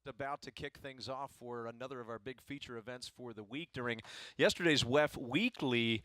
About to kick things off for another of our big feature events for the week. During yesterday's WEF Weekly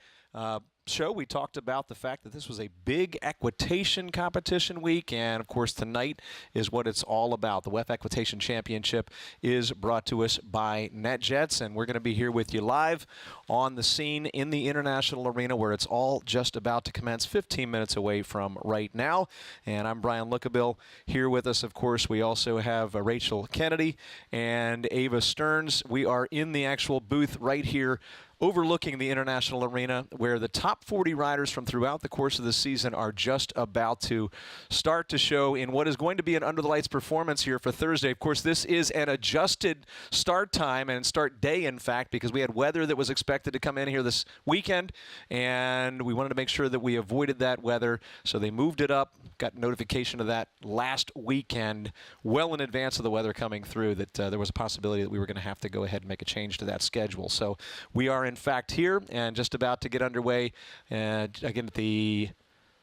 show, we talked about the fact that this was a big equitation competition week, and of course tonight is what it's all about. The WEF Equitation Championship is brought to us by NetJets, and we're going to be here with you live on the scene in the International Arena, where it's all just about to commence 15 minutes away from right now. And I'm Brian Lookabill. Here with us, of course, we also have Rachel Kennedy and Ava Stearns. We are in the actual booth right here overlooking the International Arena, where the top 40 riders from throughout the course of the season are just about to start to show in what is going to be an under-the-lights performance here for Thursday. Of course, this is an adjusted start time and start day, in fact, because we had weather that was expected to come in here this weekend, and we wanted to make sure that we avoided that weather, so they moved it up. Got notification of that last weekend, well in advance of the weather coming through, that there was a possibility that we were going to have to go ahead and make a change to that schedule. So we are in fact here and just about to get underway again at the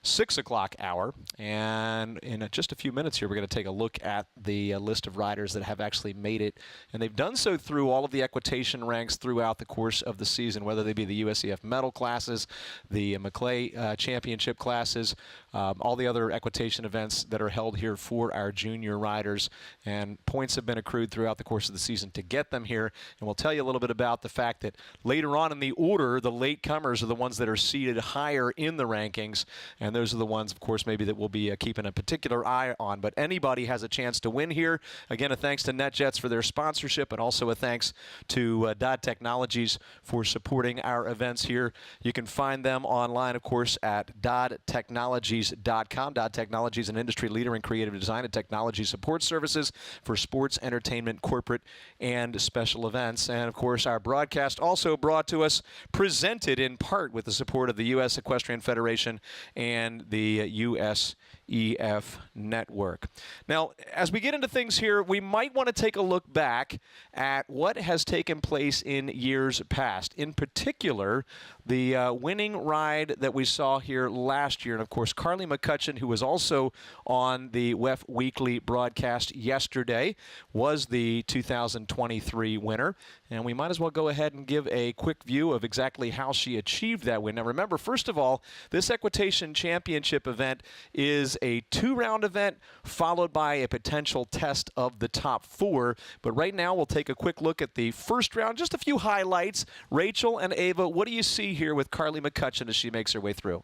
6 o'clock hour, and in just a few minutes here we're going to take a look at the list of riders that have actually made it, and they've done so through all of the equitation ranks throughout the course of the season, whether they be the USEF medal classes, the McClay championship classes, all the other equitation events that are held here for our junior riders, and points have been accrued throughout the course of the season to get them here. And we'll tell you a little bit about the fact that later on in the order, the latecomers are the ones that are seated higher in the rankings, and those are the ones, of course, maybe that we'll be keeping a particular eye on. But anybody has a chance to win here. Again, a thanks to NetJets for their sponsorship, and also a thanks to Dodd Technologies for supporting our events here. You can find them online, of course, at doddtechnologies.com. Dodd Technologies, an industry leader in creative design and technology support services for sports, entertainment, corporate, and special events. And, of course, our broadcast also brought to us, presented in part with the support of the U.S. Equestrian Federation and the USEF network. Now, as we get into things here, we might want to take a look back at what has taken place in years past. In particular, the winning ride that we saw here last year, and of course, Carly McCutcheon, who was also on the WEF Weekly broadcast yesterday, was the 2023 winner. And we might as well go ahead and give a quick view of exactly how she achieved that win. Now, remember, first of all, this equitation championship event is a two-round event followed by a potential test of the top four. But right now, we'll take a quick look at the first round, just a few highlights. Rachel and Ava, what do you see here with Carly McCutcheon as she makes her way through?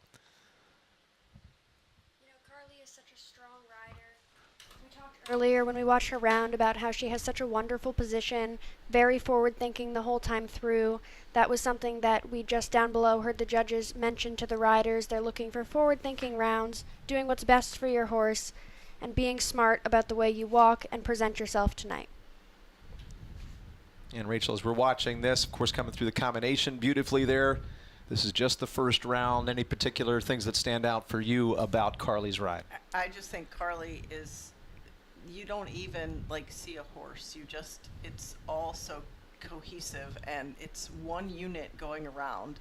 Carly is such a strong rider. We talked earlier when we watched her round about how she has such a wonderful position, very forward-thinking the whole time through. That was something that we just down below heard the judges mention to the riders. They're looking for forward-thinking rounds, doing what's best for your horse, and being smart about the way you walk and present yourself tonight. And Rachel, as we're watching this, of course, coming through the combination beautifully there. This is just the first round. Any particular things that stand out for you about Carly's ride? I just think Carly is, you don't even see a horse. It's all so cohesive, and it's one unit going around.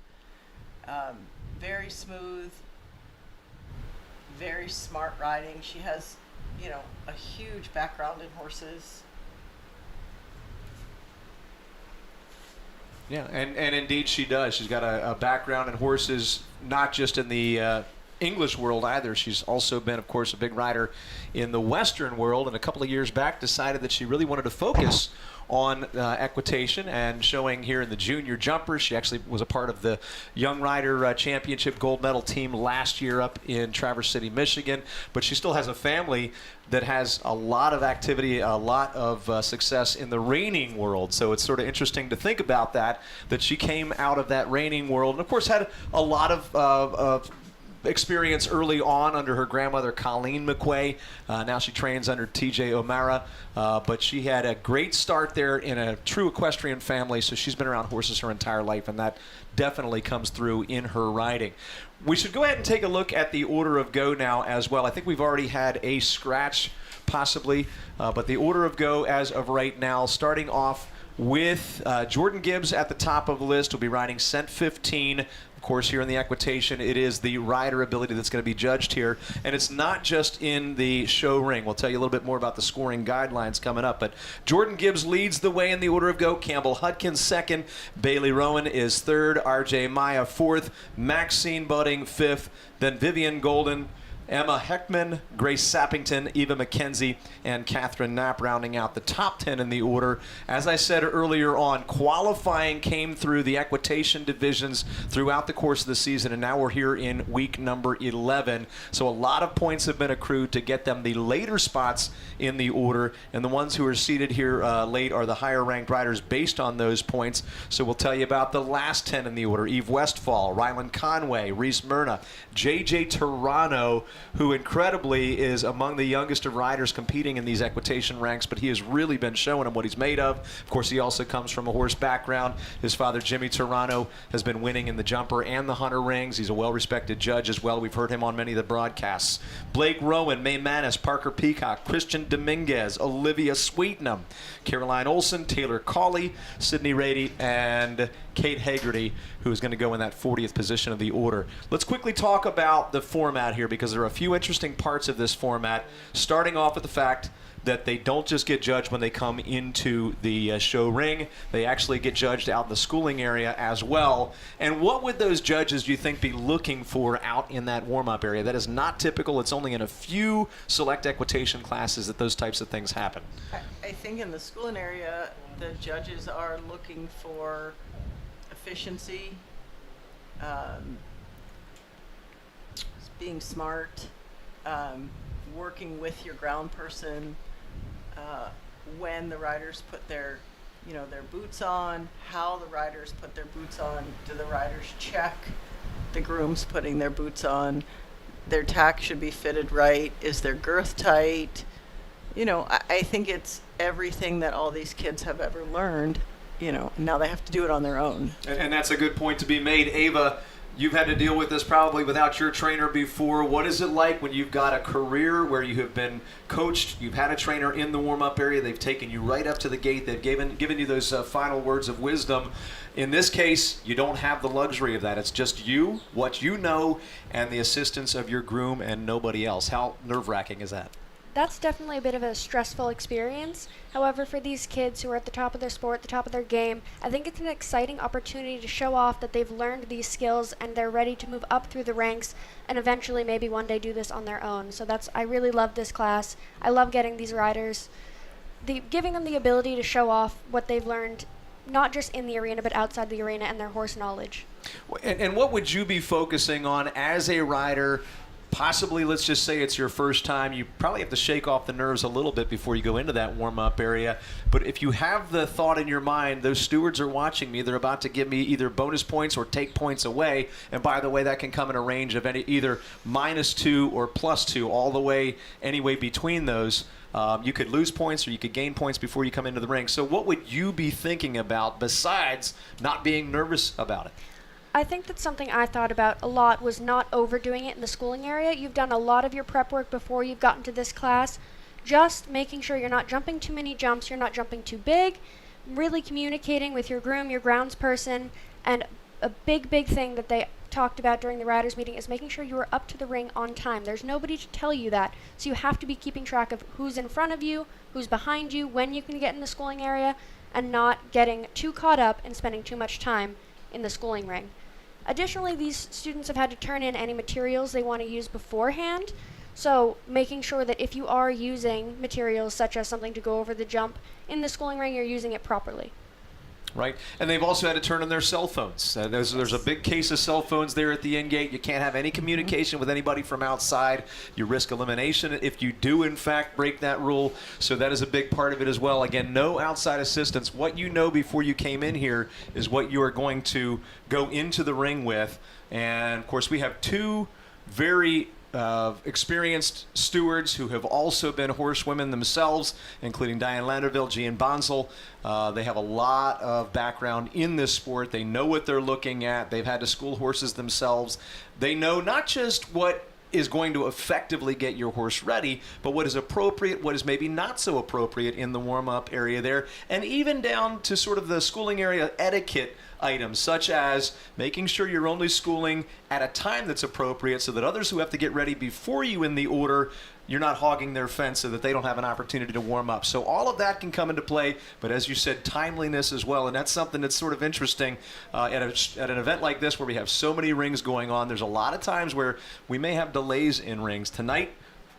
Very smooth, very smart riding. She has, a huge background in horses. Yeah, and indeed she does. She's got a background in horses, not just in the English world either. She's also been, of course, a big rider in the Western world, and a couple of years back decided that she really wanted to focus on equitation, and showing here in the junior jumpers. She actually was a part of the Young Rider Championship gold medal team last year up in Traverse City, Michigan, but she still has a family that has a lot of activity, a lot of success in the reining world. So it's sort of interesting to think about that she came out of that reining world, and of course had a lot of experience early on under her grandmother, Colleen McQuay. Now she trains under TJ O'Mara, but she had a great start there in a true equestrian family, so she's been around horses her entire life, and that definitely comes through in her riding. We should go ahead and take a look at the order of go now as well. I think we've already had a scratch, possibly, but the order of go as of right now, starting off with Jordan Gibbs at the top of the list. Will be riding cent 15. Of course, here in the equitation, it is the rider ability that's going to be judged here. And it's not just in the show ring. We'll tell you a little bit more about the scoring guidelines coming up. But Jordan Gibbs leads the way in the order of go. Campbell Hudkins second. Bailey Rowan is third. RJ Maya fourth. Maxine Budding fifth. Then Vivian Golden, Emma Heckman, Grace Sappington, Eva McKenzie, and Catherine Knapp rounding out the top 10 in the order. As I said earlier on, qualifying came through the equitation divisions throughout the course of the season, and now we're here in week number 11. So a lot of points have been accrued to get them the later spots in the order, and the ones who are seated here late are the higher-ranked riders based on those points. So we'll tell you about the last 10 in the order. Eve Westfall, Rylan Conway, Reese Myrna, J.J. Toronto, who incredibly is among the youngest of riders competing in these equitation ranks, but he has really been showing them what he's made of. Of course, he also comes from a horse background. His father, Jimmy Toronto, has been winning in the jumper and the hunter rings. He's a well-respected judge as well. We've heard him on many of the broadcasts. Blake Rowan, May Manis, Parker Peacock, Christian Dominguez, Olivia Sweetnam, Caroline Olson, Taylor Cawley, Sydney Rady, and Kate Hagerty, who is going to go in that 40th position of the order. Let's quickly talk about the format here, because there are a few interesting parts of this format, starting off with the fact that they don't just get judged when they come into the show ring. They actually get judged out in the schooling area as well. And what would those judges, do you think, be looking for out in that warm-up area? That is not typical. It's only in a few select equitation classes that those types of things happen. I think in the schooling area, the judges are looking for efficiency, being smart, working with your ground person, when the riders put their boots on, how the riders put their boots on, do the riders check the grooms putting their boots on, their tack should be fitted right, is their girth tight? I think it's everything that all these kids have ever learned, and now they have to do it on their own. And that's a good point to be made. Ava, you've had to deal with this probably without your trainer before. What is it like when you've got a career where you have been coached, you've had a trainer in the warm-up area, they've taken you right up to the gate, they've given you those final words of wisdom. In this case, you don't have the luxury of that. It's just you, what you know, and the assistance of your groom and nobody else. How nerve-wracking is that? That's definitely a bit of a stressful experience. However, for these kids who are at the top of their sport, the top of their game, I think it's an exciting opportunity to show off that they've learned these skills and they're ready to move up through the ranks and eventually maybe one day do this on their own. So I really love this class. I love getting these riders, giving them the ability to show off what they've learned, not just in the arena, but outside the arena, and their horse knowledge. And what would you be focusing on as a rider? Possibly, let's just say it's your first time. You probably have to shake off the nerves a little bit before you go into that warm-up area. But if you have the thought in your mind, those stewards are watching me. They're about to give me either bonus points or take points away. And by the way, that can come in a range of either -2 or +2, all the way anyway between those. You could lose points or you could gain points before you come into the ring. So what would you be thinking about besides not being nervous about it? I think that's something I thought about a lot, was not overdoing it in the schooling area. You've done a lot of your prep work before you've gotten to this class. Just making sure you're not jumping too many jumps, you're not jumping too big, really communicating with your groom, your grounds person, and a big thing that they talked about during the riders meeting is making sure you are up to the ring on time. There's nobody to tell you that, so you have to be keeping track of who's in front of you, who's behind you, when you can get in the schooling area, and not getting too caught up and spending too much time in the schooling ring. Additionally, these students have had to turn in any materials they want to use beforehand, so making sure that if you are using materials such as something to go over the jump in the schooling ring, you're using it properly. Right, and they've also had to turn on their cell phones. There's a big case of cell phones there at the end gate. You can't have any communication with anybody from outside. You risk elimination if you do, in fact, break that rule. So that is a big part of it as well. Again, no outside assistance. What you know before you came in here is what you are going to go into the ring with. And, of course, we have two very experienced stewards who have also been horsewomen themselves, including Diane Landerville, Gian Bonsel. They have a lot of background in this sport. They know what they're looking at. They've had to school horses themselves. They know not just what is going to effectively get your horse ready, but what is appropriate, what is maybe not so appropriate in the warm-up area there, and even down to sort of the schooling area etiquette items, such as making sure you're only schooling at a time that's appropriate so that others who have to get ready before you in the order, you're not hogging their fence so that they don't have an opportunity to warm up. So all of that can come into play, but as you said, timeliness as well, and that's something that's sort of interesting at an event like this where we have so many rings going on. There's a lot of times where we may have delays in rings. Tonight,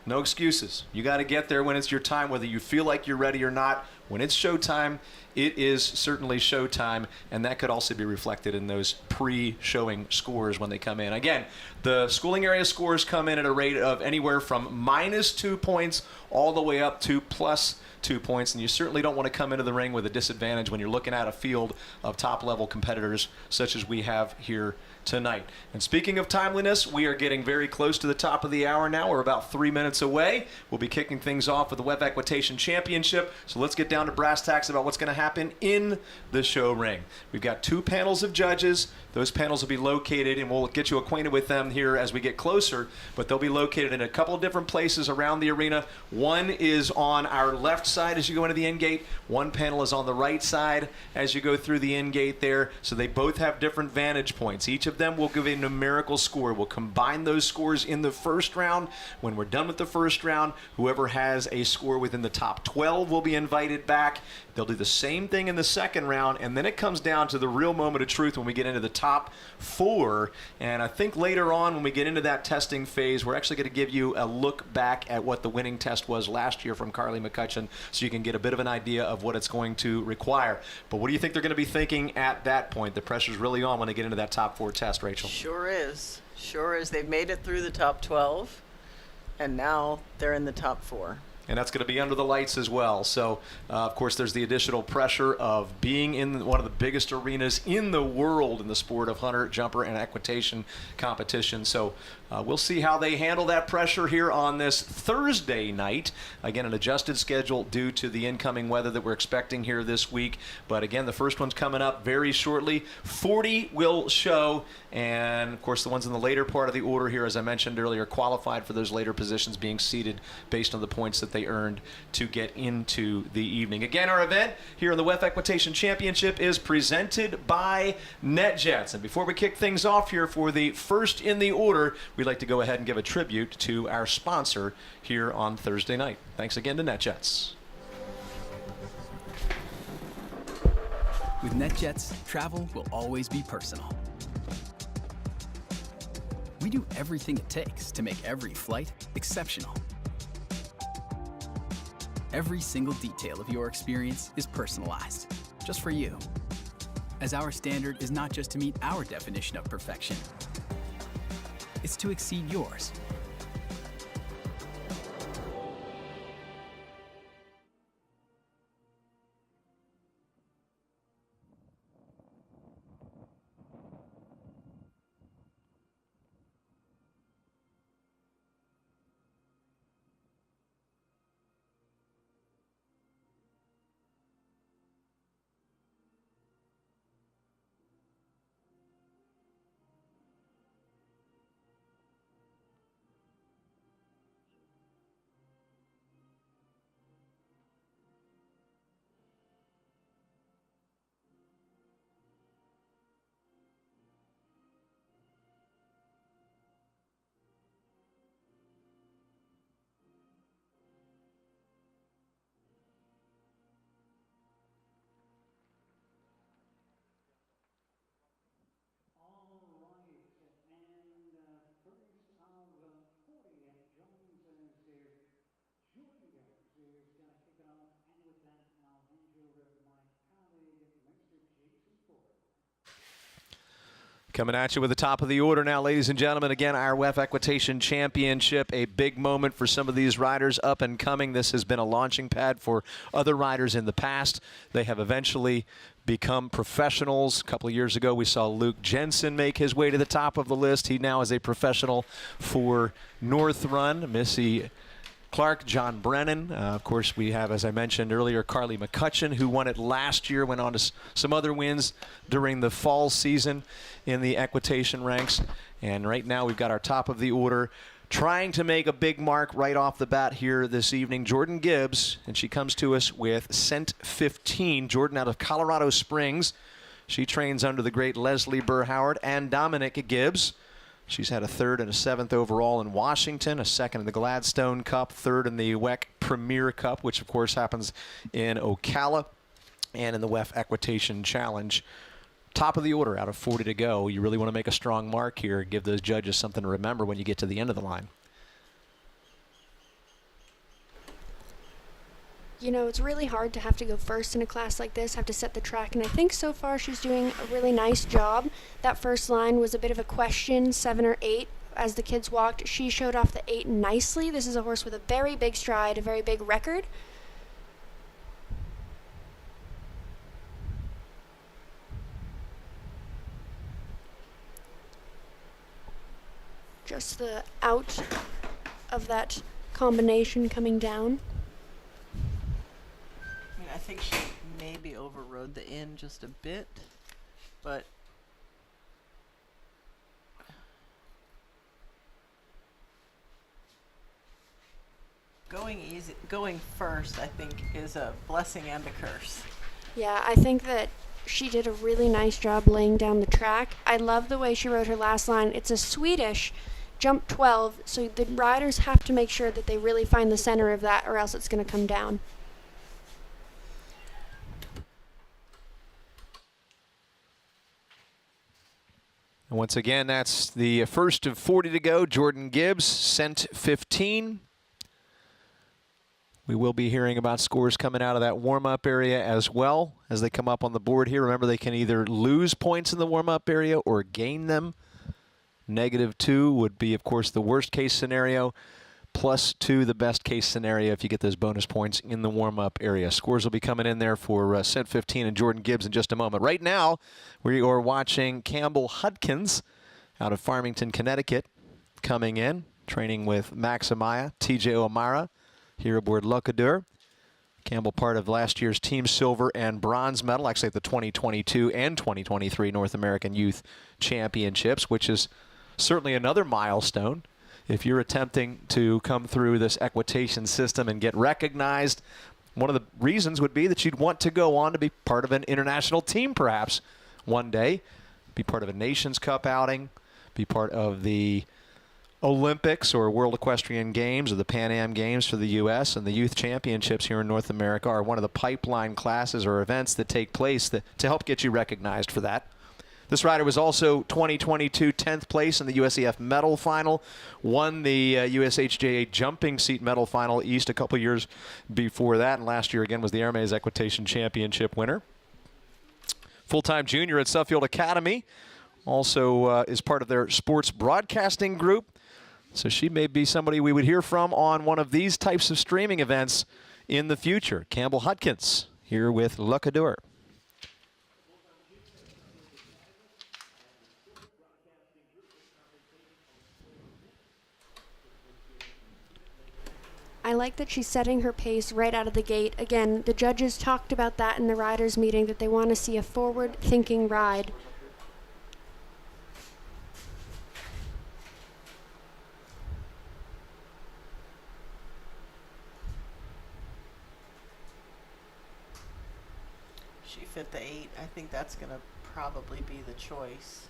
no excuses. You got to get there when it's your time, whether you feel like you're ready or not. When it's showtime, it is certainly showtime, and that could also be reflected in those pre-showing scores when they come in. Again, the schooling area scores come in at a rate of anywhere from -2 points all the way up to +2 points, and you certainly don't want to come into the ring with a disadvantage when you're looking at a field of top-level competitors such as we have here tonight. And speaking of timeliness, we are getting very close to the top of the hour now. We're about 3 minutes away. We'll be kicking things off with the WEF Equitation Championship. So let's get down to brass tacks about what's going to happen in the show ring. We've got 2 panels of judges. Those panels will be located, and we'll get you acquainted with them here as we get closer, but they'll be located in a couple of different places around the arena. One is on our left side as you go into the end gate. One panel is on the right side as you go through the end gate there. So they both have different vantage points. Each of them will give a numerical score. We'll combine those scores in the first round. When we're done with the first round, whoever has a score within the top 12 will be invited back. They'll do the same thing in the second round, and then it comes down to the real moment of truth when we get into the top 4. And I think later on when we get into that testing phase, we're actually going to give you a look back at what the winning test was last year from Carly McCutcheon, so you can get a bit of an idea of what it's going to require. But what do you think they're going to be thinking at that point? The pressure's really on when they get into that top 4 test, Rachel. Sure is. Sure is. They've made it through the top 12, and now they're in the top 4. And that's going to be under the lights as well. So, of course, there's the additional pressure of being in one of the biggest arenas in the world in the sport of hunter, jumper, and equitation competition. So we'll see how they handle that pressure here on this Thursday night. Again, an adjusted schedule due to the incoming weather that we're expecting here this week. But again, the first one's coming up very shortly. 40 will show. And, of course, the ones in the later part of the order here, as I mentioned earlier, qualified for those later positions being seated based on the points that they earned to get into the evening. Again, our event here in the WEF Equitation Championship is presented by NetJets. And before we kick things off here for the first in the order, we'd like to go ahead and give a tribute to our sponsor here on Thursday night. Thanks again to NetJets. With NetJets, travel will always be personal. We do everything it takes to make every flight exceptional. Every single detail of your experience is personalized, just for you. As our standard is not just to meet our definition of perfection, it's to exceed yours. Coming at you with the top of the order now, ladies and gentlemen. Again, our WEF Equitation Championship, a big moment for some of these riders up and coming. This has been a launching pad for other riders in the past. They have eventually become professionals. A couple of years ago, we saw Luke Jensen make his way to the top of the list. He now is a professional for North Run. Missy Clark, John Brennan. Of course, we have, as I mentioned earlier, Carly McCutcheon, who won it last year, went on to some other wins during the fall season in the equitation ranks. And right now we've got our top of the order. trying to make a big mark right off the bat here this evening, Jordan Gibbs, and she comes to us with cent 15. Jordan out of Colorado Springs. She trains under the great Leslie Burr Howard and Dominic Gibbs. She's had a 3rd and a 7th overall in Washington, a 2nd in the Gladstone Cup, 3rd in the WEC Premier Cup, which of course happens in Ocala, and in the WEF Equitation Challenge. Top of the order out of 40 to go. You really want to make a strong mark here, give those judges something to remember when you get to the end of the line. You know, it's really hard to have to go first in a class like this, have to set the track, and I think so far she's doing a really nice job. That first line was a bit of a question, 7 or 8. As the kids walked, she showed off the 8 nicely. This is a horse with a very big stride, a very big record. Just the out of that combination coming down. I think she maybe overrode the in just a bit, but going first, I think, is a blessing and a curse. Yeah, I think that she did a really nice job laying down the track. I love the way she rode her last line. It's a Swedish jump 12, so the riders have to make sure that they really find the center of that, or else it's going to come down. And once again, that's the first of 40 to go. Jordan Gibbs, cent 15. We will be hearing about scores coming out of that warm-up area as well as they come up on the board here. Remember, they can either lose points in the warm-up area or gain them. -2 would be, of course, the worst-case scenario. +2, the best-case scenario if you get those bonus points in the warm-up area. Scores will be coming in there for cent 15 and Jordan Gibbs in just a moment. Right now, we are watching Campbell Hudkins out of Farmington, Connecticut, coming in, training with Max Amaya, TJ O'Mara, here aboard Locadur. Campbell part of last year's team silver and bronze medal, actually at the 2022 and 2023 North American Youth Championships, which is certainly another milestone. If you're attempting to come through this equitation system and get recognized, one of the reasons would be that you'd want to go on to be part of an international team perhaps one day, be part of a Nations Cup outing, be part of the Olympics or World Equestrian Games or the Pan Am Games for the U.S. and the Youth Championships here in North America are one of the pipeline classes or events that take place to help get you recognized for that. This rider was also 2022 10th place in the USEF medal final, won the USHJA jumping seat medal final East a couple years before that, and last year again was the Hermes Equitation Championship winner. Full-time junior at Suffield Academy, also is part of their sports broadcasting group. So she may be somebody we would hear from on one of these types of streaming events in the future. Campbell Hudkins here with Locadur. I like that she's setting her pace right out of the gate. Again, the judges talked about that in the riders' meeting, that they want to see a forward-thinking ride. She fit the 8. I think that's going to probably be the choice.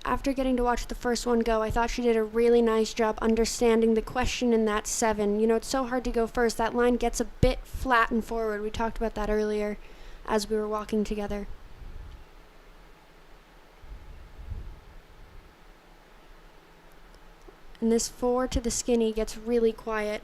After getting to watch the first one go, I thought she did a really nice job understanding the question in that 7. You know, it's so hard to go first. That line gets a bit flat and forward. We talked about that earlier as we were walking together. And this 4 to the skinny gets really quiet.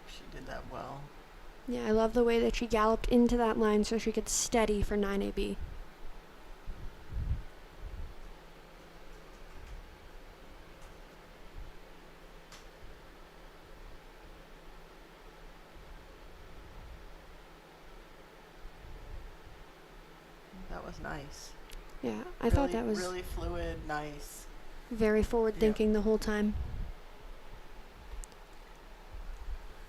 She did that well. Yeah, I love the way that she galloped into that line so she could steady for 9AB. That was nice. Yeah, I thought that was really fluid, nice. very forward thinking the whole time.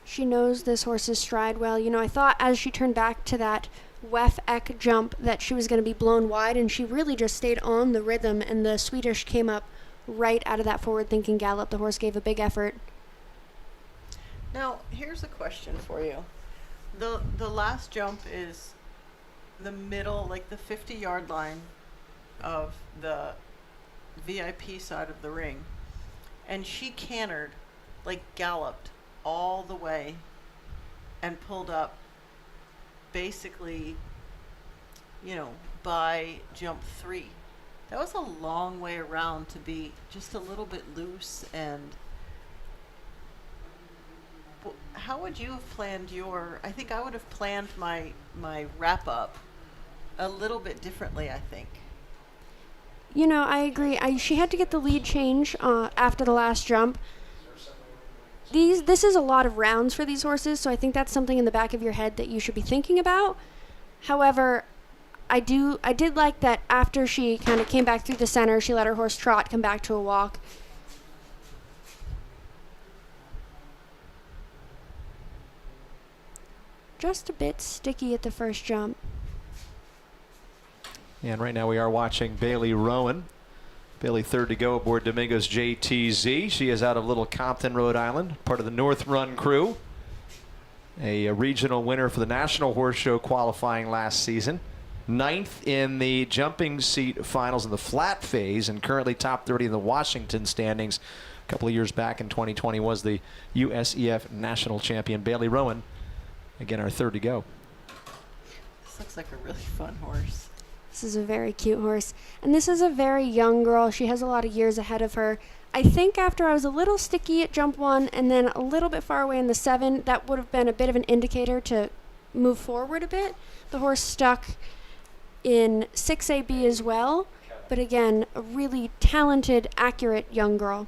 She knows this horse's stride well. You know, I thought as she turned back to that WEF Eck jump that she was going to be blown wide, and she really just stayed on the rhythm, and the Swedish came up right out of that forward thinking gallop. The horse gave a big effort. Now, here's a question for you. The last jump is the middle, like the 50-yard line of the VIP side of the ring. And she cantered, like galloped all the way and pulled up basically, you know, by jump 3. That was a long way around to be just a little bit loose. And how would you have planned your, I think I would have planned my wrap up a little bit differently, I think. You know, I agree. She had to get the lead change after the last jump. This is a lot of rounds for these horses, so I think that's something in the back of your head that you should be thinking about. However, I did like that after she kind of came back through the center, she let her horse trot, come back to a walk. Just a bit sticky at the first jump. And right now we are watching Bailey Rowan. Bailey third to go aboard Domingo's JTZ. She is out of Little Compton, Rhode Island, part of the North Run crew. A regional winner for the National Horse Show qualifying last season. 9th in the jumping seat finals in the flat phase, and currently top 30 in the Washington standings. A couple of years back in 2020 was the USEF national champion. Bailey Rowan, again, our third to go. This looks like a really fun horse. This is a very cute horse. And this is a very young girl. She has a lot of years ahead of her. I think after I was a little sticky at jump 1 and then a little bit far away in the 7, that would have been a bit of an indicator to move forward a bit. The horse stuck in 6AB as well. But again, a really talented, accurate young girl.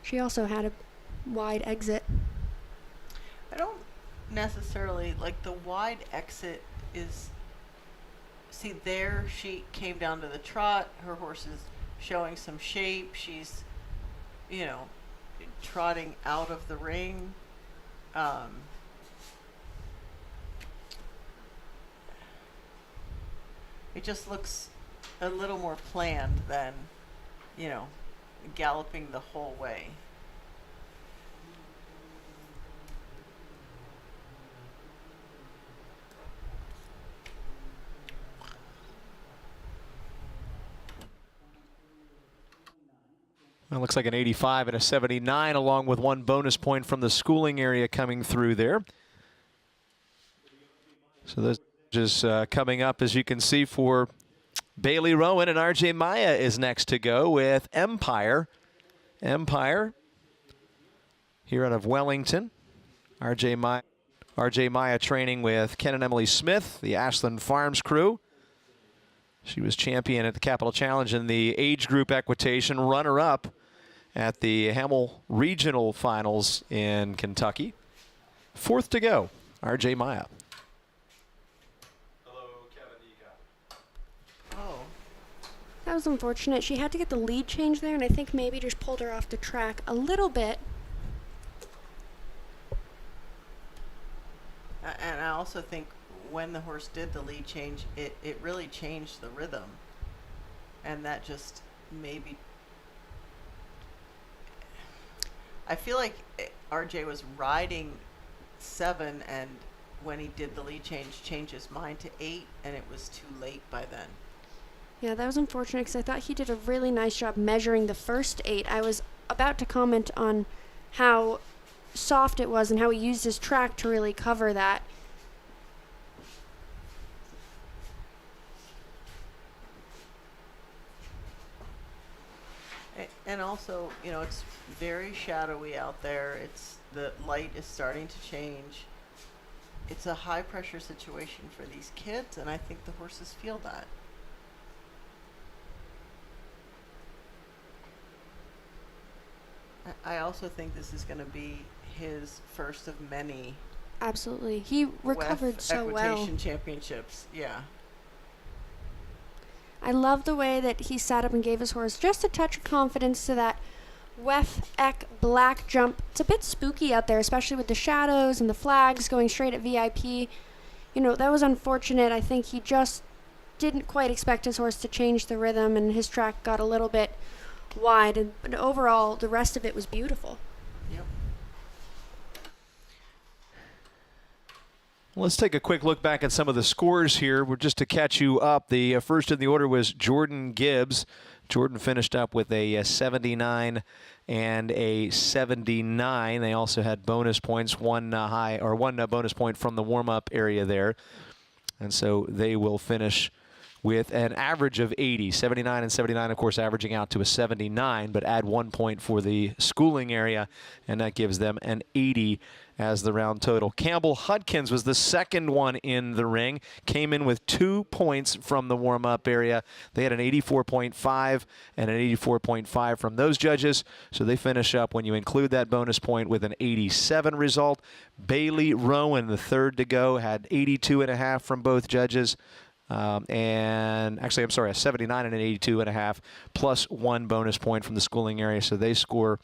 She also had a wide exit. I don't necessarily like the wide exit is, see there she came down to the trot, her horse is showing some shape, she's, you know, trotting out of the ring. It just looks a little more planned than, you know, galloping the whole way. Well, it looks like an 85 and a 79, along with one bonus point from the schooling area coming through there. So those just coming up, as you can see, for Bailey Rowan, and RJ Maya is next to go with Empire. Empire here out of Wellington. RJ Maya training with Ken and Emily Smith, the Ashland Farms crew. She was champion at the Capital Challenge in the age group equitation, runner-up at the Hamel Regional Finals in Kentucky. 4th to go, RJ Maya. That was unfortunate. She had to get the lead change there, and I think maybe just pulled her off the track a little bit. And I also think when the horse did the lead change, it really changed the rhythm. And that just maybe... I feel like RJ was riding 7, and when he did the lead change, changed his mind to 8, and it was too late by then. Yeah, that was unfortunate because I thought he did a really nice job measuring the first 8. I was about to comment on how soft it was and how he used his track to really cover that. And also, you know, it's very shadowy out there. The light is starting to change. It's a high pressure situation for these kids, and I think the horses feel that. I also think this is going to be his first of many Absolutely. He recovered WEF so well. Equitation championships. Yeah. I love the way that he sat up and gave his horse just a touch of confidence to that WEF Eq black jump. It's a bit spooky out there, especially with the shadows and the flags going straight at VIP. You know, that was unfortunate. I think he just didn't quite expect his horse to change the rhythm, and his track got a little bit wide. But overall, the rest of it was beautiful. Yep. Let's take a quick look back at some of the scores here. We're just to catch you up. The first in the order was Jordan Gibbs. Jordan finished up with a 79 and a 79. They also had bonus points, one bonus point from the warm-up area there. And so they will finish with an average of 80. 79 and 79, of course, averaging out to a 79, but add 1 point for the schooling area, and that gives them an 80 as the round total. Campbell Hudkins was the second one in the ring, came in with 2 points from the warm-up area. They had an 84.5 and an 84.5 from those judges, so they finish up, when you include that bonus point, with an 87 result. Bailey Rowan, the third to go, had 82.5 from both judges. And actually, I'm sorry, a 79 and an 82.5 plus 1 bonus point from the schooling area, so they score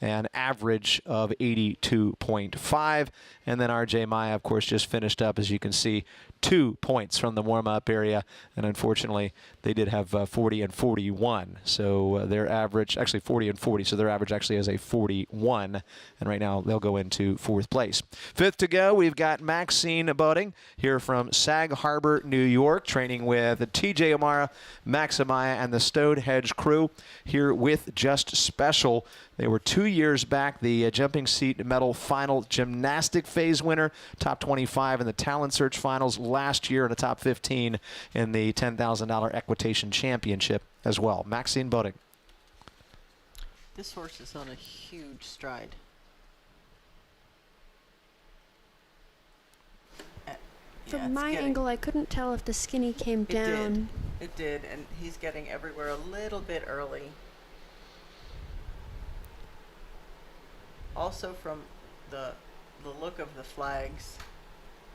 an average of 82.5. And then RJ Maya, of course, just finished up, as you can see, 2 points from the warm-up area. And unfortunately, they did have 40 and 41. So their average, actually 40 and 40, so their average actually is a 41. And right now, they'll go into 4th place. 5th to go, we've got Maxine Budding here from Sag Harbor, New York, training with TJ O'Mara, Max Amaya, and the Stonehenge crew here with Just Special. They were 2 years back the jumping seat medal final gymnastic phase winner, top 25 in the talent search finals last year, and a top 15 in the $10,000 equitation championship as well. Maxine Budding. This horse is on a huge stride. From my angle, I couldn't tell if the skinny came down. It did, and he's getting everywhere a little bit early. Also, from the look of the flags,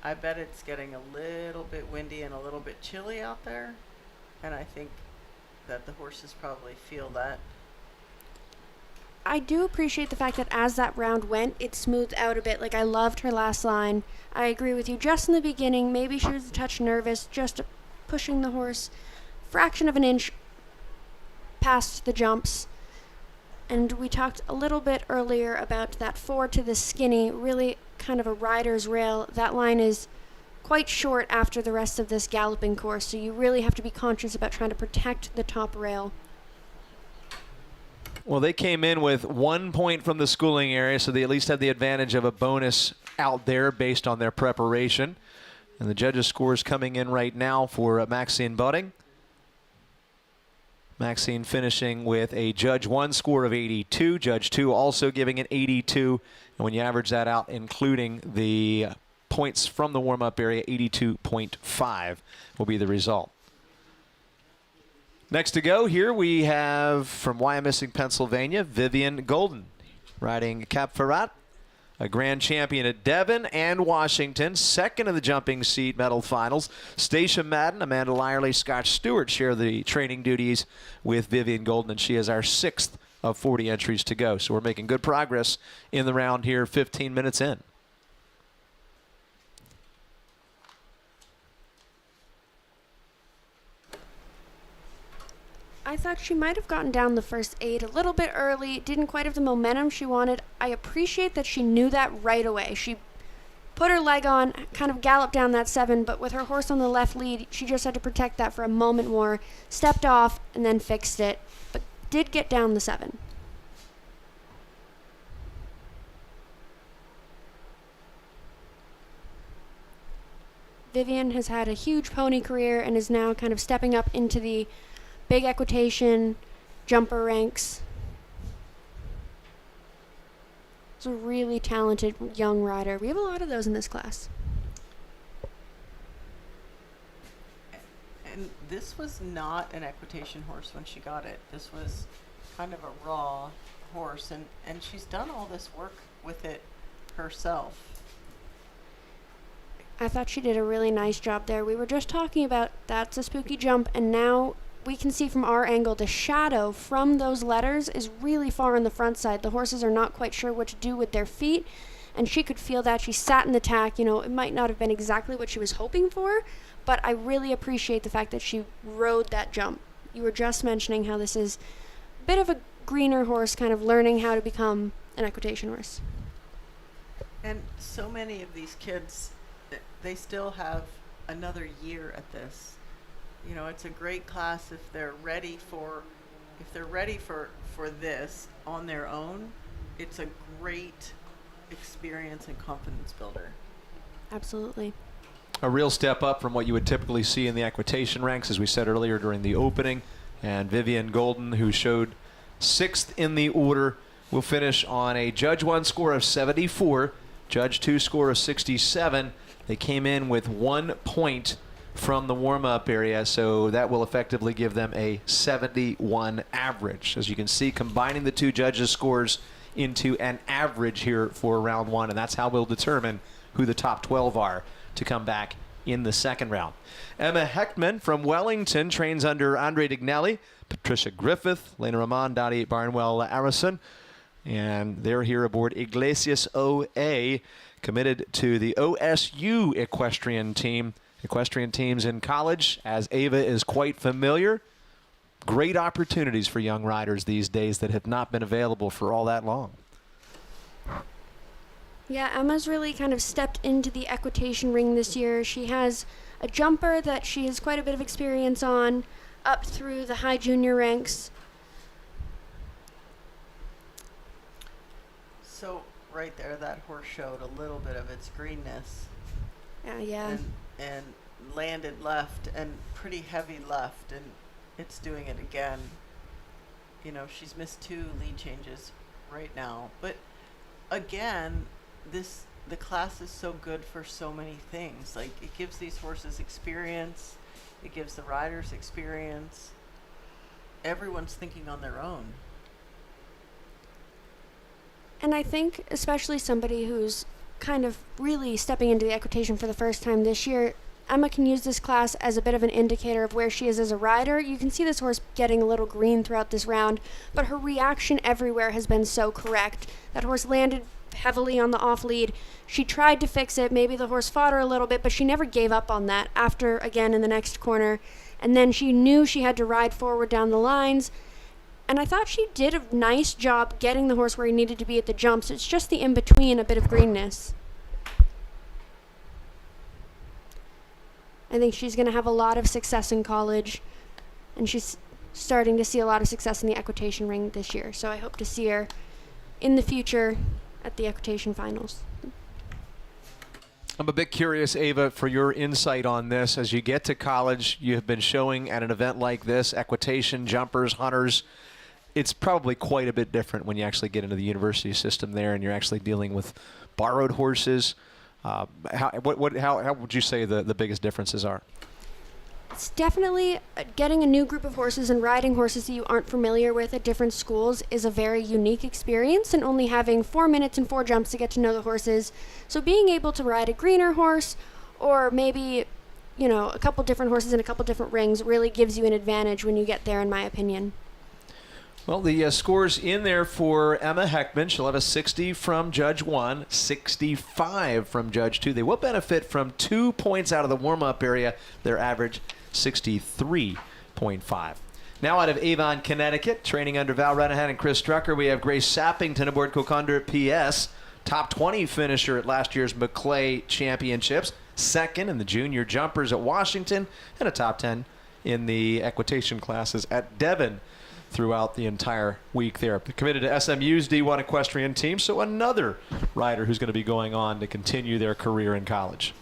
I bet it's getting a little bit windy and a little bit chilly out there, and I think that the horses probably feel that. I do appreciate the fact that as that round went, it smoothed out a bit. Like, I loved her last line. I agree with you. Just in the beginning, maybe she was a touch nervous, just pushing the horse fraction of an inch past the jumps. And we talked a little bit earlier about that 4 to the skinny, really kind of a rider's rail. That line is quite short after the rest of this galloping course, so you really have to be conscious about trying to protect the top rail. Well, they came in with 1 point from the schooling area, so they at least had the advantage of a bonus out there based on their preparation. And the judges' scores coming in right now for Maxine Budding. Maxine finishing with a Judge 1 score of 82, Judge 2 also giving an 82, and when you average that out, including the points from the warm-up area, 82.5 will be the result. Next to go here, we have from Wyomissing, Pennsylvania, Vivian Golden, riding Cap Ferrat, a grand champion at Devon and Washington, second in the jumping seat medal finals. Stacia Madden, Amanda Lyerly, Scott Stewart share the training duties with Vivian Golden, and she is our 6th of 40 entries to go. So we're making good progress in the round here, 15 minutes in. I thought she might have gotten down the first 8 a little bit early, didn't quite have the momentum she wanted. I appreciate that she knew that right away. She put her leg on, kind of galloped down that 7, but with her horse on the left lead, she just had to protect that for a moment more, stepped off, and then fixed it, but did get down the 7. Vivian has had a huge pony career and is now kind of stepping up into the big equitation jumper ranks. It's a really talented young rider. We have a lot of those in this class. And this was not an equitation horse when she got it. This was kind of a raw horse, and she's done all this work with it herself. I thought she did a really nice job there. We were just talking about that's a spooky jump, and now we can see from our angle the shadow from those letters is really far on the front side. The horses are not quite sure what to do with their feet, and she could feel that. She sat in the tack. You know, it might not have been exactly what she was hoping for, but I really appreciate the fact that she rode that jump. You were just mentioning how this is a bit of a greener horse kind of learning how to become an equitation horse. And so many of these kids, they still have another year at this. You know, it's a great class if they're ready for this on their own. It's a great experience and confidence builder. Absolutely. A real step up from what you would typically see in the equitation ranks, as we said earlier during the opening. And Vivian Golden, who showed 6th in the order, will finish on a Judge 1 score of 74, Judge 2 score of 67. They came in with 1 point from the warm-up area, so that will effectively give them a 71 average. As you can see, combining the two judges' scores into an average here for round 1, and that's how we'll determine who the top 12 are to come back in the second round. Emma Heckman from Wellington trains under Andre Dignelli, Patricia Griffith, Lena Rahman, Dottie Barnwell Arison, and they're here aboard Iglesias OA, committed to the OSU equestrian team. Equestrian teams in college, as Ava is quite familiar. Great opportunities for young riders these days that have not been available for all that long. Yeah, Emma's really kind of stepped into the equitation ring this year. She has a jumper that she has quite a bit of experience on, up through the high junior ranks. So right there, that horse showed a little bit of its greenness. Yeah. And landed left, and pretty heavy left, and it's doing it again. You know, she's missed 2 lead changes right now, but again, the class is so good for so many things. Like, it gives these horses experience, it gives the riders experience. Everyone's thinking on their own. And I think especially somebody who's kind of really stepping into the equitation for the first time this year, Emma can use this class as a bit of an indicator of where she is as a rider. You can see this horse getting a little green throughout this round, but her reaction everywhere has been so correct. That horse landed heavily on the off lead. She tried to fix it. Maybe the horse fought her a little bit, but she never gave up on that after, again, in the next corner. And then she knew she had to ride forward down the lines. And I thought she did a nice job getting the horse where he needed to be at the jumps. It's just the in-between, a bit of greenness. I think she's going to have a lot of success in college, and she's starting to see a lot of success in the equitation ring this year. So I hope to see her in the future at the equitation finals. I'm a bit curious, Ava, for your insight on this. As you get to college, you have been showing at an event like this, equitation, jumpers, hunters. It's probably quite a bit different when you actually get into the university system there and you're actually dealing with borrowed horses. How would you say the biggest differences are? It's definitely getting a new group of horses and riding horses that you aren't familiar with at different schools is a very unique experience, and only having 4 minutes and 4 jumps to get to know the horses. So being able to ride a greener horse, or maybe, you know, a couple different horses in a couple different rings, really gives you an advantage when you get there, in my opinion. Well, the scores in there for Emma Heckman. She'll have a 60 from Judge 1, 65 from Judge 2. They will benefit from 2 points out of the warm-up area. Their average 63.5. Now out of Avon, Connecticut, training under Val Renahan and Chris Strucker, we have Grace Sappington aboard Coconder PS, top 20 finisher at last year's Maclay Championships, second in the junior jumpers at Washington, and a top 10 in the equitation classes at Devon throughout the entire week there. Committed to SMU's D1 equestrian team, so another rider who's going to be going on to continue their career in college.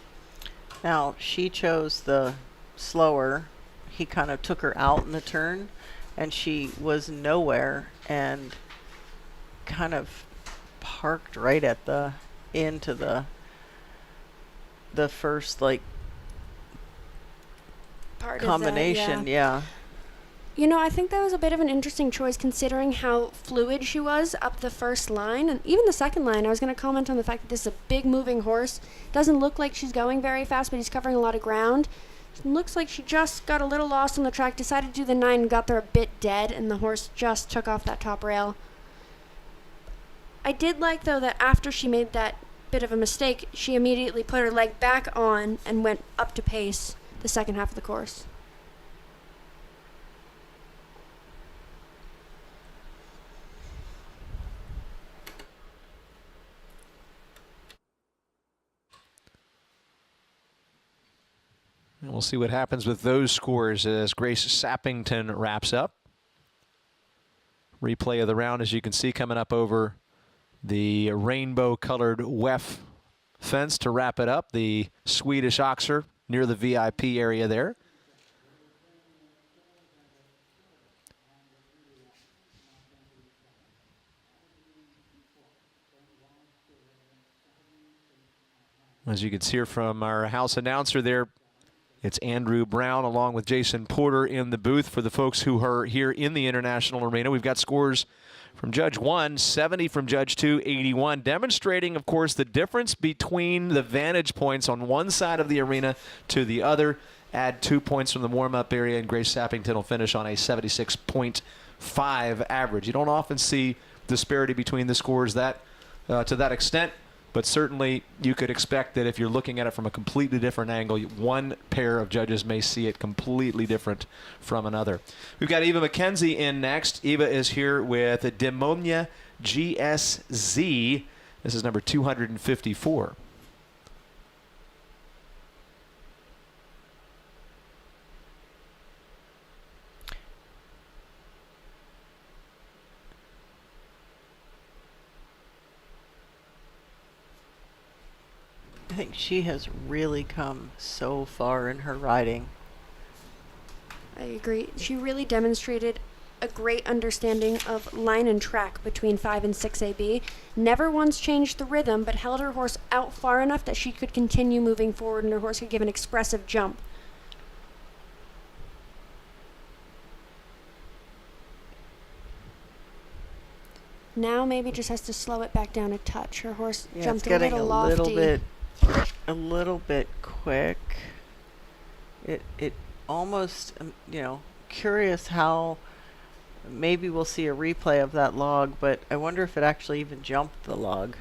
Now, she chose the slower. He kind of took her out in the turn, and she was nowhere and kind of parked right at the into the first like Part combination. of that, Yeah. You know, I think that was a bit of an interesting choice considering how fluid she was up the first line and even the second line. I was going to comment on the fact that this is a big moving horse. Doesn't look like she's going very fast, but he's covering a lot of ground. It looks like she just got a little lost on the track, decided to do the 9, got there a bit dead, and the horse just took off that top rail. I did like, though, that after she made that bit of a mistake, she immediately put her leg back on and went up to pace the second half of the course. And we'll see what happens with those scores as Grace Sappington wraps up. Replay of the round, as you can see, coming up over the rainbow-colored WEF fence to wrap it up. The Swedish Oxer near the VIP area there. As you can hear from our house announcer there, it's Andrew Brown along with Jason Porter in the booth for the folks who are here in the International Arena. We've got scores from Judge 1, 70 from Judge 2, 81, demonstrating, of course, the difference between the vantage points on one side of the arena to the other. Add 2 points from the warm-up area, and Grace Sappington will finish on a 76.5 average. You don't often see disparity between the scores to that extent. But certainly you could expect that if you're looking at it from a completely different angle, one pair of judges may see it completely different from another. We've got Eva McKenzie in next. Eva is here with a Demonia GSZ. This is number 254. I think she has really come so far in her riding. I agree. She really demonstrated a great understanding of line and track between 5 and 6 AB. Never once changed the rhythm, but held her horse out far enough that she could continue moving forward and her horse could give an expressive jump. Now maybe just has to slow it back down a touch. Her horse jumped a little lofty. A little bit quick. It almost, you know, curious how maybe we'll see a replay of that log, but I wonder if it actually even jumped the log.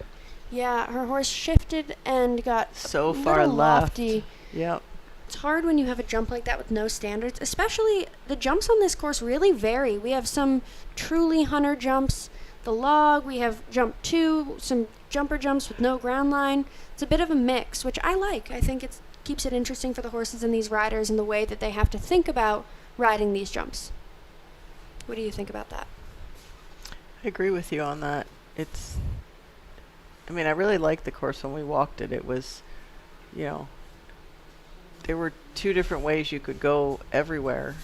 Yeah, her horse shifted and got so a far little left. lofty. Yep. It's hard when you have a jump like that with no standards, especially the jumps on this course really vary. We have some truly hunter jumps. The log, we have jump 2, some jumper jumps with no ground line. It's a bit of a mix, which I like. I think it keeps it interesting for the horses and these riders in the way that they have to think about riding these jumps. What do you think about that? I agree with you on that. I mean, I really liked the course when we walked it. It was, you know, there were 2 different ways you could go everywhere.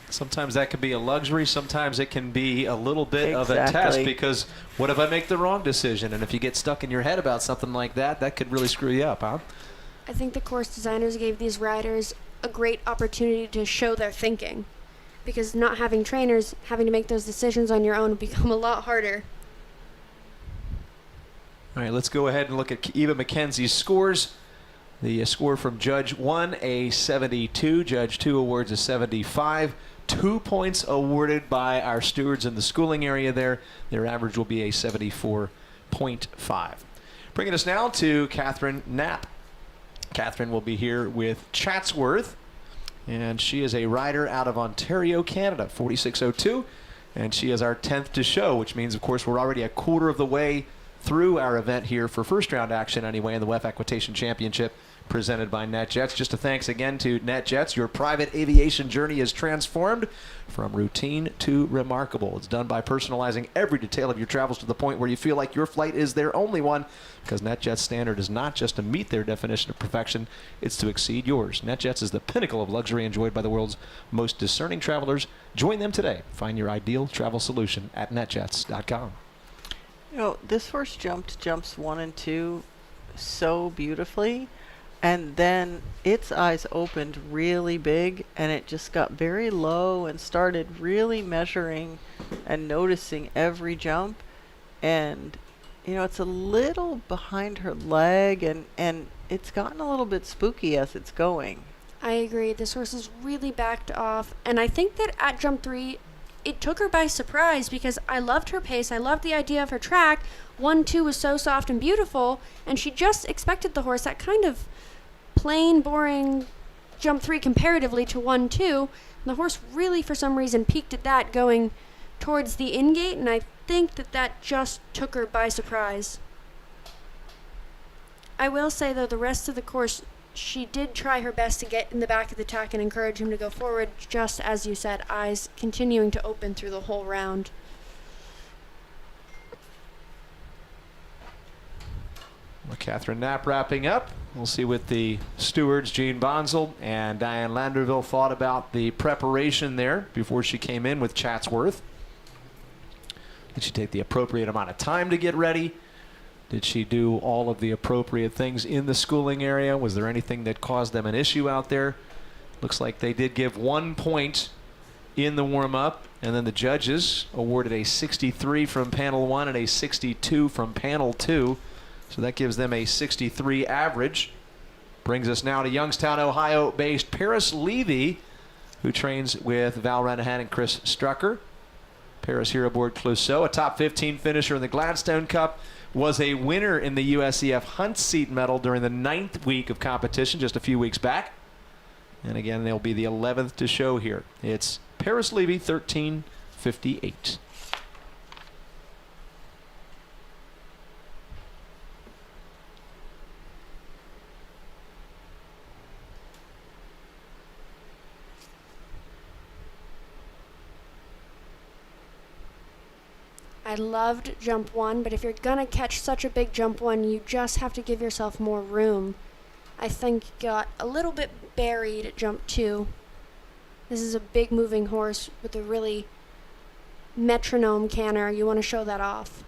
Sometimes that can be a luxury. Sometimes it can be a little bit of a test, because what if I make the wrong decision? And if you get stuck in your head about something like that, that could really screw you up, huh? I think the course designers gave these riders a great opportunity to show their thinking, because not having trainers, having to make those decisions on your own would become a lot harder. All right, let's go ahead and look at Eva McKenzie's scores. The score from Judge 1, a 72. Judge 2 awards a 75. 2 points awarded by our stewards in the schooling area there. Their average will be a 74.5. Bringing us now to Catherine Knapp. Catherine will be here with Chatsworth, and she is a rider out of Ontario, Canada, 4602, and she is our 10th to show, which means, of course, we're already a quarter of the way through our event here for first round action anyway in the WEF Equitation Championship. presented by NetJets. Just a thanks again to NetJets. Your private aviation journey is transformed from routine to remarkable. It's done by personalizing every detail of your travels to the point where you feel like your flight is their only one, because NetJets' standard is not just to meet their definition of perfection, it's to exceed yours. NetJets is the pinnacle of luxury enjoyed by the world's most discerning travelers. Join them today. Find your ideal travel solution at netjets.com. You know, this horse jumped jumps 1 and 2 so beautifully, and then its eyes opened really big and it just got very low and started really measuring and noticing every jump. And you know, it's a little behind her leg, and it's gotten a little bit spooky as it's going. I agree. This horse is really backed off, and I think that at jump 3, it took her by surprise because I loved her pace. I loved the idea of her track. 1-2 was so soft and beautiful, and she just expected the horse, that kind of plain, boring jump 3 comparatively to 1-2. The horse really, for some reason, peaked at that going towards the in-gate, and I think that that just took her by surprise. I will say, though, the rest of the course, she did try her best to get in the back of the tack and encourage him to go forward, just as you said, eyes continuing to open through the whole round. Well, Catherine Knapp wrapping up. We'll see what the stewards, Jean Bonzel and Diane Landerville, thought about the preparation there before she came in with Chatsworth. Did she take the appropriate amount of time to get ready? Did she do all of the appropriate things in the schooling area? Was there anything that caused them an issue out there? Looks like they did give 1 point in the warm-up, and then the judges awarded a 63 from panel 1 and a 62 from panel 2. So that gives them a 63 average. Brings us now to Youngstown, Ohio-based Paris Levy, who trains with Val Renahan and Chris Strucker. Paris here aboard Clouseau, a top 15 finisher in the Gladstone Cup, was a winner in the USEF Hunt Seat Medal during the 9th week of competition just a few weeks back. And again, they'll be the 11th to show here. It's Paris Levy, 13:58. I loved jump 1, but if you're gonna catch such a big jump 1, you just have to give yourself more room. I think got a little bit buried at jump 2. This is a big moving horse with a really metronome canter. You want to show that off.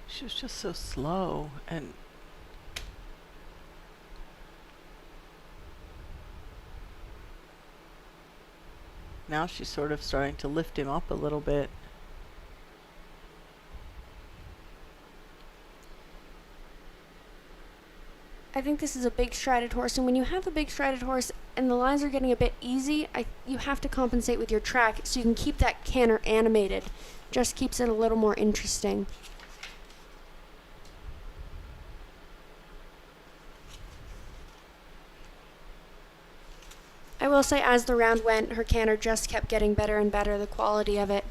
She was just so slow, and now she's sort of starting to lift him up a little bit. I think this is a big strided horse, and when you have a big strided horse and the lines are getting a bit easy, you have to compensate with your track so you can keep that canter animated. Just keeps it a little more interesting. I will say, as the round went, her canter just kept getting better and better, the quality of it.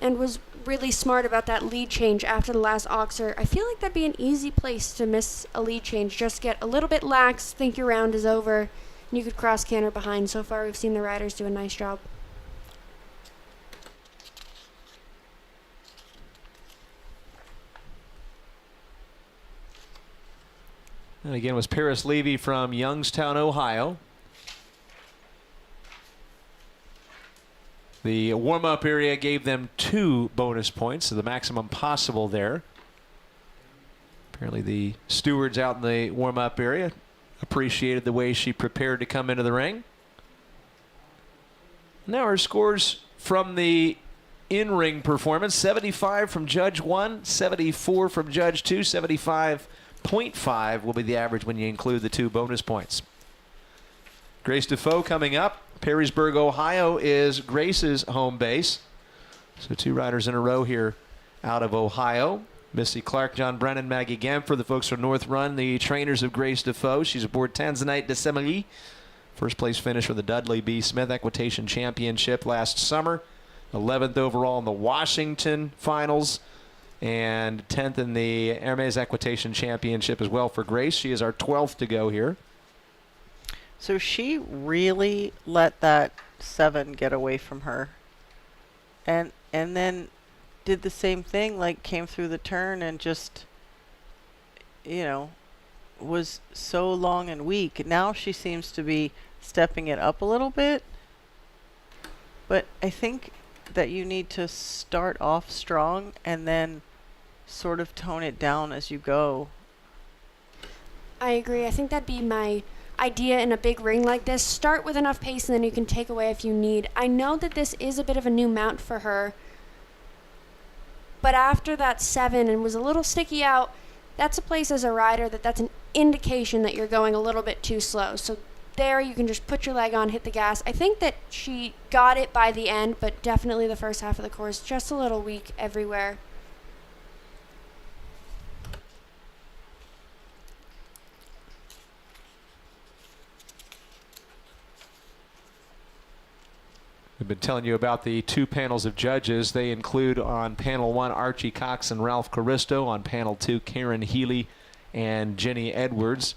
And was really smart about that lead change after the last oxer. I feel like that'd be an easy place to miss a lead change. Just get a little bit lax, think your round is over, and you could cross canter behind. So far, we've seen the riders do a nice job. And again, it was Paris Levy from Youngstown, Ohio. The warm-up area gave them 2 bonus points, so the maximum possible there. Apparently the stewards out in the warm-up area appreciated the way she prepared to come into the ring. Now our scores from the in-ring performance: 75 from Judge 1, 74 from Judge 2, 75.5 will be the average when you include the 2 bonus points. Grace Defoe coming up. Perrysburg, Ohio is Grace's home base. So 2 riders in a row here out of Ohio. Missy Clark, John Brennan, Maggie Gamper, the folks from North Run, the trainers of Grace Defoe. She's aboard Tanzanite de Semilly. First place finish for the Dudley B. Smith Equitation Championship last summer. 11th overall in the Washington finals. And 10th in the Hermes Equitation Championship as well for Grace. She is our 12th to go here. So she really let that 7 get away from her. And then did the same thing, like came through the turn and just, you know, was so long and weak. Now she seems to be stepping it up a little bit. But I think that you need to start off strong and then sort of tone it down as you go. I agree. I think that'd be my idea in a big ring like this. Start with enough pace and then you can take away if you need. I know that this is a bit of a new mount for her, but after that 7 and was a little sticky out, that's a place as a rider that's an indication that you're going a little bit too slow. So there you can just put your leg on, hit the gas. I think that she got it by the end, but definitely the first half of the course just a little weak everywhere. We've been telling you about the 2 panels of judges. They include on panel 1 Archie Cox and Ralph Caristo, on panel 2 Karen Healy and Jenny Edwards.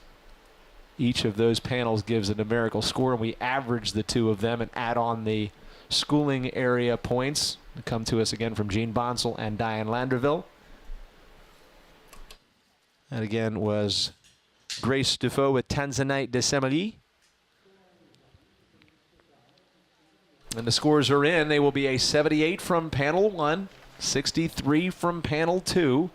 Each of those panels gives a numerical score, and we average the 2 of them and add on the schooling area points. They come to us again from Gene Bonsall and Diane Landerville. That again was Grace Defoe with Tanzanite de Semilly. And the scores are in. They will be a 78 from panel 1, 63 from panel 2.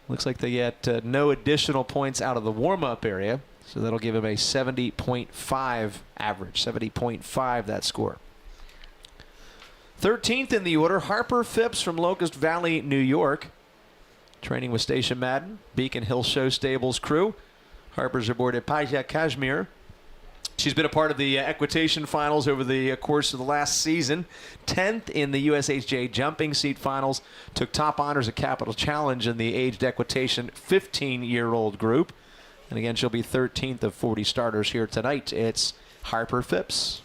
Looks like they get no additional points out of the warm-up area, so that'll give him a 70.5 average, 70.5 that score. 13th in the order, Harper Phipps from Locust Valley, New York. Training with Station Madden, Beacon Hill Show Stables crew. Harper's aboard at Paja Kashmir. She's been a part of the equitation finals over the course of the last season. 10th in the USHJ jumping seat finals. Took top honors at Capital Challenge in the aged equitation 15-year-old group. And again, she'll be 13th of 40 starters here tonight. It's Harper Phipps.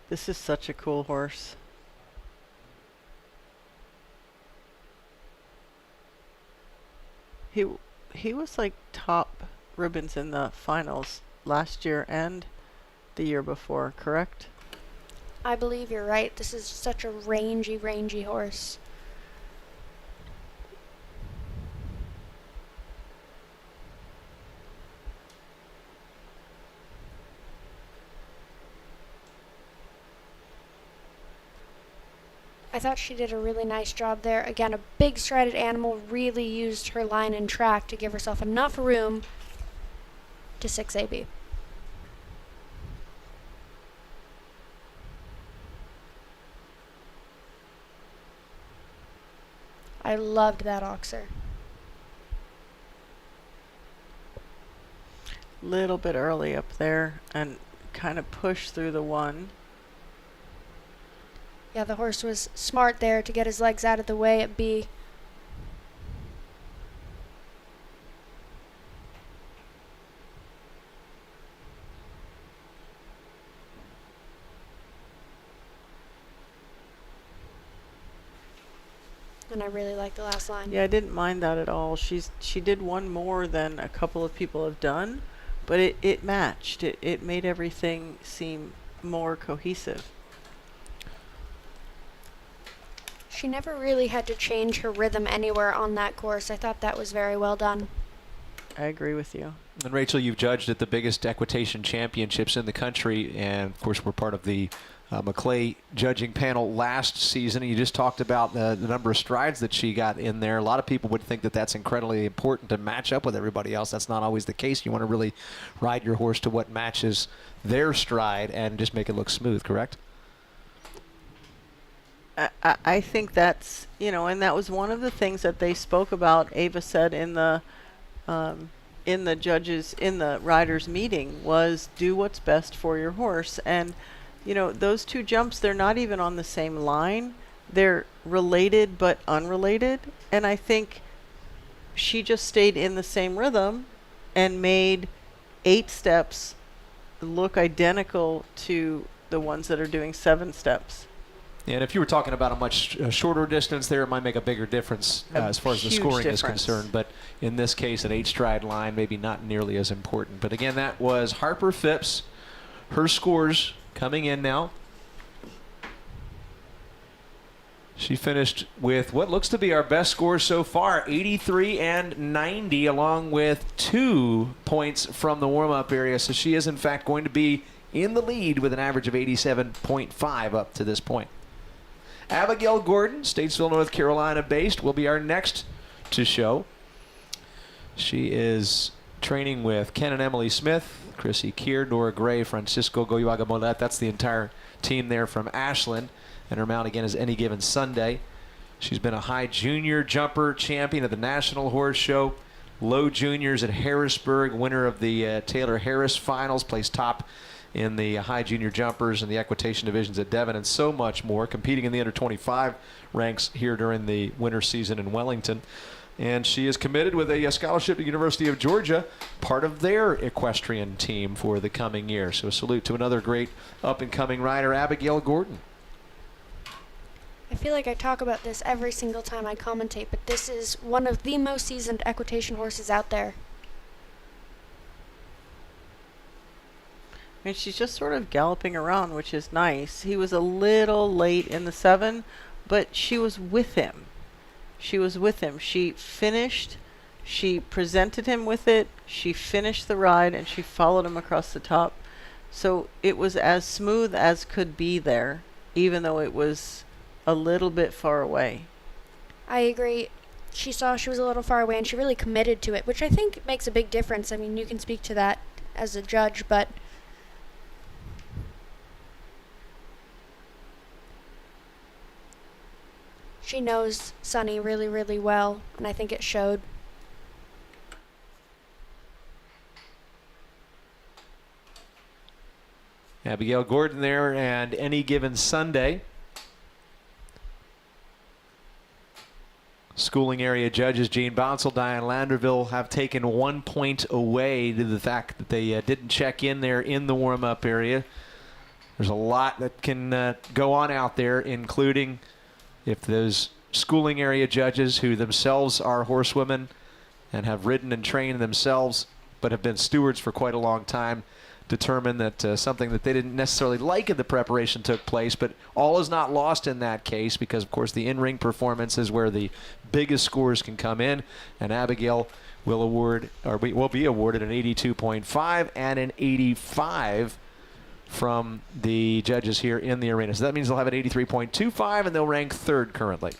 This is such a cool horse. He was like top ribbons in the finals last year and the year before, correct? I believe you're right. This is such a rangy horse. I thought she did a really nice job there. Again, a big strided animal, really used her line and track to give herself enough room to 6AB. I loved that oxer. Little bit early up there and kind of pushed through the 1. Yeah, the horse was smart there to get his legs out of the way at B. And I really like the last line. Yeah, I didn't mind that at all. She did one more than a couple of people have done, but it matched. It made everything seem more cohesive. She never really had to change her rhythm anywhere on that course. I thought that was very well done. I agree with you. And Rachel, you've judged at the biggest equitation championships in the country, and of course we're part of the McClay judging panel last season. And you just talked about the number of strides that she got in there. A lot of people would think that that's incredibly important to match up with everybody else. That's not always the case. You want to really ride your horse to what matches their stride and just make it look smooth, correct? I think that's, and that was one of the things that they spoke about. Ava said in the in the riders meeting was do what's best for your horse. And those two jumps, they're not even on the same line. They're related but unrelated. And I think she just stayed in the same rhythm and made 8 steps look identical to the ones that are doing 7 steps. And if you were talking about a much shorter distance there, it might make a bigger difference as far as the scoring is concerned. But in this case, an 8-stride line, maybe not nearly as important. But again, that was Harper Phipps. Her scores coming in now. She finished with what looks to be our best score so far, 83 and 90, along with 2 points from the warm-up area. So she is, in fact, going to be in the lead with an average of 87.5 up to this point. Abigail Gordon, Statesville, North Carolina based, will be our next to show. She is training with Ken and Emily Smith, Chrissy Keir, Nora Gray, Francisco Goyaga Molet. That's the entire team there from Ashland. And her mount again is Any Given Sunday. She's been a high junior jumper champion at the National Horse Show, low juniors at Harrisburg, winner of the Taylor Harris Finals, placed top in the high junior jumpers and the equitation divisions at Devon, and so much more, competing in the under 25 ranks here during the winter season in Wellington. And she is committed with a scholarship to the University of Georgia, part of their equestrian team for the coming year. So a salute to another great up-and-coming rider, Abigail Gordon. I feel like I talk about this every single time I commentate, but this is one of the most seasoned equitation horses out there. I mean, she's just sort of galloping around, which is nice. He was a little late in the 7, but she was with him. She was with him. She finished, she presented him with it, she finished the ride, and she followed him across the top. So it was as smooth as could be there, even though it was a little bit far away. I agree. She saw she was a little far away, and she really committed to it, which I think makes a big difference. I mean, you can speak to that as a judge, but she knows Sunny really, really well, and I think it showed. Abigail Gordon there, and Any Given Sunday. Schooling area judges Gene Bouncel, Diane Landerville have taken 1 point away to the fact that they didn't check in there in the warm-up area. There's a lot that can go on out there, including if those schooling area judges who themselves are horsewomen and have ridden and trained themselves but have been stewards for quite a long time determine that something that they didn't necessarily like in the preparation took place, but all is not lost in that case because, of course, the in-ring performance is where the biggest scores can come in, and Abigail will be awarded an 82.5 and an 85 from the judges here in the arena. So that means they'll have an 83.25 and they'll rank 3rd currently.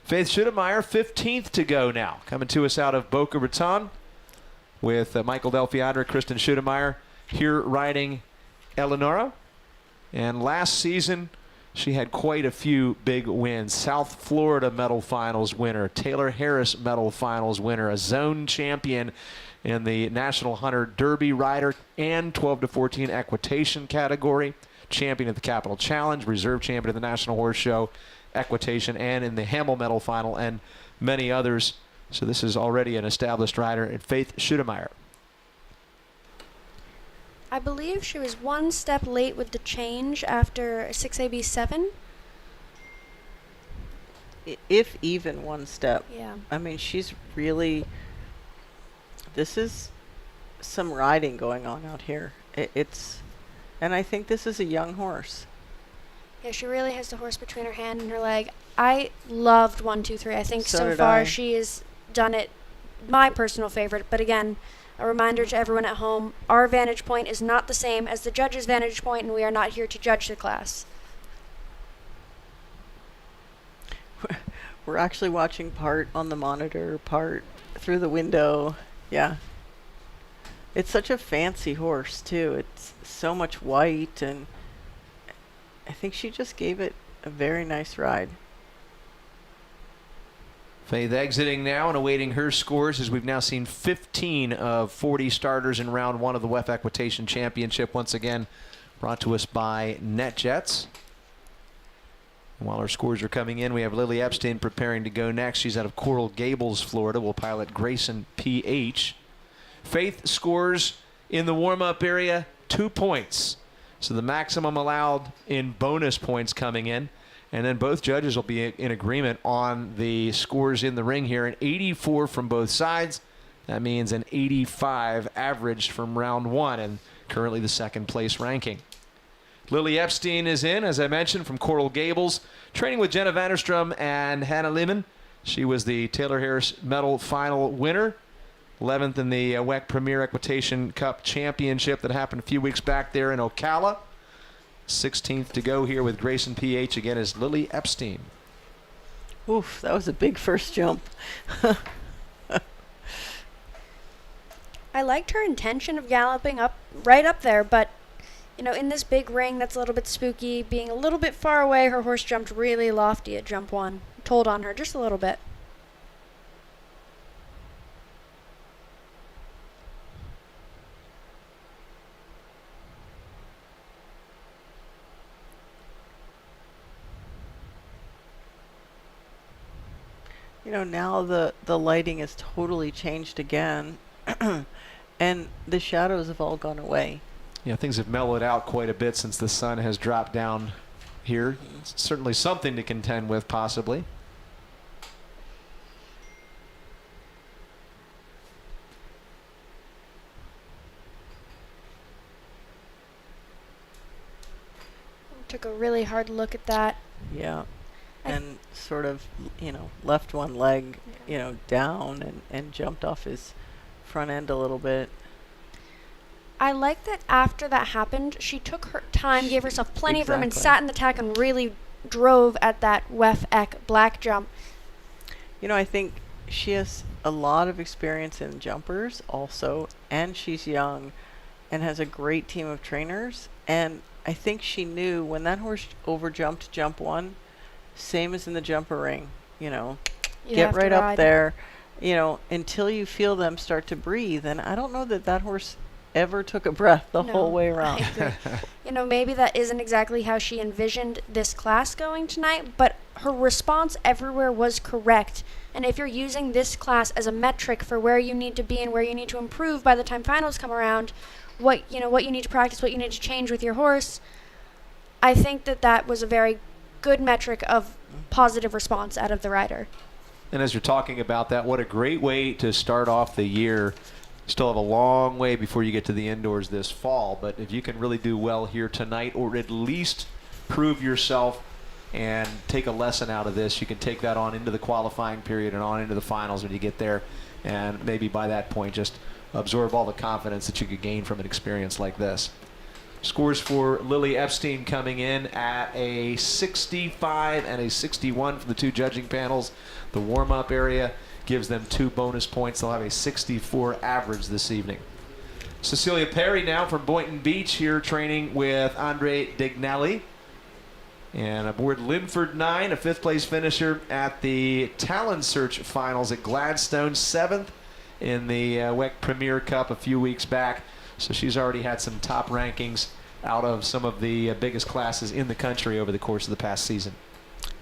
Faith Schudemeyer, 15th to go now, coming to us out of Boca Raton with Michael Delfiadra, Kristen Schudemeyer here riding Eleonora. And last season, she had quite a few big wins. South Florida Medal Finals winner, Taylor Harris Medal Finals winner, a zone champion in the National Hunter Derby rider and 12 to 14 equitation category, champion at the Capital Challenge, reserve champion at the National Horse Show, equitation, and in the Hamel Medal Final, and many others. So this is already an established rider in Faith Schudemeyer. I believe she was 1 step late with the change after 6AB7. If even 1 step. Yeah. I mean, she's really, this is some riding going on out here. And I think this is a young horse. Yeah, she really has the horse between her hand and her leg. I loved 1, 2, 3. I think So so did far I. she has done it. My personal favorite, but again, a reminder to everyone at home, our vantage point is not the same as the judge's vantage point, and we are not here to judge the class. We're actually watching part on the monitor, part through the window. Yeah. It's such a fancy horse, too. It's so much white, and I think she just gave it a very nice ride. Faith exiting now and awaiting her scores, as we've now seen 15 of 40 starters in round 1 of the WEF Equitation Championship, once again brought to us by NetJets. While our scores are coming in, we have Lily Epstein preparing to go next. She's out of Coral Gables, Florida. Will pilot Grayson PH. Faith scores in the warm-up area 2 points. So the maximum allowed in bonus points coming in. And then both judges will be in agreement on the scores in the ring here. An 84 from both sides. That means an 85 averaged from round 1 and currently the second place ranking. Lily Epstein is in, as I mentioned, from Coral Gables, training with Jenna Vanderstrom and Hannah Lehman. She was the Taylor Harris Medal final winner, 11th in the WEC Premier Equitation Cup Championship that happened a few weeks back there in Ocala. 16th to go here with Grayson PH. Again is Lily Epstein. Oof, that was a big first jump. I liked her intention of galloping up right up there, but you know, in this big ring that's a little bit spooky, being a little bit far away, her horse jumped really lofty at jump 1. Told on her just a little bit. You know, now the lighting has totally changed again, and the shadows have all gone away. Yeah, things have mellowed out quite a bit since the sun has dropped down here. It's certainly something to contend with, possibly. Took a really hard look at that. Yeah. And sort of, you know, left one leg, you know, down and jumped off his front end a little bit. I like that after that happened, she took her time, gave herself plenty of room, and Exactly. sat in the tack and really drove at that WEF Ec black jump. You know, I think she has a lot of experience in jumpers also, and she's young and has a great team of trainers. And I think she knew when that horse overjumped jump 1, same as in the jumper ring, you know, You get have to right up ride. there, you know, until you feel them start to breathe. And I don't know that that horse ever took a breath the No, whole way I around. agree. You know, maybe that isn't exactly how she envisioned this class going tonight, but her response everywhere was correct. And if you're using this class as a metric for where you need to be and where you need to improve by the time finals come around, what you need to practice, what you need to change with your horse, I think that was a very good metric of positive response out of the rider. And as you're talking about that, what a great way to start off the year. Still have a long way before you get to the indoors this fall, but if you can really do well here tonight, or at least prove yourself and take a lesson out of this, you can take that on into the qualifying period and on into the finals when you get there, and maybe by that point just absorb all the confidence that you could gain from an experience like this. Scores for Lily Epstein coming in at a 65 and a 61 for the two judging panels. The warm-up area gives them 2 bonus points. They'll have a 64 average this evening. Cecilia Perry now from Boynton Beach here training with Andre Dignelli. And aboard Linford 9, a 5th place finisher at the Talon Search Finals at Gladstone, 7th in the WEC Premier Cup a few weeks back. So she's already had some top rankings out of some of the biggest classes in the country over the course of the past season.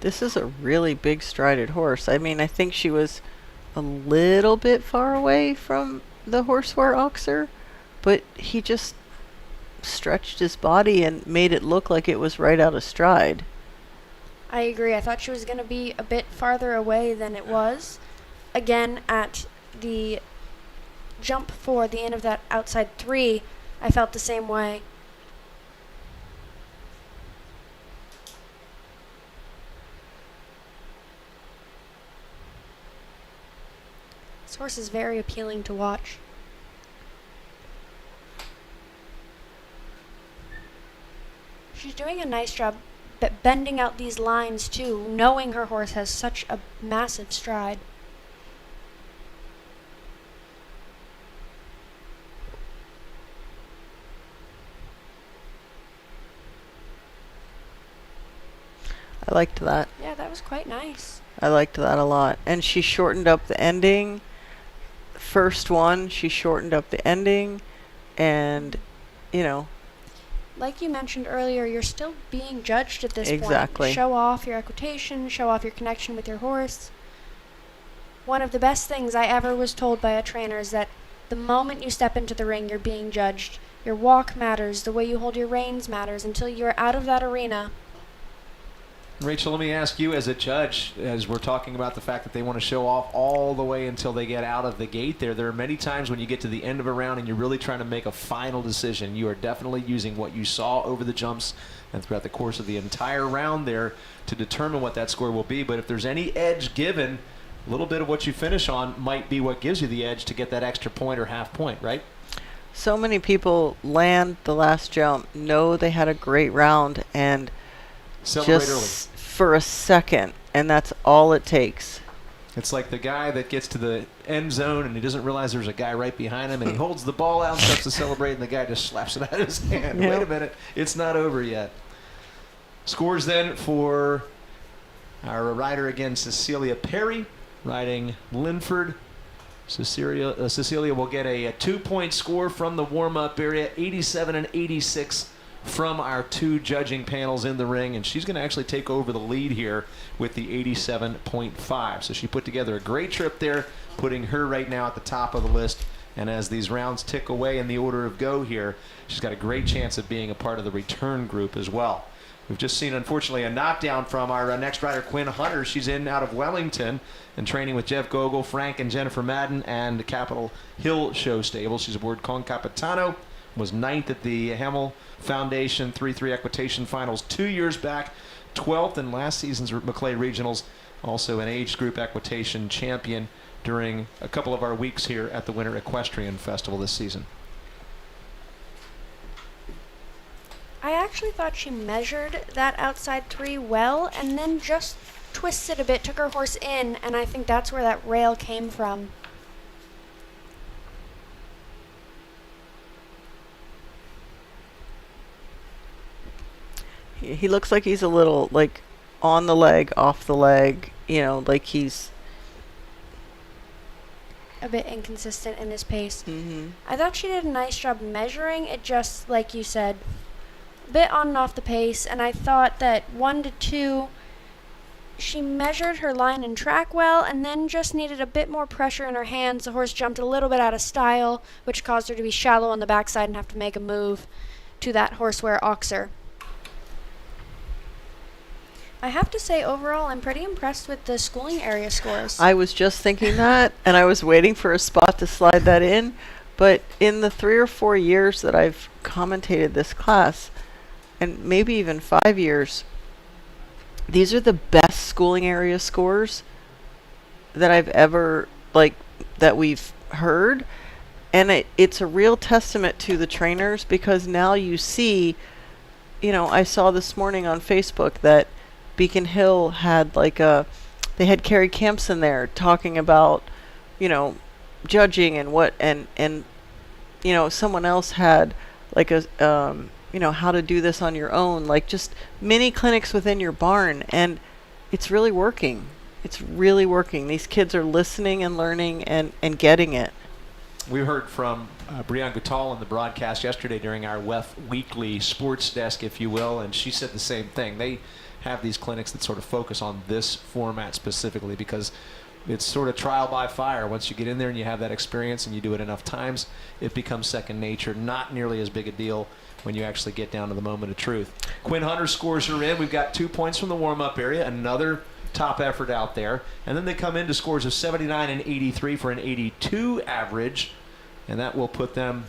This is a really big strided horse. I mean, I think she was a little bit far away from the Horseware Oxer, but he just stretched his body and made it look like it was right out of stride. I agree. I thought she was going to be a bit farther away than it was. Again, at the jump 4, the end of that outside 3, I felt the same way. This horse is very appealing to watch. She's doing a nice job bending out these lines too, knowing her horse has such a massive stride. I liked that. Yeah, that was quite nice. I liked that a lot. And she shortened up the ending. First one, she shortened up the ending. And, you know. Like you mentioned earlier, you're still being judged at this Exactly. point. Show off your equitation, show off your connection with your horse. One of the best things I ever was told by a trainer is that the moment you step into the ring, you're being judged. Your walk matters, the way you hold your reins matters. Until you're out of that arena, Rachel, let me ask you as a judge, as we're talking about the fact that they want to show off all the way until they get out of the gate there are many times when you get to the end of a round and you're really trying to make a final decision. You are definitely using what you saw over the jumps and throughout the course of the entire round there to determine what that score will be. But if there's any edge given, a little bit of what you finish on might be what gives you the edge to get that extra point or half point, right? So many people land the last jump, know they had a great round, and Celebrate just early. for a second, and that's all it takes. It's like the guy that gets to the end zone and he doesn't realize there's a guy right behind him and he holds the ball out and starts to celebrate and the guy just slaps it out of his hand. Yep. Wait a minute, it's not over yet. Scores then for our rider again, Cecilia Perry, riding Linford. Cecilia will get a 2-point score from the warm-up area, 87 and 86 from our two judging panels in the ring, and she's going to actually take over the lead here with the 87.5. So she put together a great trip there, putting her right now at the top of the list. And as these rounds tick away in the order of go here, she's got a great chance of being a part of the return group as well. We've just seen, unfortunately, a knockdown from our next rider, Quinn Hunter. She's in out of Wellington and training with Jeff Gogol, Frank and Jennifer Madden, and Capitol Hill Show Stable. She's aboard Con Capitano, was 9th at the Hamel Foundation 3-3 Equitation Finals 2 years back, 12th in last season's Maclay Regionals, also an age group equitation champion during a couple of our weeks here at the Winter Equestrian Festival this season. I actually thought she measured that outside 3 well and then just twisted a bit, took her horse in, and I think that's where that rail came from. He looks like he's a little, like, on the leg, off the leg, you know, like he's A bit inconsistent in his pace. Mm-hmm. I thought she did a nice job measuring it, just like you said, a bit on and off the pace, and I thought that 1 to 2, she measured her line and track well, and then just needed a bit more pressure in her hands. The horse jumped a little bit out of style, which caused her to be shallow on the backside and have to make a move to that horseware oxer. I have to say, overall, I'm pretty impressed with the schooling area scores. I was just thinking that, and I was waiting for a spot to slide that in. But in the 3 or 4 years that I've commentated this class, and maybe even 5 years, these are the best schooling area scores that I've ever, like, that we've heard. And it's a real testament to the trainers, because now you see, you know, I saw this morning on Facebook that Beacon Hill had they had Carrie Campson there talking about, you know, judging and what, and you know, someone else had like a, you know, how to do this on your own, like just mini clinics within your barn, and it's really working. It's really working. These kids are listening and learning and getting it. We heard from Brianne Guttal in the broadcast yesterday during our WEF weekly sports desk, if you will, and she said the same thing. They have these clinics that sort of focus on this format specifically because it's sort of trial by fire. Once you get in there and you have that experience and you do it enough times, it becomes second nature. Not nearly as big a deal when you actually get down to the moment of truth. Quinn Hunter scores her in. We've got 2 points from the warm-up area, another top effort out there. And then they come into scores of 79 and 83 for an 82 average, and that will put them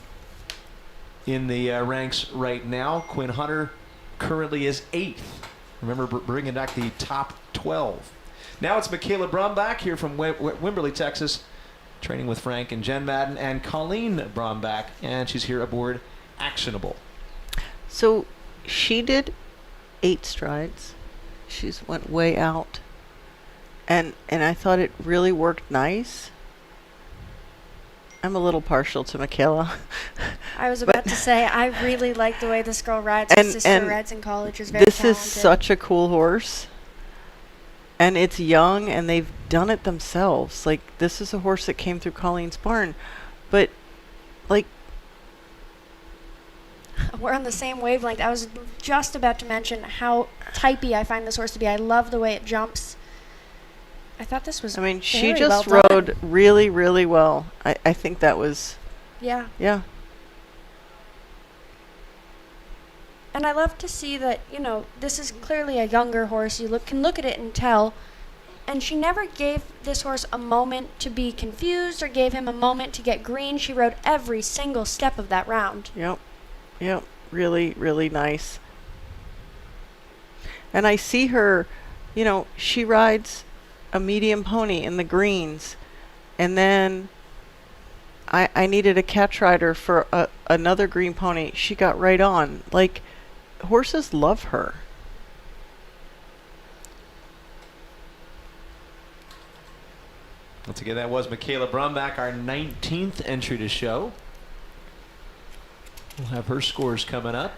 in the ranks right now. Quinn Hunter currently is 8th. Remember, bringing back the top 12. Now it's Michaela Brombach here from Wimberley, Texas, training with Frank and Jen Madden, and Colleen Brombach, and she's here aboard Actionable. So she did 8 strides. She's went way out. And I thought it really worked nice. I'm a little partial to Michaela. I was about to say, I really like the way this girl rides. Her sister rides in college, is very this talented. is such a cool horse. and it's young, and they've done it themselves. Like, this is a horse that came through Colleen's barn, but like, We're on the same wavelength. I was just about to mention how typey I find this horse to be. I love the way it jumps. I thought this was I mean, she very just well done. rode really, really well. I think that was, Yeah. yeah. And I love to see that, this is clearly a younger horse. You can look at it and tell. And she never gave this horse a moment to be confused or gave him a moment to get green. She rode every single step of that round. Yep. Yep. Really, really nice. And I see her, she rides a medium pony in the greens. And then I needed a catch rider for another green pony. She got right on. Like, horses love her. Once again, that was Michaela Brumback, our 19th entry to show. We'll have her scores coming up.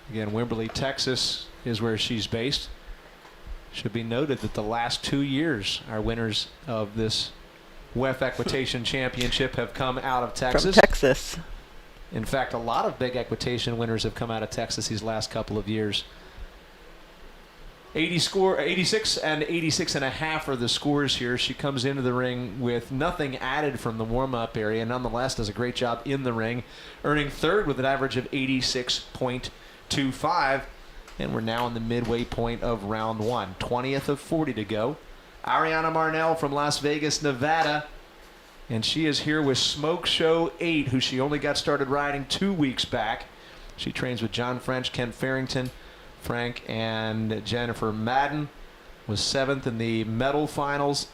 Again, Wimberley, Texas is where she's based. Should be noted that the last 2 years, our winners of this WEF Equitation Championship have come out of Texas. From Texas. In fact, a lot of big equitation winners have come out of Texas these last couple of years. 86 and 86 and a half are the scores here. She comes into the ring with nothing added from the warm-up area. Nonetheless, does a great job in the ring, earning third with an average of 86.25. And we're now in the midway point of round one. 20th of 40 to go. Ariana Marnell from Las Vegas, Nevada. And she is here with Smoke Show 8, who she only got started riding 2 weeks back. She trains with John French, Ken Farrington, Frank, and Jennifer Madden. Was 7th in the medal finals.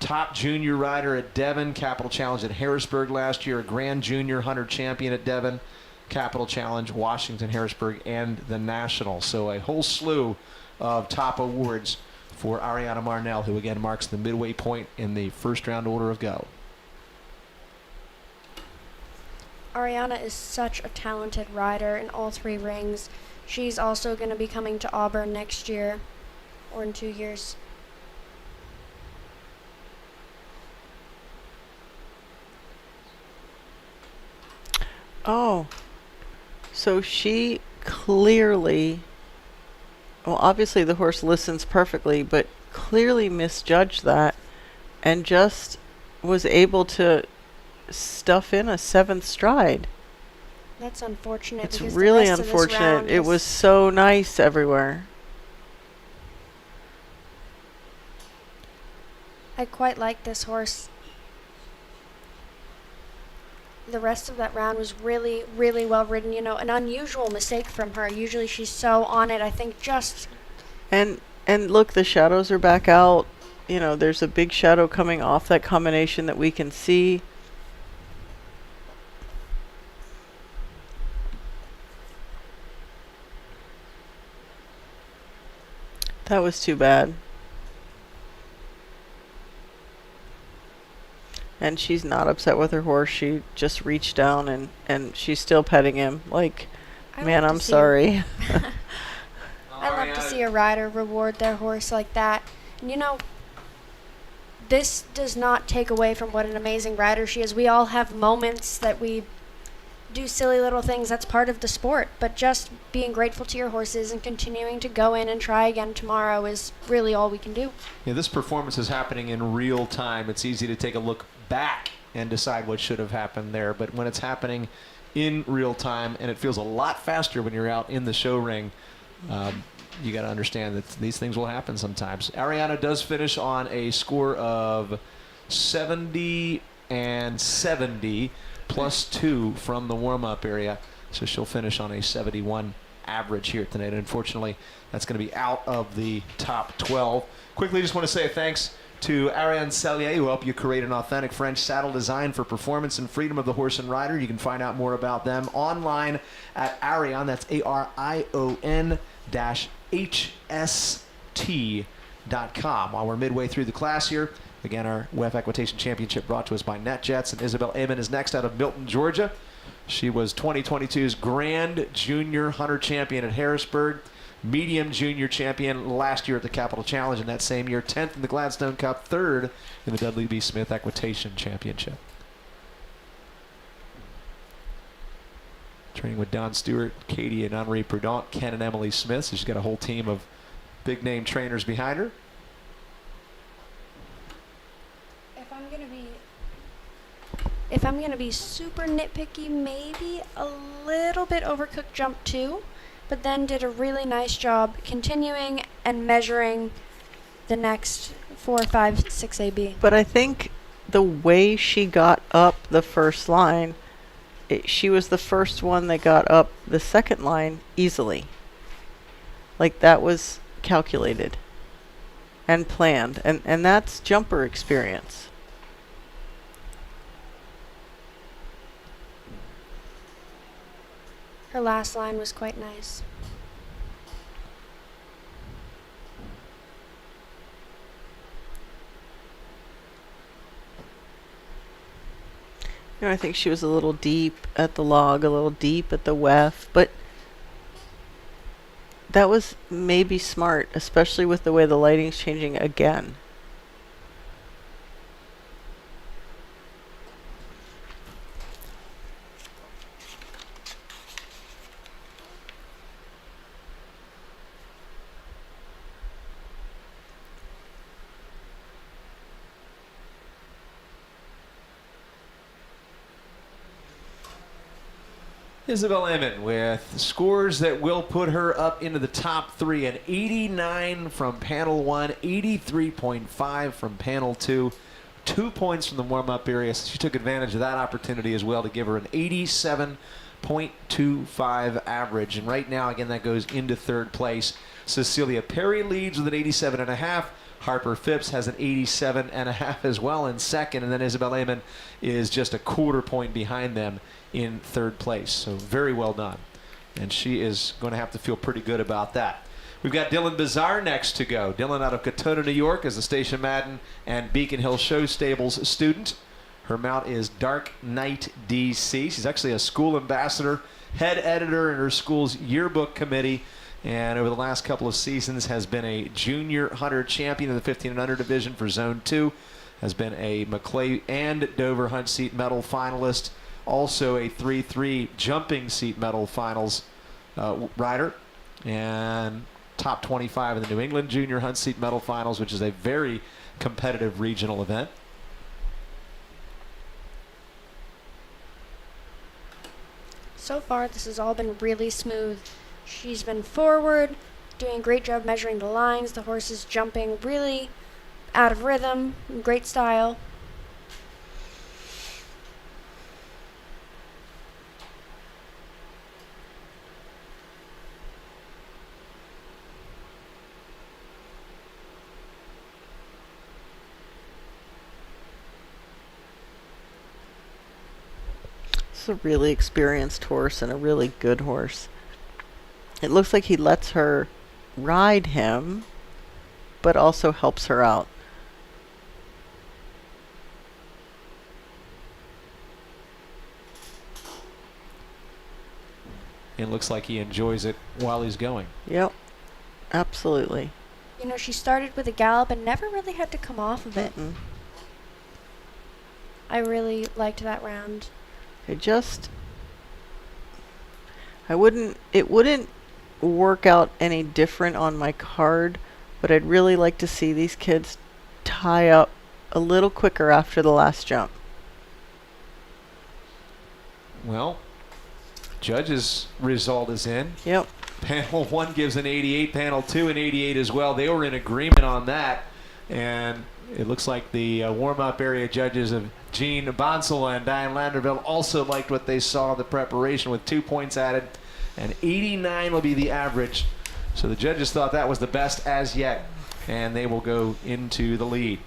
Top junior rider at Devon. Capital Challenge at Harrisburg last year. A Grand Junior Hunter champion at Devon. Capital Challenge, Washington, Harrisburg, and the National. So a whole slew of top awards for Ariana Marnell, who again marks the midway point in the first round order of go. Ariana is such a talented rider in all three rings. She's also going to be coming to Auburn next year, or in 2 years. Oh, so she clearly, well, obviously the horse listens perfectly, but clearly misjudged that and just was able to stuff in a 7th stride. That's unfortunate. It's because really the rest of this unfortunate. round It is- was so nice everywhere. I quite like this horse. The rest of that round was really, really well ridden. An unusual mistake from her. Usually she's so on it. I think just And look, the shadows are back out. There's a big shadow coming off that combination that we can see. That was too bad. And she's not upset with her horse. She just reached down and she's still petting him. Like, I man, love to I'm see sorry. I love to see a rider reward their horse like that. And this does not take away from what an amazing rider she is. We all have moments that we do silly little things. That's part of the sport. But just being grateful to your horses and continuing to go in and try again tomorrow is really all we can do. Yeah, this performance is happening in real time. It's easy to take a look back and decide what should have happened there. But when it's happening in real time, and it feels a lot faster when you're out in the show ring, you got to understand that these things will happen sometimes. Ariana does finish on a score of 70 and 70 plus 2 from the warm-up area. So she'll finish on a 71 average here tonight. And unfortunately, that's going to be out of the top 12. Quickly, just want to say thanks to Ariane Sellier, who helped you create an authentic French saddle design for performance and freedom of the horse and rider. You can find out more about them online at Arion, that's ARION-HST.com. While we're midway through the class here, Again, our WEF Equitation Championship brought to us by NetJets. And Isabel Amon is next out of Milton, Georgia. She was 2022's Grand Junior Hunter Champion at Harrisburg, Medium Junior Champion last year at the Capital Challenge, and that same year 10th in the Gladstone Cup, 3rd in the Dudley B. Smith Equitation Championship. Training with Don Stewart, Katie and Henri Prudent, Ken and Emily Smith. So she's got a whole team of big name trainers behind her. If I'm gonna be super nitpicky, maybe a little bit overcooked jump 2, but then did a really nice job continuing and measuring the next 4, 5, 6 AB. But I think the way she got up the first line, she was the first one that got up the second line easily. Like, that was calculated and planned, and that's jumper experience. Her last line was quite nice. You know, I think she was a little deep at the log, a little deep at the WEF, but that was maybe smart, especially with the way the lighting's changing again. Isabel Amon with scores that will put her up into the top 3. An 89 from panel 1, 83.5 from panel 2. 2 points from the warm-up area. So she took advantage of that opportunity as well to give her an 87.25 average. And right now, again, that goes into 3rd place. Cecilia Perry leads with an 87.5. Harper Phipps has an 87.5 as well in 2nd. And then Isabel Amon is just a quarter point behind them in 3rd place. So very well done. And she is going to have to feel pretty good about that. We've got Dylan Bazar next to go. Dylan out of Katona, New York, is the Station Madden and Beacon Hill Show Stables student. Her mount is Dark Knight DC. She's actually a school ambassador, head editor in her school's yearbook committee, and over the last couple of seasons has been a junior hunter champion in the 15 and under division for Zone 2, has been a Maclay and Dover Hunt Seat Medal finalist, also a 3-3 jumping seat medal finals rider, and top 25 in the New England Junior Hunt Seat Medal finals, which is a very competitive regional event. So far, this has all been really smooth. She's been forward, doing a great job measuring the lines. The horse is jumping really out of rhythm, great style. It's a really experienced horse and a really good horse. It looks like he lets her ride him, but also helps her out. It looks like he enjoys it while he's going. Yep, absolutely. You know, she started with a gallop and never really had to come off of it. I really liked that round. It wouldn't work out any different on my card, but I'd really like to see these kids tie up a little quicker after the last jump. Well, judges' result is in. Yep. Panel 1 gives an 88, panel 2 an 88 as well. They were in agreement on that, and it looks like the warm-up area judges of Gene Bonsall and Diane Landerville also liked what they saw in the preparation with 2 points added, and 89 will be the average. So the judges thought that was the best as yet, and they will go into the lead.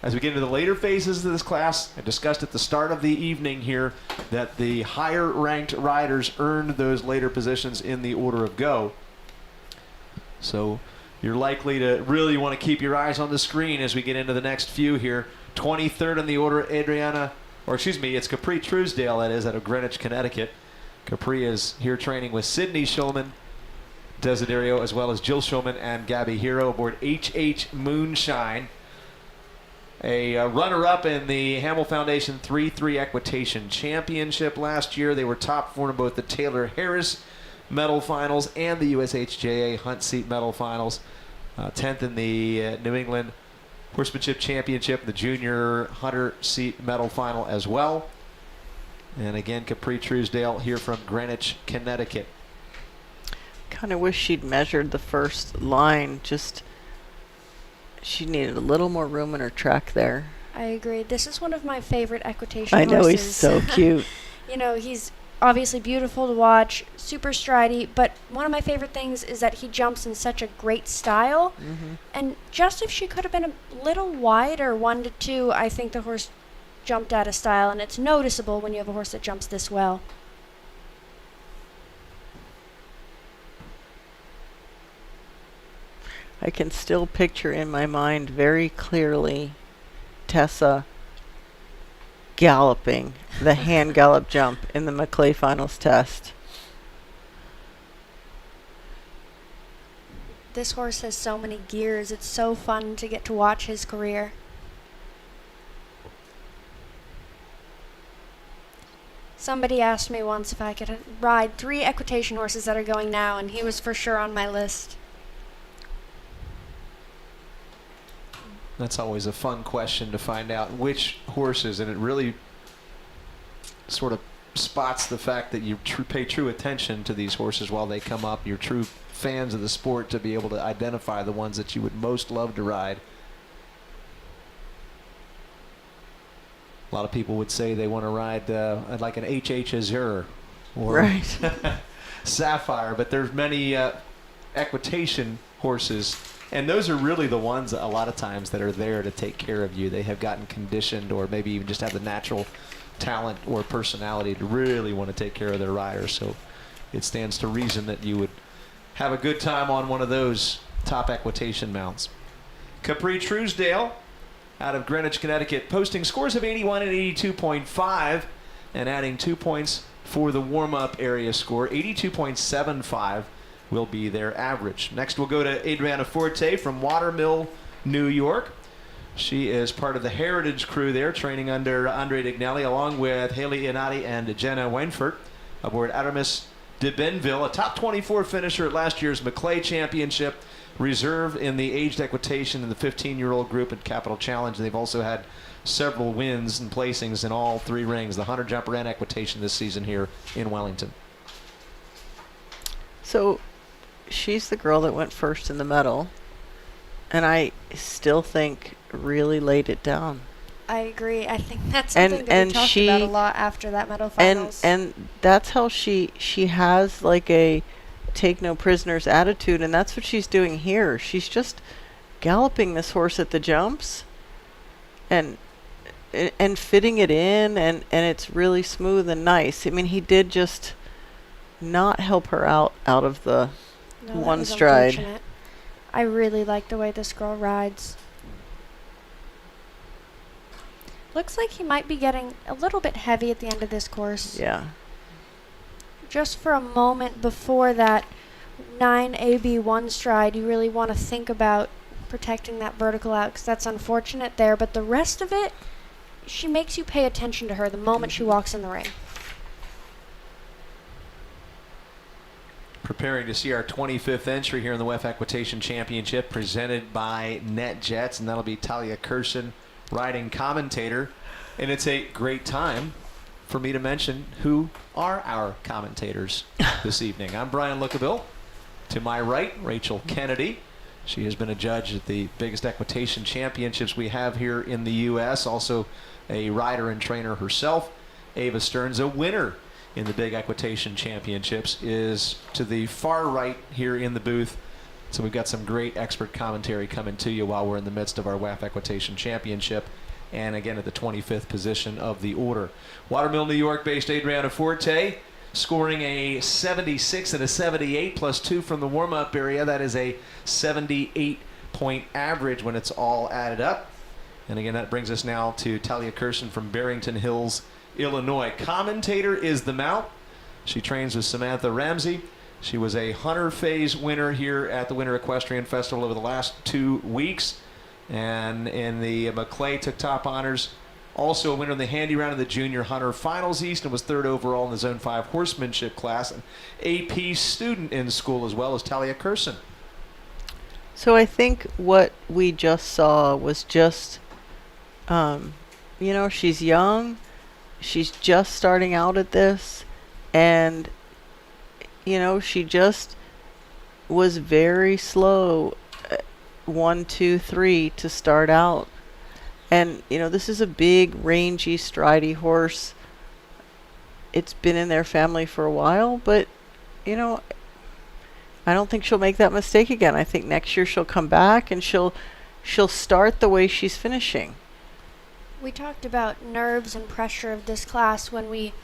As we get into the later phases of this class, I discussed at the start of the evening here that the higher ranked riders earned those later positions in the order of go. So you're likely to really want to keep your eyes on the screen as we get into the next few here. 23rd in the order, it's Capri Truesdale, that is, out of Greenwich, Connecticut. Capri is here training with Sydney Schulman, Desiderio, as well as Jill Schulman and Gabby Hero aboard HH Moonshine. A runner-up in the Hamill Foundation 3-3 Equitation Championship last year. They were top four in both the Taylor Harris Medal Finals and the USHJA Hunt Seat Medal Finals. 10th in the New England Horsemanship Championship, the Junior Hunter Seat Medal Final as well. And again, Capri Truesdale here from Greenwich, Connecticut. Kind of wish she'd measured the first line. She needed a little more room in her track there. I agree. This is one of my favorite equitation I know, horses. he's so cute. You know, he's obviously beautiful to watch, super stridey, but one of my favorite things is that he jumps in such a great style. And just if she could have been a little wider, 1 to 2, I think the horse jumped out of style, and it's noticeable when you have a horse that jumps this well. I can still picture in my mind very clearly Tessa galloping the hand gallop jump in the Maclay Finals test. This horse has so many gears. It's so fun to get to watch his career. Somebody asked me once if I could ride 3 equitation horses that are going now, and he was for sure on my list. That's always a fun question to find out which horses, and it really sort of spots the fact that you pay true attention to these horses while they come up. You're true fans of the sport to be able to identify the ones that you would most love to ride. A lot of people would say they want to ride like an HH Azure or Right. Sapphire, but there's many equitation horses, and those are really the ones a lot of times that are there to take care of you. They have gotten conditioned, or maybe even just have the natural talent or personality to really want to take care of their riders. So it stands to reason that you would have a good time on one of those top equitation mounts. Capri Truesdale out of Greenwich, Connecticut, posting scores of 81 and 82.5 and adding 2 points for the warm-up area score. 82.75 will be their average. Next we'll go to Adriana Forte from Watermill, New York. She is part of the Heritage crew there, training under Andre Dignelli, along with Haley Inati and Jenna Weinfurt aboard Aramis de Benville, a top 24 finisher at last year's Maclay Championship, reserve in the aged equitation in the 15-year-old group at Capital Challenge. They've also had several wins and placings in all 3 rings, the hunter, jumper, and equitation this season here in Wellington. So she's the girl that went first in the medal, and I still think really laid it down. I agree. I think that's something that we talked about a lot after that medal finals. And that's how she has like a take no prisoners attitude, and that's what she's doing here. She's just galloping this horse at the jumps and fitting it in, and it's really smooth and nice. I mean, he did just not help her out of the one stride. Unfortunate. I really like the way this girl rides. Looks like he might be getting a little bit heavy at the end of this course. Yeah. Just for a moment before that 9 AB 1 stride, you really want to think about protecting that vertical out, because that's unfortunate there. But the rest of it, she makes you pay attention to her the moment she walks in the ring. Preparing to see our 25th entry here in the WEF Equitation Championship, presented by NetJets, and that'll be Talia Kersen, riding commentator. And it's a great time for me to mention who are our commentators this evening. I'm Brian Lookaville. To my right, Rachel Kennedy. She has been a judge at the biggest equitation championships we have here in the U.S., also a rider and trainer herself. Ava Stearns, a winner in the big equitation championships, is to the far right here in the booth. So we've got some great expert commentary coming to you while we're in the midst of our WEF Equitation Championship, and again at the 25th position of the order. Watermill, New York based Adriana Forte, scoring a 76 and a 78 plus 2 from the warm-up area. That is a 78-point average when it's all added up. And again, that brings us now to Talia Kirsten from Barrington Hills, Illinois. Commentator is the Mount. She trains with Samantha Ramsey. She was a hunter phase winner here at the Winter Equestrian Festival over the last 2 weeks. And in the McClay took top honors. Also a winner in the handy round of the Junior Hunter Finals East and was 3rd overall in the Zone 5 horsemanship class. An AP student in school as well as Talia Kirsten. So I think what we just saw was just, you know, she's young. She's just starting out at this. And, you know, she just was very slow, 1, 2, 3 to start out. And, you know, this is a big, rangy, stridey horse. It's been in their family for a while, but, you know, I don't think she'll make that mistake again. I think next year she'll come back and she'll start the way she's finishing. We talked about nerves and pressure of this class when we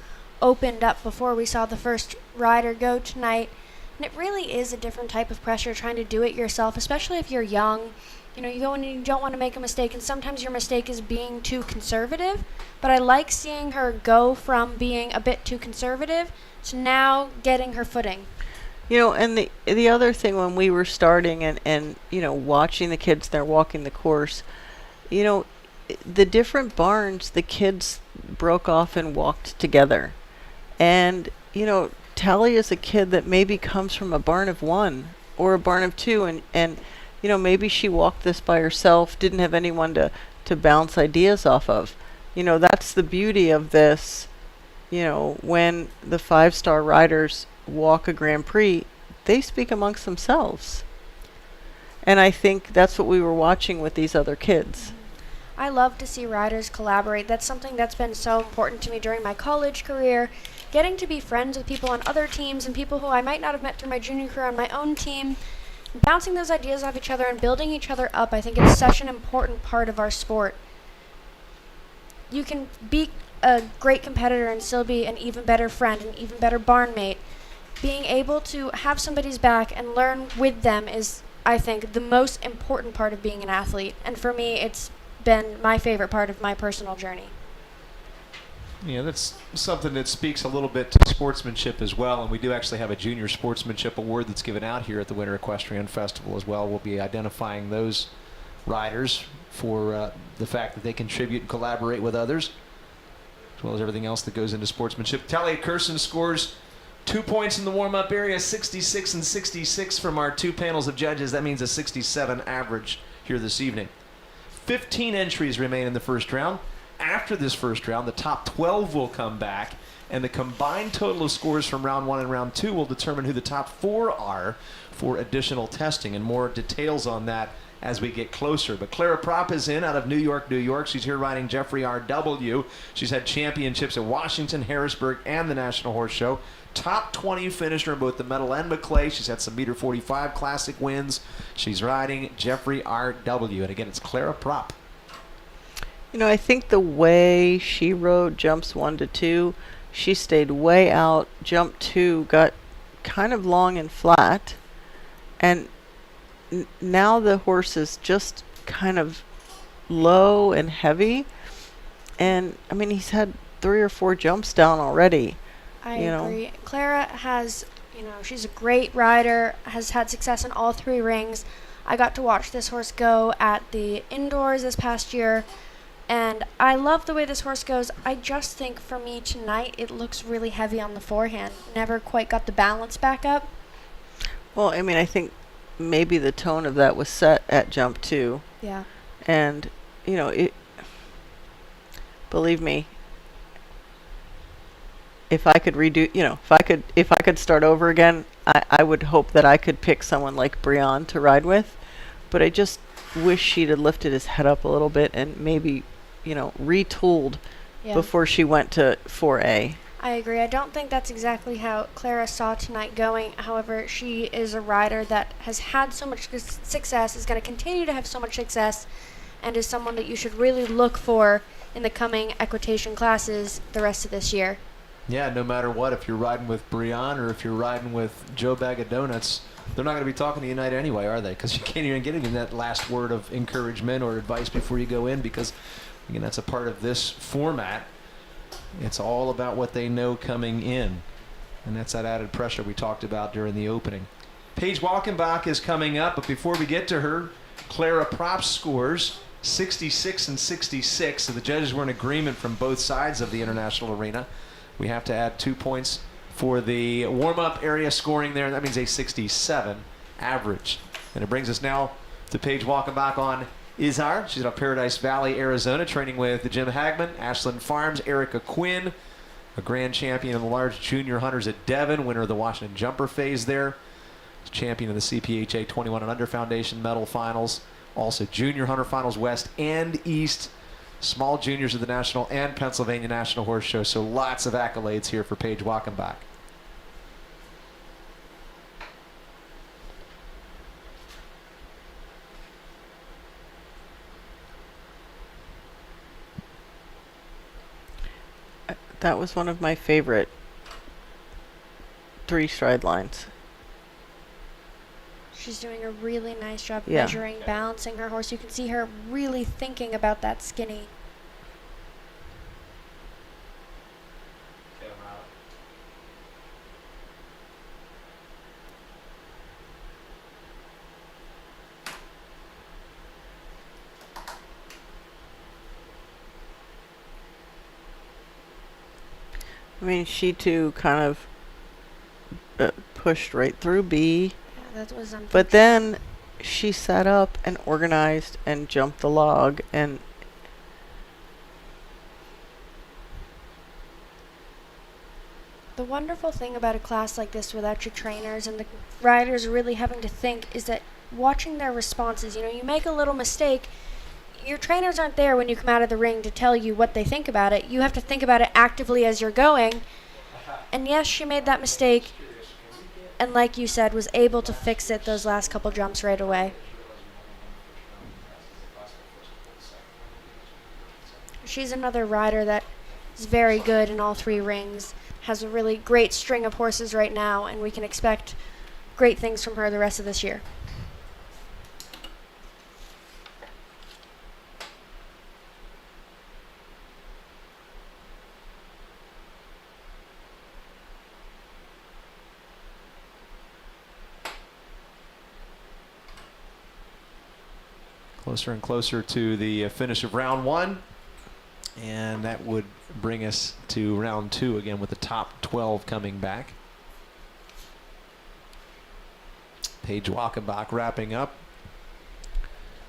opened up before we saw the first rider go tonight. And it really is a different type of pressure trying to do it yourself, especially if you're young. You know, you go and you don't want to make a mistake, and sometimes your mistake is being too conservative. But I like seeing her go from being a bit too conservative to now getting her footing. You know, and the other thing when we were starting and you know, watching the kids, they're walking the course, you know, the different barns, the kids broke off and walked together. And, you know, Tally is a kid that maybe comes from a barn of 1 or a barn of 2, and you know, maybe she walked this by herself, didn't have anyone to bounce ideas off of. You know, that's the beauty of this. You know, when the 5-star riders walk a Grand Prix, they speak amongst themselves. And I think that's what we were watching with these other kids. I love to see riders collaborate. That's something that's been so important to me during my college career. Getting to be friends with people on other teams and people who I might not have met through my junior career on my own team. Bouncing those ideas off each other and building each other up, I think it's such an important part of our sport. You can be a great competitor and still be an even better friend, an even better barn mate. Being able to have somebody's back and learn with them is, I think, the most important part of being an athlete. And for me, it's been my favorite part of my personal journey. Yeah, that's something that speaks a little bit to sportsmanship as well, and we do actually have a junior sportsmanship award that's given out here at the Winter Equestrian Festival as well. We'll be identifying those riders for the fact that they contribute and collaborate with others, as well as everything else that goes into sportsmanship. Talia Kirsten scores 2 points in the warm-up area, 66 and 66 from our 2 panels of judges. That means a 67 average here this evening. 15 entries remain in the first round. After this first round, the top 12 will come back, and the combined total of scores from round 1 and round 2 will determine who the top 4 are for additional testing, and more details on that as we get closer. But Clara Propp is in out of New York, New York. She's here riding Jeffrey R.W. She's had championships at Washington, Harrisburg, and the National Horse Show. Top 20 finisher in both the medal and McClay. She's had some meter 45 classic wins. She's riding Jeffrey R.W. And again, it's Clara Propp. You know, I think the way she rode jumps 1 to 2, she stayed way out. Jump 2 got kind of long and flat. And now the horse is just kind of low and heavy. And, I mean, he's had 3 or 4 jumps down already. I agree. Clara has, you know, she's a great rider, has had success in all 3 rings. I got to watch this horse go at the indoors this past year. And I love the way this horse goes. I just think for me tonight, it looks really heavy on the forehand. Never quite got the balance back up. Well, I mean, I think maybe the tone of that was set at jump 2. Yeah. And, you know, believe me, if I could redo, you know, if I could start over again, I would hope that I could pick someone like Brian to ride with. But I just wish she'd have lifted his head up a little bit and maybe, you know, retooled before she went to 4A. I agree. I don't think that's exactly how Clara saw tonight going. However, she is a rider that has had so much success, is going to continue to have so much success, and is someone that you should really look for in the coming equitation classes the rest of this year. Yeah, no matter what, if you're riding with Brian or if you're riding with Joe Bag of Donuts, they're not going to be talking to you tonight anyway, are they? Because you can't even get even that last word of encouragement or advice before you go in, because, again, that's a part of this format. It's all about what they know coming in, and that's that added pressure we talked about during the opening. Paige Walkenbach is coming up, but before we get to her, Clara Props scores 66 and 66, so the judges were in agreement from both sides of the international arena. We have to add 2 points for the warm-up area scoring there. That means a 67 average. And it brings us now to Paige Walkenbach on Izhar. She's out of Paradise Valley, Arizona, training with Jim Hagman, Ashland Farms, Erica Quinn, a grand champion in the large junior hunters at Devon, winner of the Washington Jumper Phase there. Champion of the CPHA 21 and Under Foundation Medal Finals. Also Junior Hunter Finals West and East. Small juniors of the National and Pennsylvania National Horse Show. So lots of accolades here for Paige Walkenbach. That was one of my favorite 3-stride lines. She's doing a really nice job Yeah. measuring, balancing her horse. You can see her really thinking about that skinny. I mean, she too kind of pushed right through B, Yeah, that was but then she sat up and organized and jumped the log, and the wonderful thing about a class like this without your trainers and the riders really having to think is that watching their responses, you know, you make a little mistake, your trainers aren't there when you come out of the ring to tell you what they think about it. You have to think about it actively as you're going. And yes, she made that mistake, and like you said, was able to fix it those last couple jumps right away. She's another rider that is very good in all 3 rings, has a really great string of horses right now, and we can expect great things from her the rest of this year. Closer and closer to the finish of round 1. And that would bring us to round 2 again with the top 12 coming back. Paige Walkenbach wrapping up.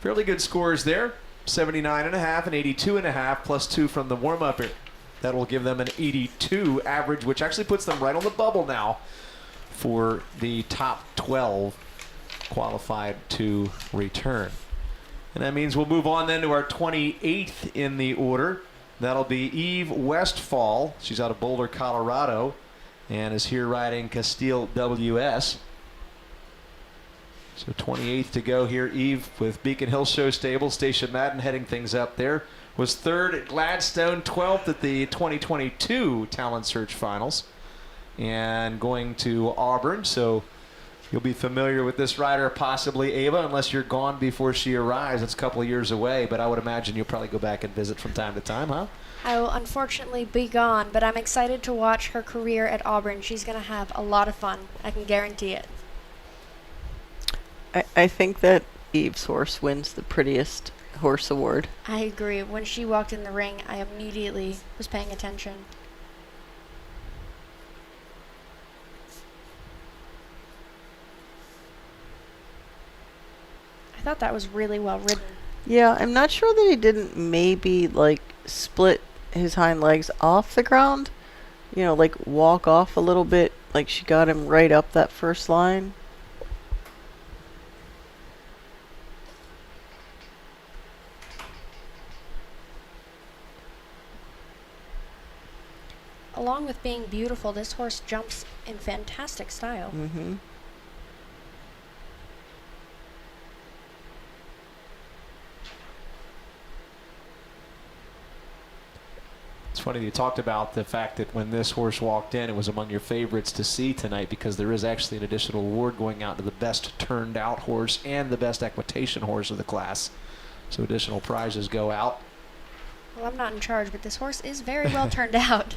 Fairly good scores there. 79.5 and 82.5 plus 2 from the warm-up. That will give them an 82 average, which actually puts them right on the bubble now for the top 12 qualified to return. And that means we'll move on then to our 28th in the order. That'll be Eve Westfall. She's out of Boulder, Colorado, and is here riding Castile WS. So 28th to go here. Eve with Beacon Hill Show Stable. Stacia Madden heading things up there. Was 3rd at Gladstone, 12th at the 2022 Talent Search Finals, and going to Auburn. So you'll be familiar with this rider, possibly, Ava, unless you're gone before she arrives. It's a couple of years away, but I would imagine you'll probably go back and visit from time to time, huh? I will unfortunately be gone, but I'm excited to watch her career at Auburn. She's going to have a lot of fun. I can guarantee it. I think that Eve's horse wins the prettiest horse award. I agree. When she walked in the ring, I immediately was paying attention. I thought that was really well ridden. Yeah, I'm not sure that he didn't maybe like split his hind legs off the ground. You know, like walk off a little bit, like she got him right up that first line. Along with being beautiful, this horse jumps in fantastic style. Mm-hmm. It's funny you talked about the fact that when this horse walked in, it was among your favorites to see tonight, because there is actually an additional award going out to the best turned out horse and the best equitation horse of the class. So additional prizes go out. Well, I'm not in charge, but this horse is very well turned out.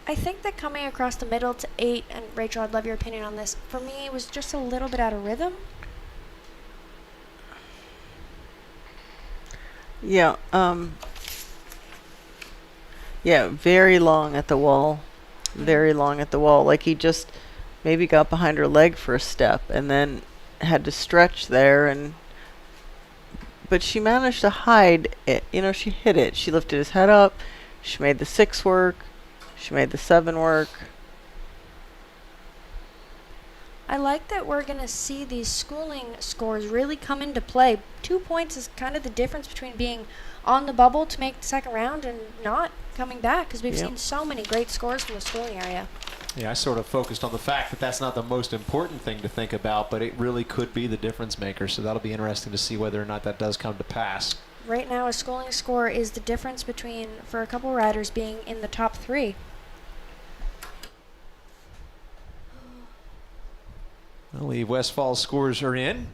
I think that coming across the middle to 8, and Rachel, I'd love your opinion on this, for me it was just a little bit out of rhythm. Yeah, yeah, very long at the wall. Very long at the wall. Like he just maybe got behind her leg for a step and then had to stretch there, and but she managed to hide it. You know, she hit it. She lifted his head up. She made the 6 work. She made the 7 work. I like that we're going to see these schooling scores really come into play. 2 points is kind of the difference between being on the bubble to make the second round and not coming back, because we've seen so many great scores from the schooling area. Yeah, I sort of focused on the fact that that's not the most important thing to think about, but it really could be the difference maker. So that'll be interesting to see whether or not that does come to pass. Right now, a schooling score is the difference between, for a couple riders, being in the top 3. Well, the Westfall scores are in.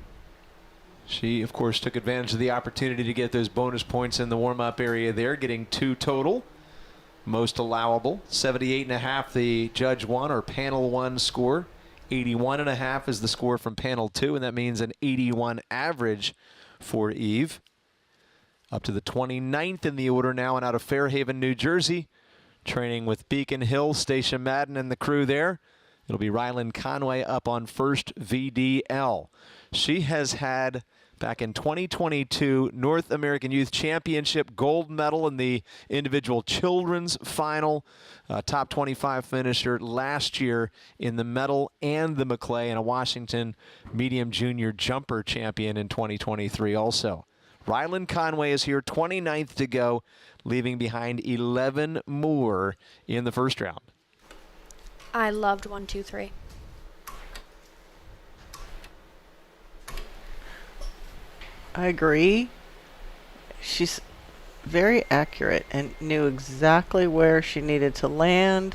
She, of course, took advantage of the opportunity to get those bonus points in the warm-up area there, getting 2 total. Most allowable. 78.5 the judge 1 or panel 1 score. 81.5 is the score from panel 2, and that means an 81 average for Eve. Up to the 29th in the order now, and out of Fairhaven, New Jersey. Training with Beacon Hill, Stacia Madden and the crew there. It'll be Ryland Conway up on first VDL. She has had, back in 2022, North American Youth Championship gold medal in the individual children's final. Top 25 finisher last year in the medal and the Maclay, and a Washington medium junior jumper champion in 2023 also. Ryland Conway is here, 29th to go, leaving behind 11 more in the first round. I loved 1, 2, 3. I agree. She's very accurate and knew exactly where she needed to land.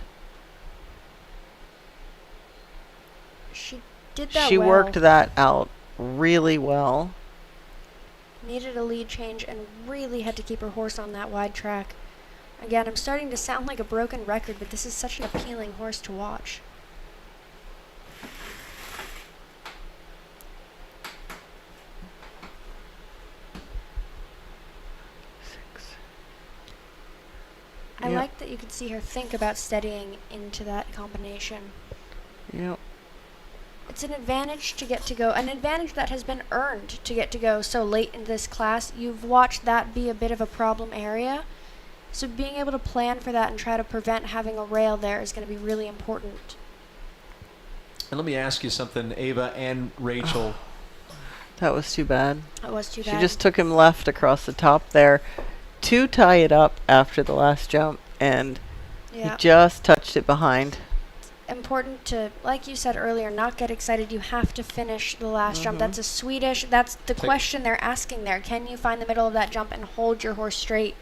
She did that She well. worked that out really well. Needed a lead change and really had to keep her horse on that wide track. Again, I'm starting to sound like a broken record, but this is such an appealing horse to watch. I like that you could see her think about steadying into that combination. Yep. It's an advantage to get to go, an advantage that has been earned to get to go so late in this class. You've watched that be a bit of a problem area. So being able to plan for that and try to prevent having a rail there is going to be really important. And let me ask you something, Ava and Rachel. That was too bad. That was too bad. She just took him left across the top there to tie it up after the last jump, and he just touched it behind. Important to, like you said earlier, not get excited. You have to finish the last jump. That's a Swedish, that's the question they're asking there. Can you find the middle of that jump and hold your horse straight?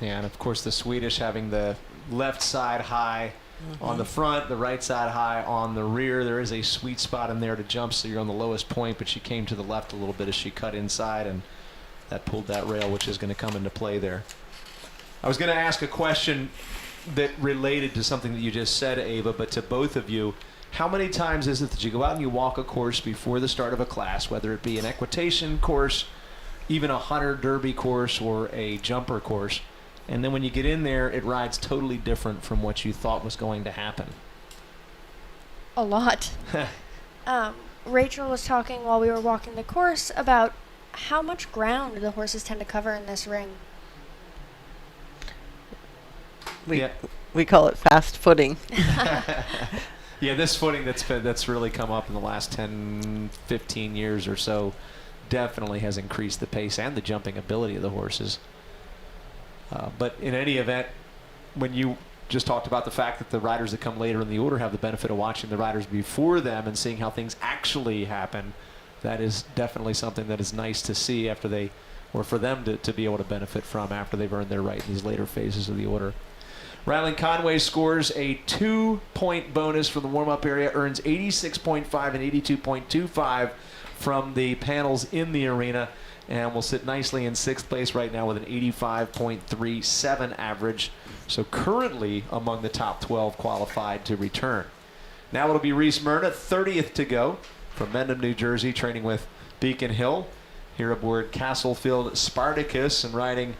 Yeah, and of course the Swedish having the left side high on the front, the right side high on the rear. There is a sweet spot in there to jump, so you're on the lowest point, but she came to the left a little bit as she cut inside, and that pulled that rail, which is going to come into play there. I was going to ask a question that related to something that you just said, Ava, but to both of you, how many times is it that you go out and you walk a course before the start of a class, whether it be an equitation course, even a hunter derby course, or a jumper course, and then when you get in there, it rides totally different from what you thought was going to happen? A lot. Rachel was talking while we were walking the course about how much ground the horses tend to cover in this ring. We call it fast footing. Yeah, this footing that's really come up in the last 10, 15 years or so definitely has increased the pace and the jumping ability of the horses. But in any event, when you just talked about the fact that the riders that come later in the order have the benefit of watching the riders before them and seeing how things actually happen, that is definitely something that is nice to see after they or for them to be able to benefit from after they've earned their right in these later phases of the order. Rylan Conway scores a 2-point bonus from the warm-up area, earns 86.5 and 82.25 from the panels in the arena, and will sit nicely in 6th place right now with an 85.37 average. So currently among the top 12 qualified to return. Now it'll be Reese Myrna, 30th to go from Mendham, New Jersey, training with Beacon Hill here aboard Castlefield Spartacus and riding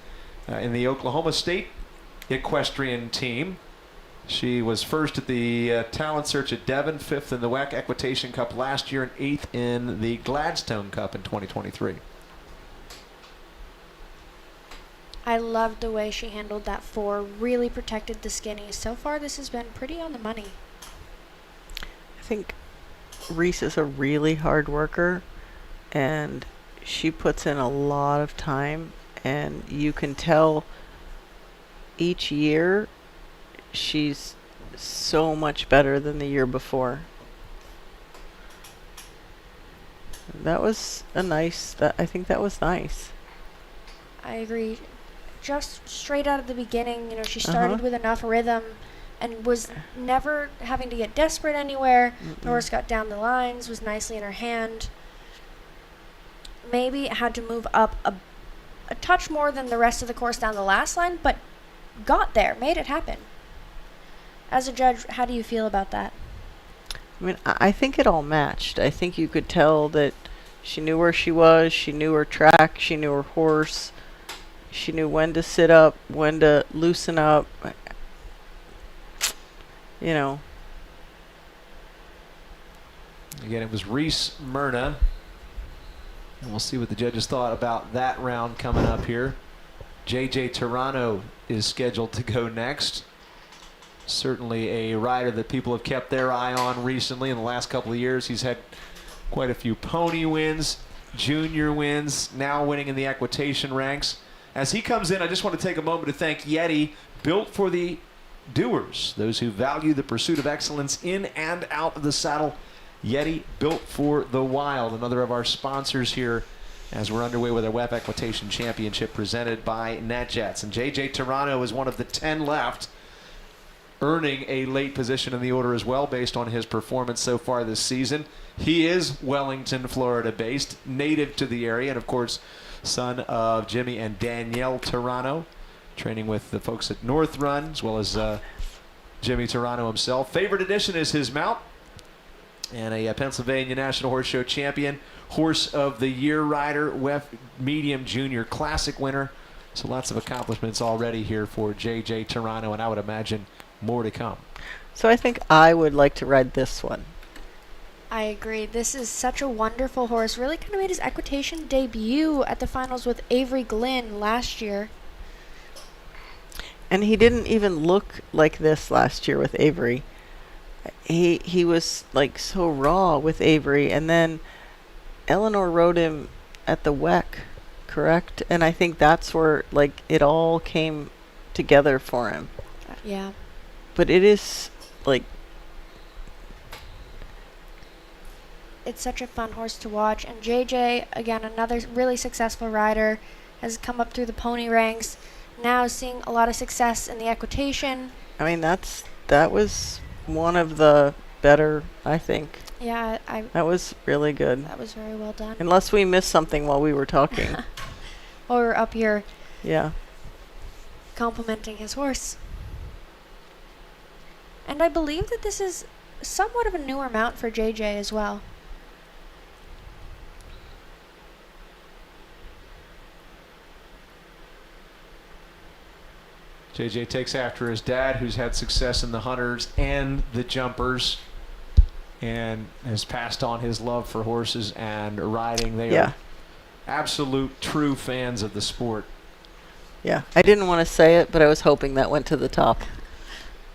in the Oklahoma State equestrian team. She was first at the Talent Search at Devon, 5th in the WEC Equitation Cup last year, and 8th in the Gladstone Cup in 2023. I loved the way she handled that 4, really protected the skinny. So far, this has been pretty on the money. I think Reese is a really hard worker, and she puts in a lot of time, and you can tell each year she's so much better than the year before. That was I think that was nice. I agree. Just straight out of the beginning, she started with enough rhythm and was never having to get desperate anywhere. The horse got down the lines, was nicely in her hand. Maybe it had to move up a touch more than the rest of the course down the last line, but got there, made it happen. As a judge, how do you feel about that? I mean, I think it all matched. I think you could tell that she knew where she was, she knew her track, she knew her horse, she knew when to sit up, when to loosen up. Again, it was Reese Myrna. And we'll see what the judges thought about that round coming up here. JJ Toronto is scheduled to go next. Certainly a rider that people have kept their eye on recently in the last couple of years. He's had quite a few pony wins, junior wins, now winning in the equitation ranks. As he comes in, I just want to take a moment to thank Yeti, built for the doers, those who value the pursuit of excellence in and out of the saddle. Yeti, built for the wild, another of our sponsors here as we're underway with our WEF Equitation Championship presented by NetJets. And JJ Toronto is one of the 10 left, earning a late position in the order as well based on his performance so far this season. He is Wellington, Florida based, native to the area, and of course son of Jimmy and Danielle Toronto, training with the folks at North Run as well as Jimmy Toronto himself. Favorite addition is his mount, and a Pennsylvania National Horse Show champion, Horse of the Year rider, WEF Medium Junior Classic winner. So lots of accomplishments already here for JJ Toronto, and I would imagine more to come. So I think I would like to ride this one. I agree. This is such a wonderful horse. Really kind of made his equitation debut at the finals with Avery Glynn last year. And he didn't even look like this last year with Avery. He was like so raw with Avery, and then Eleanor rode him at the WEC, correct? And I think that's where like it all came together for him. Yeah. But it is like, it's such a fun horse to watch. And JJ, again, another really successful rider, has come up through the pony ranks. Now seeing a lot of success in the equitation. I mean, that was one of the better, I think. Yeah, that was really good. That was very well done. Unless we missed something while we were talking. Or we're up here. Yeah. Complimenting his horse. And I believe that this is somewhat of a newer mount for JJ as well. JJ takes after his dad, who's had success in the hunters and the jumpers, and has passed on his love for horses and riding. They are absolute true fans of the sport. Yeah, I didn't want to say it, but I was hoping that went to the top.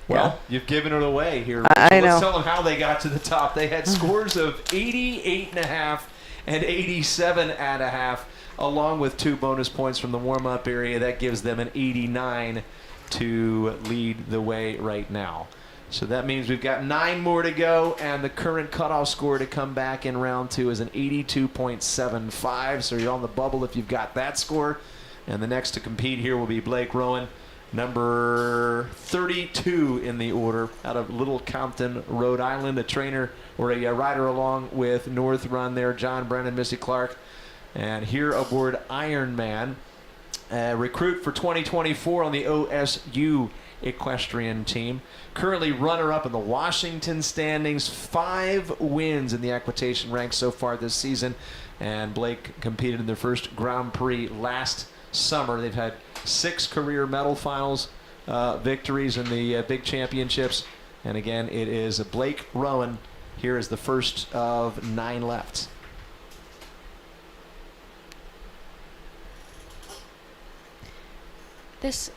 Well, you've given it away here. I know. Let's tell them how they got to the top. They had scores of 88.5 and 87.5, along with 2 bonus points from the warm-up area. That gives them an 89 to lead the way right now. So that means we've got 9 more to go, and the current cutoff score to come back in round 2 is an 82.75. So you're on the bubble if you've got that score. And the next to compete here will be Blake Rowan, number 32 in the order, out of Little Compton, Rhode Island, a trainer or a rider along with North Run there, John Brennan, Missy Clark. And here aboard Ironman, recruit for 2024 on the OSU equestrian team. Currently runner-up in the Washington standings, 5 wins in the equitation ranks so far this season. And Blake competed in their first Grand Prix last summer. They've had 6 career medal finals victories in the big championships. And again, it is Blake Rowan. Here is the first of 9 left. This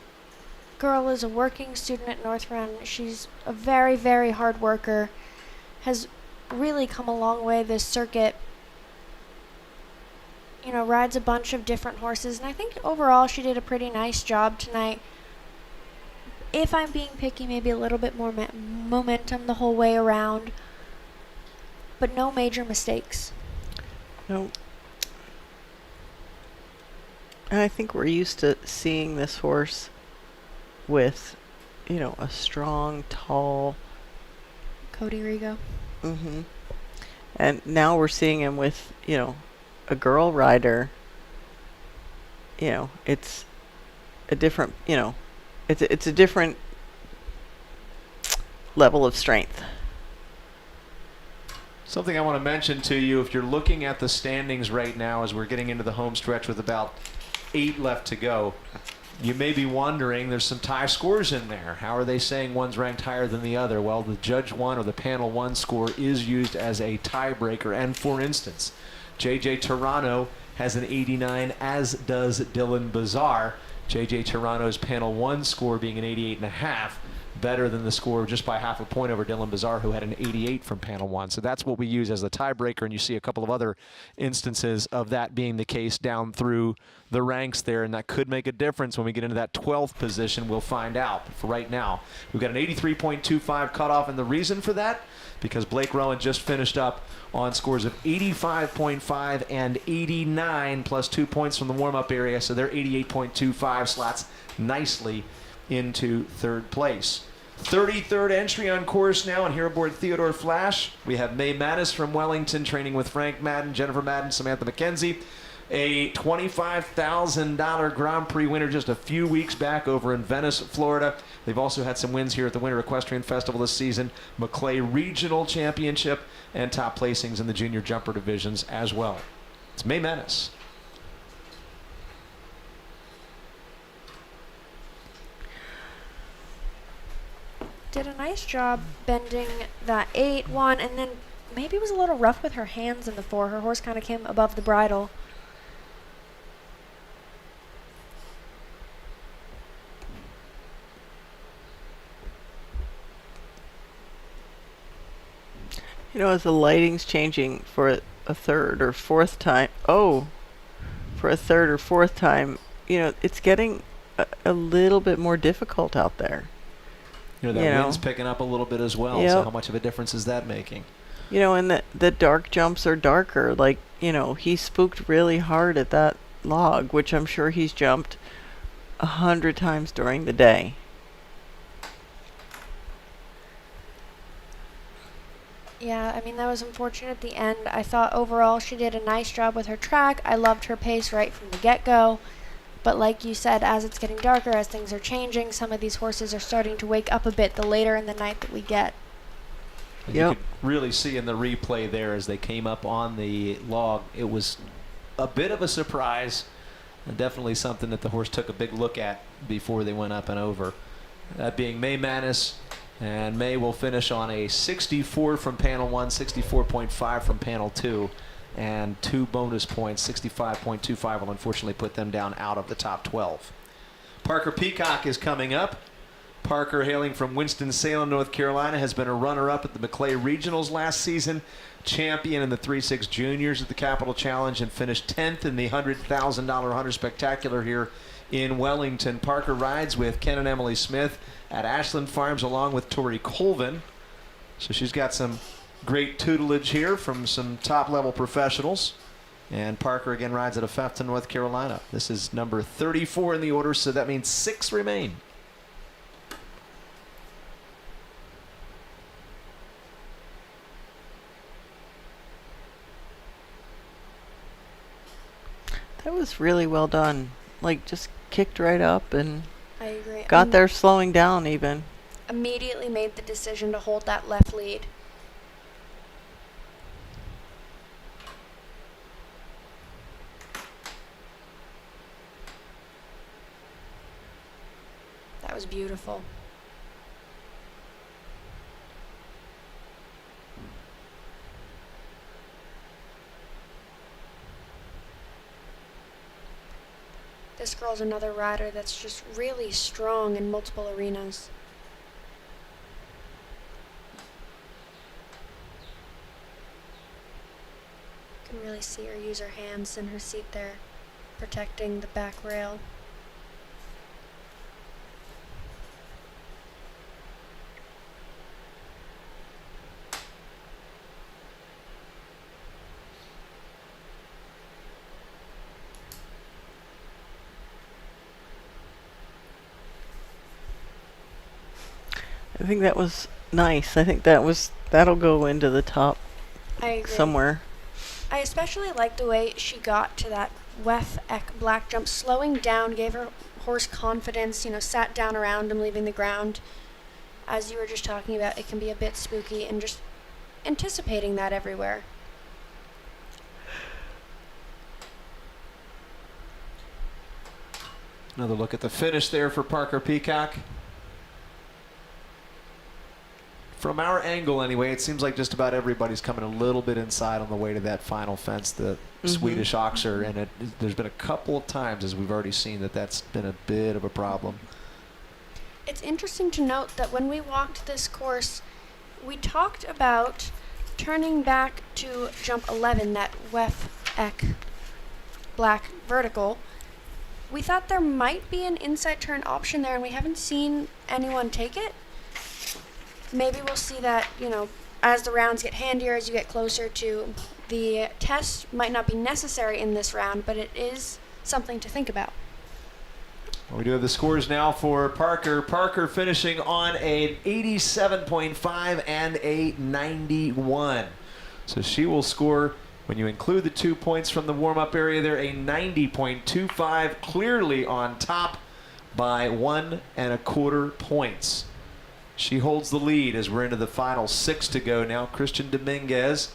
girl is a working student at North Run. She's a very, very hard worker. Has really come a long way this circuit. You know, rides a bunch of different horses, and I think overall she did a pretty nice job tonight. If I'm being picky, maybe a little bit more momentum the whole way around, but no major mistakes. No. And I think we're used to seeing this horse with, you know, a strong, tall Cody Rigo. And now we're seeing him with, you know, a girl rider. You know, it's a different, you know, it's a different level of strength. Something I want to mention to you, if you're looking at the standings right now as we're getting into the home stretch with about 8 left to go, you may be wondering, there's some tie scores in there. How are they saying one's ranked higher than the other? Well, the Judge 1 or the Panel 1 score is used as a tiebreaker. And for instance, JJ Toronto has an 89, as does Dylan Bazar. JJ Toronto's Panel 1 score being an 88.5, better than the score just by half a point over Dylan Bazar, who had an 88 from Panel 1. So that's what we use as the tiebreaker, and you see a couple of other instances of that being the case down through the ranks there, and that could make a difference when we get into that 12th position. We'll find out. But for right now, we've got an 83.25 cutoff, and the reason for that, because Blake Rowan just finished up on scores of 85.5 and 89 plus 2 points from the warm-up area, so their 88.25 slots nicely into 3rd place. 33rd entry on course now, and here aboard Theodore Flash, we have May Mattis from Wellington training with Frank Madden, Jennifer Madden, Samantha McKenzie. A $25,000 Grand Prix winner just a few weeks back over in Venice, Florida. They've also had some wins here at the Winter Equestrian Festival this season, Maclay Regional Championship, and top placings in the junior jumper divisions as well. It's May Mattis. Did a nice job bending that 8-1, and then maybe was a little rough with her hands in the 4. Her horse kind of came above the bridle. You know, as the lighting's changing for a 3rd or 4th time, for a 3rd or 4th time, you know, it's getting a little bit more difficult out there. You know, that wind's picking up a little bit as well, so how much of a difference is that making? You know, and the dark jumps are darker. Like, you know, he spooked really hard at that log, which I'm sure he's jumped 100 times during the day. Yeah, I mean, that was unfortunate at the end. I thought overall she did a nice job with her track. I loved her pace right from the get-go. But like you said, as it's getting darker, as things are changing, some of these horses are starting to wake up a bit the later in the night that we get. You could really see in the replay there as they came up on the log, it was a bit of a surprise, and definitely something that the horse took a big look at before they went up and over. That being May Mattis, and May will finish on a 64 from Panel 1, 64.5 from Panel 2. And 2 bonus points, 65.25 will unfortunately put them down out of the top 12. Parker Peacock is coming up. Parker, hailing from Winston-Salem, North Carolina, has been a runner-up at the Maclay Regionals last season, champion in the 3-6 juniors at the Capital Challenge, and finished 10th in the $100,000 Hunter Spectacular here in Wellington. Parker rides with Ken and Emily Smith at Ashland Farms along with Tori Colvin. So she's got some great tutelage here from some top-level professionals. And Parker again rides out of Pfaffton, North Carolina. This is number 34 in the order, so that means 6 remain. That was really well done. Like, just kicked right up and I agree. got there slowing down even. Immediately made the decision to hold that left lead. That was beautiful. This girl's another rider that's just really strong in multiple arenas. You can really see her use her hands in her seat there, protecting the back rail. I think that was nice. I think that'll go into the top I agree. somewhere. I especially like the way she got to that WEF black jump, slowing down, gave her horse confidence, sat down around him, leaving the ground. As you were just talking about, it can be a bit spooky, and just anticipating that everywhere. Another look at the finish there for Parker Peacock. From our angle anyway, it seems like just about everybody's coming a little bit inside on the way to that final fence, the Swedish Oxer, and there's been a couple of times, as we've already seen, that's been a bit of a problem. It's interesting to note that when we walked this course, we talked about turning back to jump 11, that WEF black vertical. We thought there might be an inside turn option there, and we haven't seen anyone take it. Maybe we'll see that, as the rounds get handier, as you get closer to the test. Might not be necessary in this round, but it is something to think about. We do have the scores now for Parker. Parker finishing on an 87.5 and a 91. So she will score, when you include the 2 points from the warm-up area there, a 90.25, clearly on top by 1 1/4 points. She holds the lead as we're into the final 6 to go now. Christian Dominguez,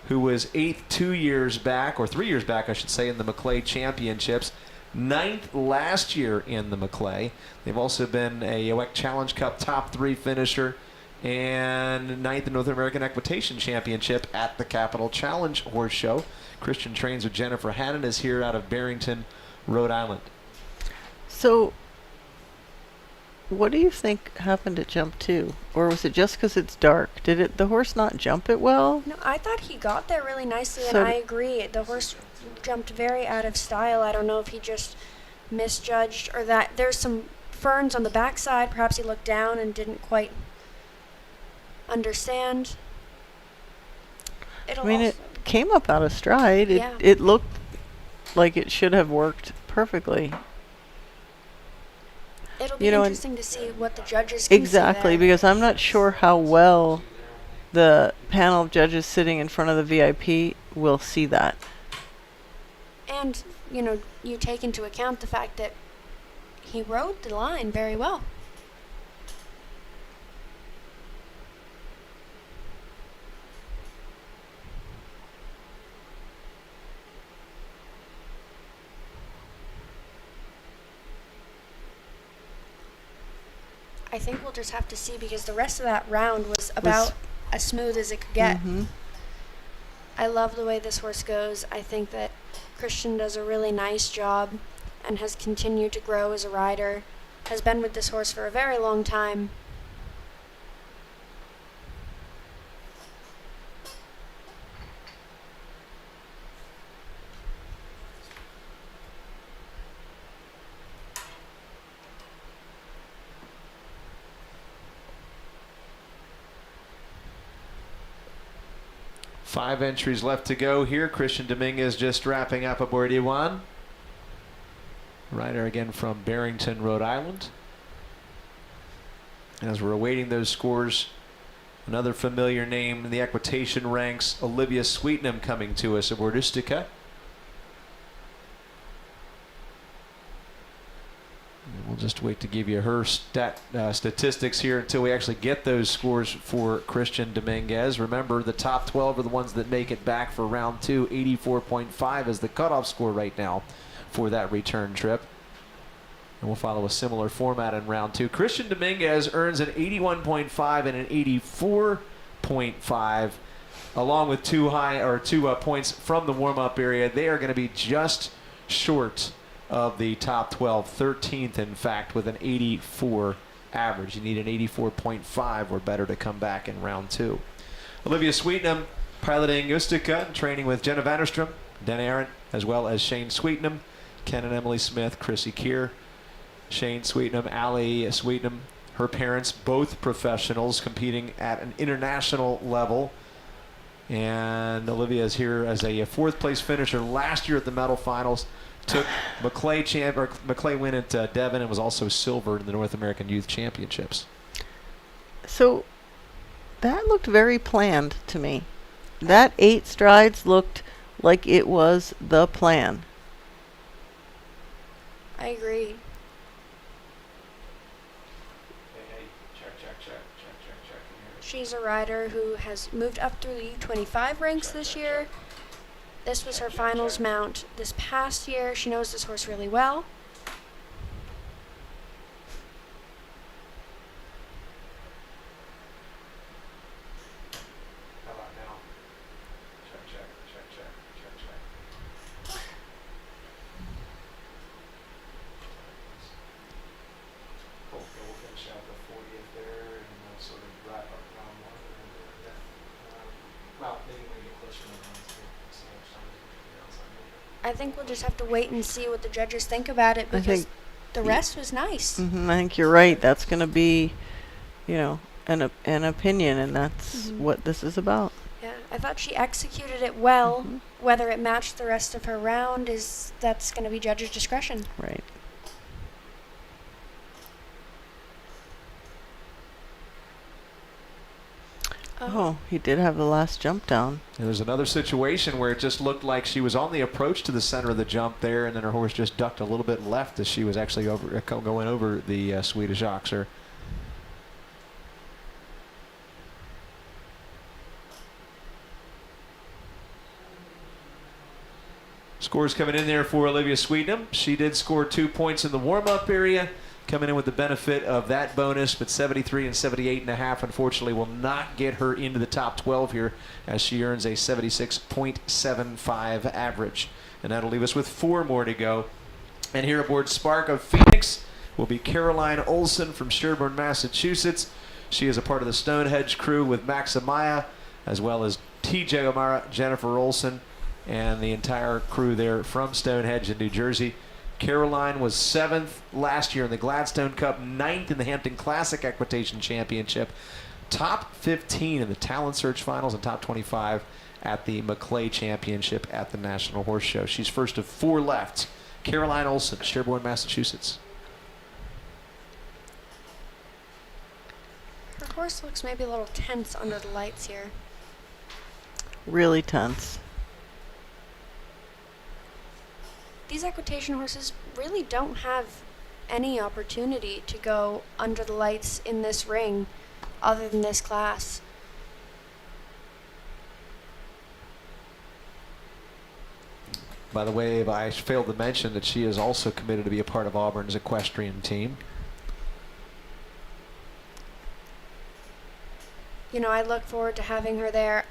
who was 8th 2 years back, or 3 years back, I should say, in the Maclay Championships. 9th last year in the Maclay. They've also been a WEC Challenge Cup top 3 finisher and 9th in North American Equitation Championship at the Capital Challenge Horse Show. Christian trains with Jennifer Hannon, is here out of Barrington, Rhode Island. So, what do you think happened at jump 2? Or was it just because it's dark? Did the horse not jump it well? No, I thought he got there really nicely, So and I agree. The horse jumped very out of style. I don't know if he just misjudged or that there's some ferns on the backside. Perhaps he looked down and didn't quite understand. It came up out of stride. Yeah. It looked like it should have worked perfectly. It'll be and interesting to see what the judges can Exactly, see there. because I'm not sure how well the panel of judges sitting in front of the VIP will see that. And, you take into account the fact that he rode the line very well. I think we'll just have to see, because the rest of that round was about as smooth as it could get. I love the way this horse goes. I think that Christian does a really nice job and has continued to grow as a rider, has been with this horse for a very long time. 5 entries left to go here. Christian Dominguez just wrapping up aboard E1. Rider again from Barrington, Rhode Island. As we're awaiting those scores, another familiar name in the equitation ranks, Olivia Sweetnam, coming to us aboard Ustica. We'll just wait to give you her statistics here until we actually get those scores for Christian Dominguez. Remember, the top 12 are the ones that make it back for round 2. 84.5 is the cutoff score right now for that return trip. And we'll follow a similar format in round 2. Christian Dominguez earns an 81.5 and an 84.5, along with two points from the warm-up area. They are going to be just short of the top 12, 13th in fact, with an 84 average. You need an 84.5 or better to come back in round 2. Olivia Sweetnam piloting Ustica and training with Jenna Vanderstrom, Dan Arendt, as well as Shane Sweetnam, Ken and Emily Smith, Chrissy Keir, Shane Sweetnam, Allie Sweetnam, her parents, both professionals competing at an international level. And Olivia is here as a 4th place finisher last year at the medal finals. Took McClay win at Devon and was also silver in the North American Youth Championships. So that looked very planned to me. That 8 strides looked like it was the plan. I agree. She's a rider who has moved up through the U25 ranks this year. This was her finals mount this past year. She knows this horse really well. How about now? Check. Cool. We'll finish out the 40th there and we'll sort of wrap up round 1. Well, maybe when we get closer to round 2. See how much time we can figure out something. I think we'll just have to wait and see what the judges think about it, because the rest was nice. I think you're right. That's going to be, an opinion, and that's what this is about. Yeah, I thought she executed it well. Whether it matched the rest of her round that's going to be judges' discretion. Right. Oh, he did have the last jump down. And there's another situation where it just looked like she was on the approach to the center of the jump there, and then her horse just ducked a little bit left as she was actually going over the Swedish Oxer. Scores coming in there for Olivia Sweetnam. She did score 2 points in the warm-up area, coming in with the benefit of that bonus, but 73 and 78.5 unfortunately will not get her into the top 12 here, as she earns a 76.75 average. And that'll leave us with 4 more to go. And here aboard Spark of Phoenix will be Caroline Olson from Sherborne, Massachusetts. She is a part of the Stonehenge crew with Max Amaya, as well as T.J. O'Mara, Jennifer Olson, and the entire crew there from Stonehenge in New Jersey. Caroline was 7th last year in the Gladstone Cup, 9th in the Hampton Classic Equitation Championship, top 15 in the Talent Search Finals, and top 25 at the McClay Championship at the National Horse Show. She's first of 4 left. Caroline Olson, Sherborne, Massachusetts. Her horse looks maybe a little tense under the lights here. Really tense. These equitation horses really don't have any opportunity to go under the lights in this ring other than this class. By the way, I failed to mention that she is also committed to be a part of Auburn's equestrian team. I look forward to having her there.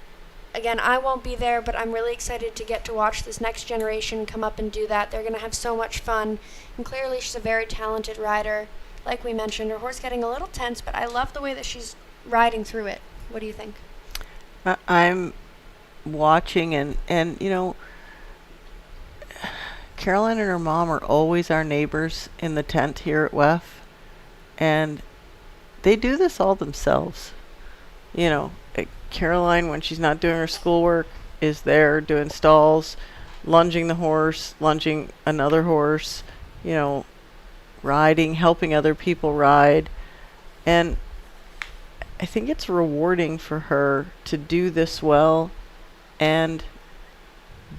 Again, I won't be there, but I'm really excited to get to watch this next generation come up and do that. They're going to have so much fun. And clearly she's a very talented rider. Like we mentioned, her horse getting a little tense, but I love the way that she's riding through it. What do you think? I'm watching, and Caroline and her mom are always our neighbors in the tent here at WEF. And they do this all themselves. Caroline, when she's not doing her schoolwork, is there doing stalls, lunging the horse, lunging another horse, you know, riding, helping other people ride. And I think it's rewarding for her to do this well and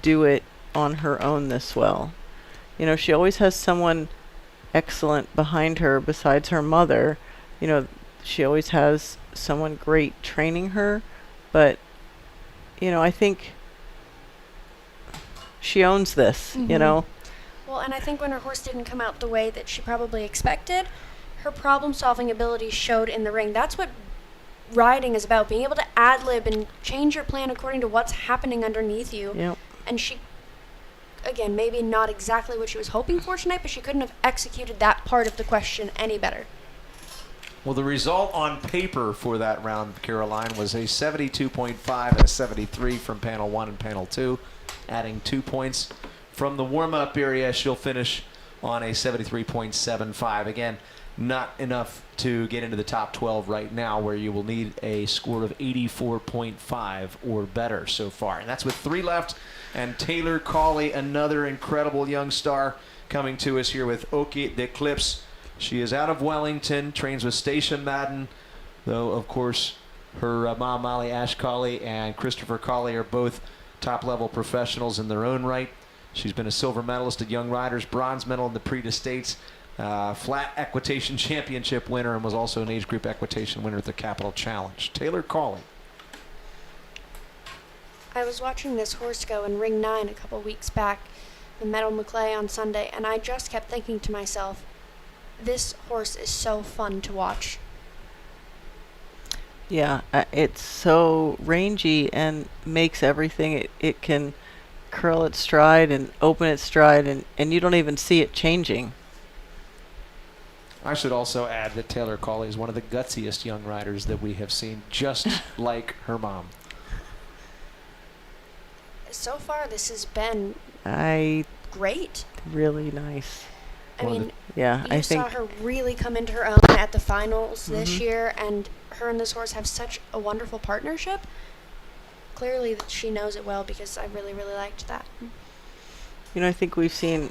do it on her own this well. You know, she always has someone excellent behind her besides her mother. You know, she always has someone great training her, but you know, I think she owns this, you know. Well, and I think when her horse didn't come out the way that she probably expected, her problem-solving abilities showed in the ring. That's what riding is about, being able to ad-lib and change your plan according to what's happening underneath you. Yep. And she, again, maybe not exactly what she was hoping for tonight, but she couldn't have executed that part of the question any better. Well, the result on paper for that round, Caroline, was a 72.5 and a 73 from panel 1 and panel 2, adding 2 points. From the warm-up area, she'll finish on a 73.75. Again, not enough to get into the top 12 right now, where you will need a score of 84.5 or better so far. And that's with 3 left. And Taylor Cawley, another incredible young star, coming to us here with Oki d'Eclipse. She is out of Wellington, trains with Stacia Madden, though, of course, her mom, Molly Ash Cawley, and Christopher Cawley are both top-level professionals in their own right. She's been a silver medalist at Young Riders, bronze medal in the Prix de States, flat equitation championship winner, and was also an age group equitation winner at the Capital Challenge. Taylor Cawley. I was watching this horse go in ring 9 a couple weeks back, the Meadow Maclay on Sunday, and I just kept thinking to myself, this horse is so fun to watch. Yeah, it's so rangy and makes everything. It can curl its stride and open its stride, and you don't even see it changing. I should also add that Taylor Cawley is one of the gutsiest young riders that we have seen, just like her mom. So far, this has been great. Really nice. I mean, yeah, you I think saw her really come into her own at the finals this year, and her and this horse have such a wonderful partnership. Clearly, that she knows it well, because I really, really liked that. you know, I think we've seen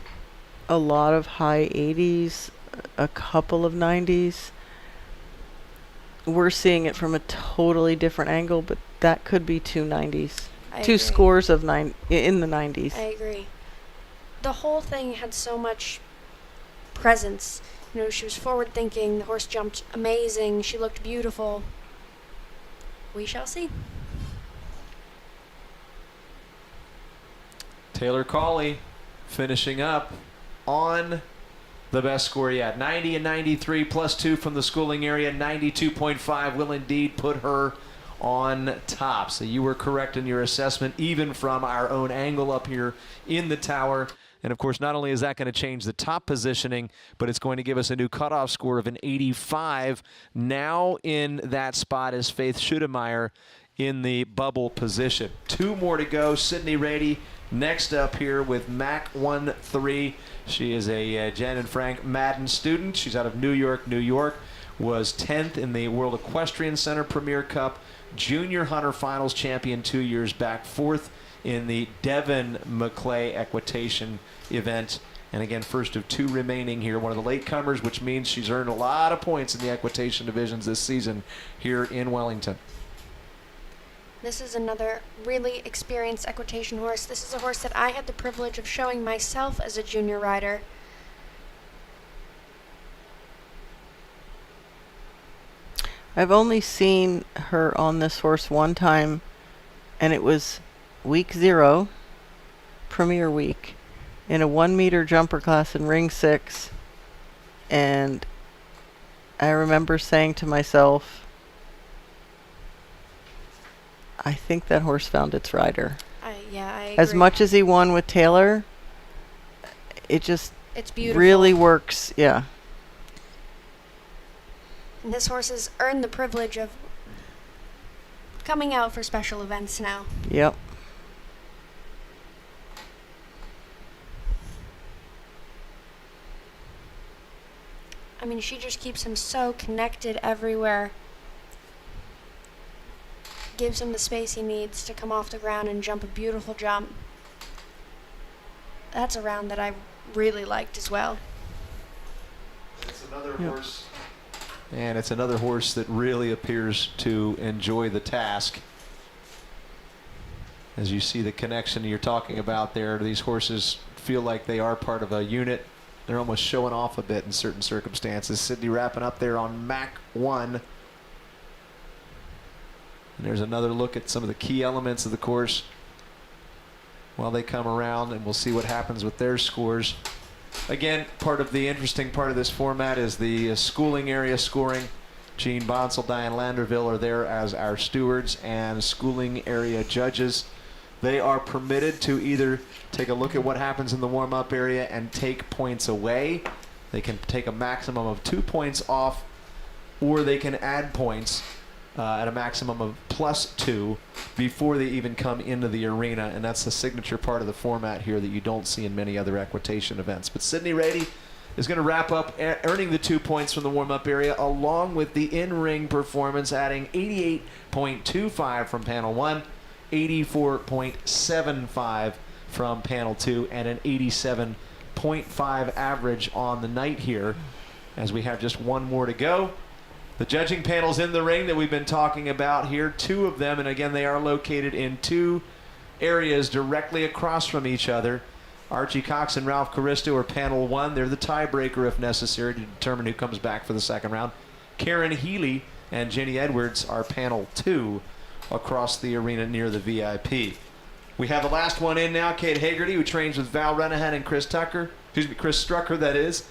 a lot of high 80s, a couple of 90s. We're seeing it from a totally different angle, but that could be 2 90s. I Two agree. scores of in the 90s. I agree. The whole thing had so much presence. You know, she was forward thinking, the horse jumped amazing, she looked beautiful. We shall see. Taylor Cawley finishing up on the best score yet. 90 and 93 plus 2 from the schooling area. 92.5 will indeed put her on top. So you were correct in your assessment, even from our own angle up here in the tower. And of course, not only is that going to change the top positioning, but it's going to give us a new cutoff score of an 85. Now in that spot is Faith Schudemeyer in the bubble position. 2 more to go. Sydney Rady next up here with Mac 1-3. She is a Jen and Frank Madden student. She's out of New York, New York. Was 10th in the World Equestrian Center Premier Cup. Junior Hunter Finals champion 2 years back. 4th in the Devon Maclay Equitation event. And again, first of 2 remaining here. One of the latecomers, which means she's earned a lot of points in the equitation divisions this season here in Wellington. This is another really experienced equitation horse. This is a horse that I had the privilege of showing myself as a junior rider. I've only seen her on this horse one time, and it was week 0, Premier Week, in a 1-meter jumper class in ring 6. And I remember saying to myself, I think that horse found its rider. I agree. As much as he won with Taylor, it just it's beautiful. really works. Yeah. And this horse has earned the privilege of coming out for special events now. Yep. I mean, she just keeps him so connected everywhere. gives him the space he needs to come off the ground and jump a beautiful jump. That's a round that I really liked as well. It's another horse. And it's another horse that really appears to enjoy the task. As you see the connection you're talking about there, these horses feel like they are part of a unit. They're almost showing off a bit in certain circumstances. Sydney wrapping up there on Mach 1. And there's another look at some of the key elements of the course while they come around, and we'll see what happens with their scores. Again, part of the interesting part of this format is the schooling area scoring. Gene Bonsall, Diane Landerville are there as our stewards and schooling area judges. They are permitted to either take a look at what happens in the warm-up area and take points away. They can take a maximum of 2 points off, or they can add points at a maximum of +2 before they even come into the arena, and that's the signature part of the format here that you don't see in many other equitation events. But Sydney Rady is going to wrap up earning the 2 points from the warm-up area, along with the in-ring performance, adding 88.25 from panel 1, 84.75 from panel 2, and an 87.5 average on the night here, as we have just one more to go. The judging panels in the ring that we've been talking about here, 2 of them, and again, they are located in 2 areas directly across from each other. Archie Cox and Ralph Caristo are panel 1. They're the tiebreaker if necessary to determine who comes back for the second round. Karen Healy and Jenny Edwards are panel 2 across the arena near the VIP. We have the last one in now, Kate Hagerty, who trains with Val Renahan and Chris Strucker, that is.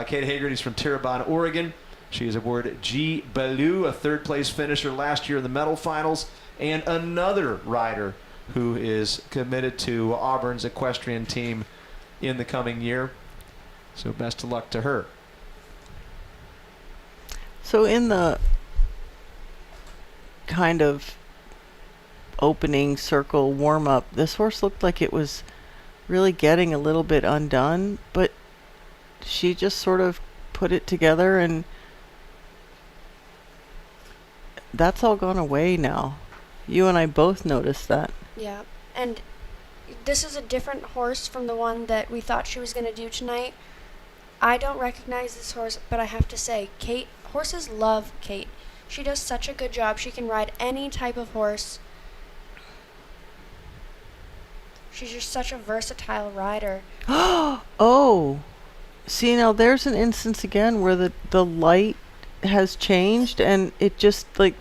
Kate Hagerty's from Terrebonne, Oregon. She is aboard G. Ballou, a third-place finisher last year in the medal finals, and another rider who is committed to Auburn's equestrian team in the coming year. So best of luck to her. So in the kind of opening circle warm-up, this horse looked like it was really getting a little bit undone, but she just sort of put it together, and that's all gone away now. You and I both noticed that. Yeah, and this is a different horse from the one that we thought she was going to do tonight. I don't recognize this horse, but I have to say, Kate, horses love Kate. She does such a good job. She can ride any type of horse. She's just such a versatile rider. Oh, see, now there's an instance again where the light has changed, and it just like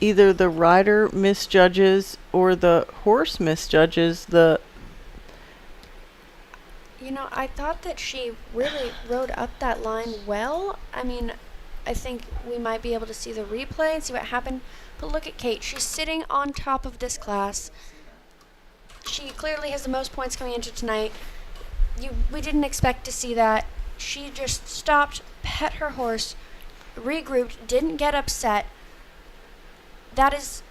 either the rider misjudges or the horse misjudges the. You know, I thought that she really rode up that line well. I mean, I think we might be able to see the replay and see what happened. But look at Kate. She's sitting on top of this class. She clearly has the most points coming into tonight. We didn't expect to see that. She just stopped, pet her horse, regrouped, didn't get upset. That is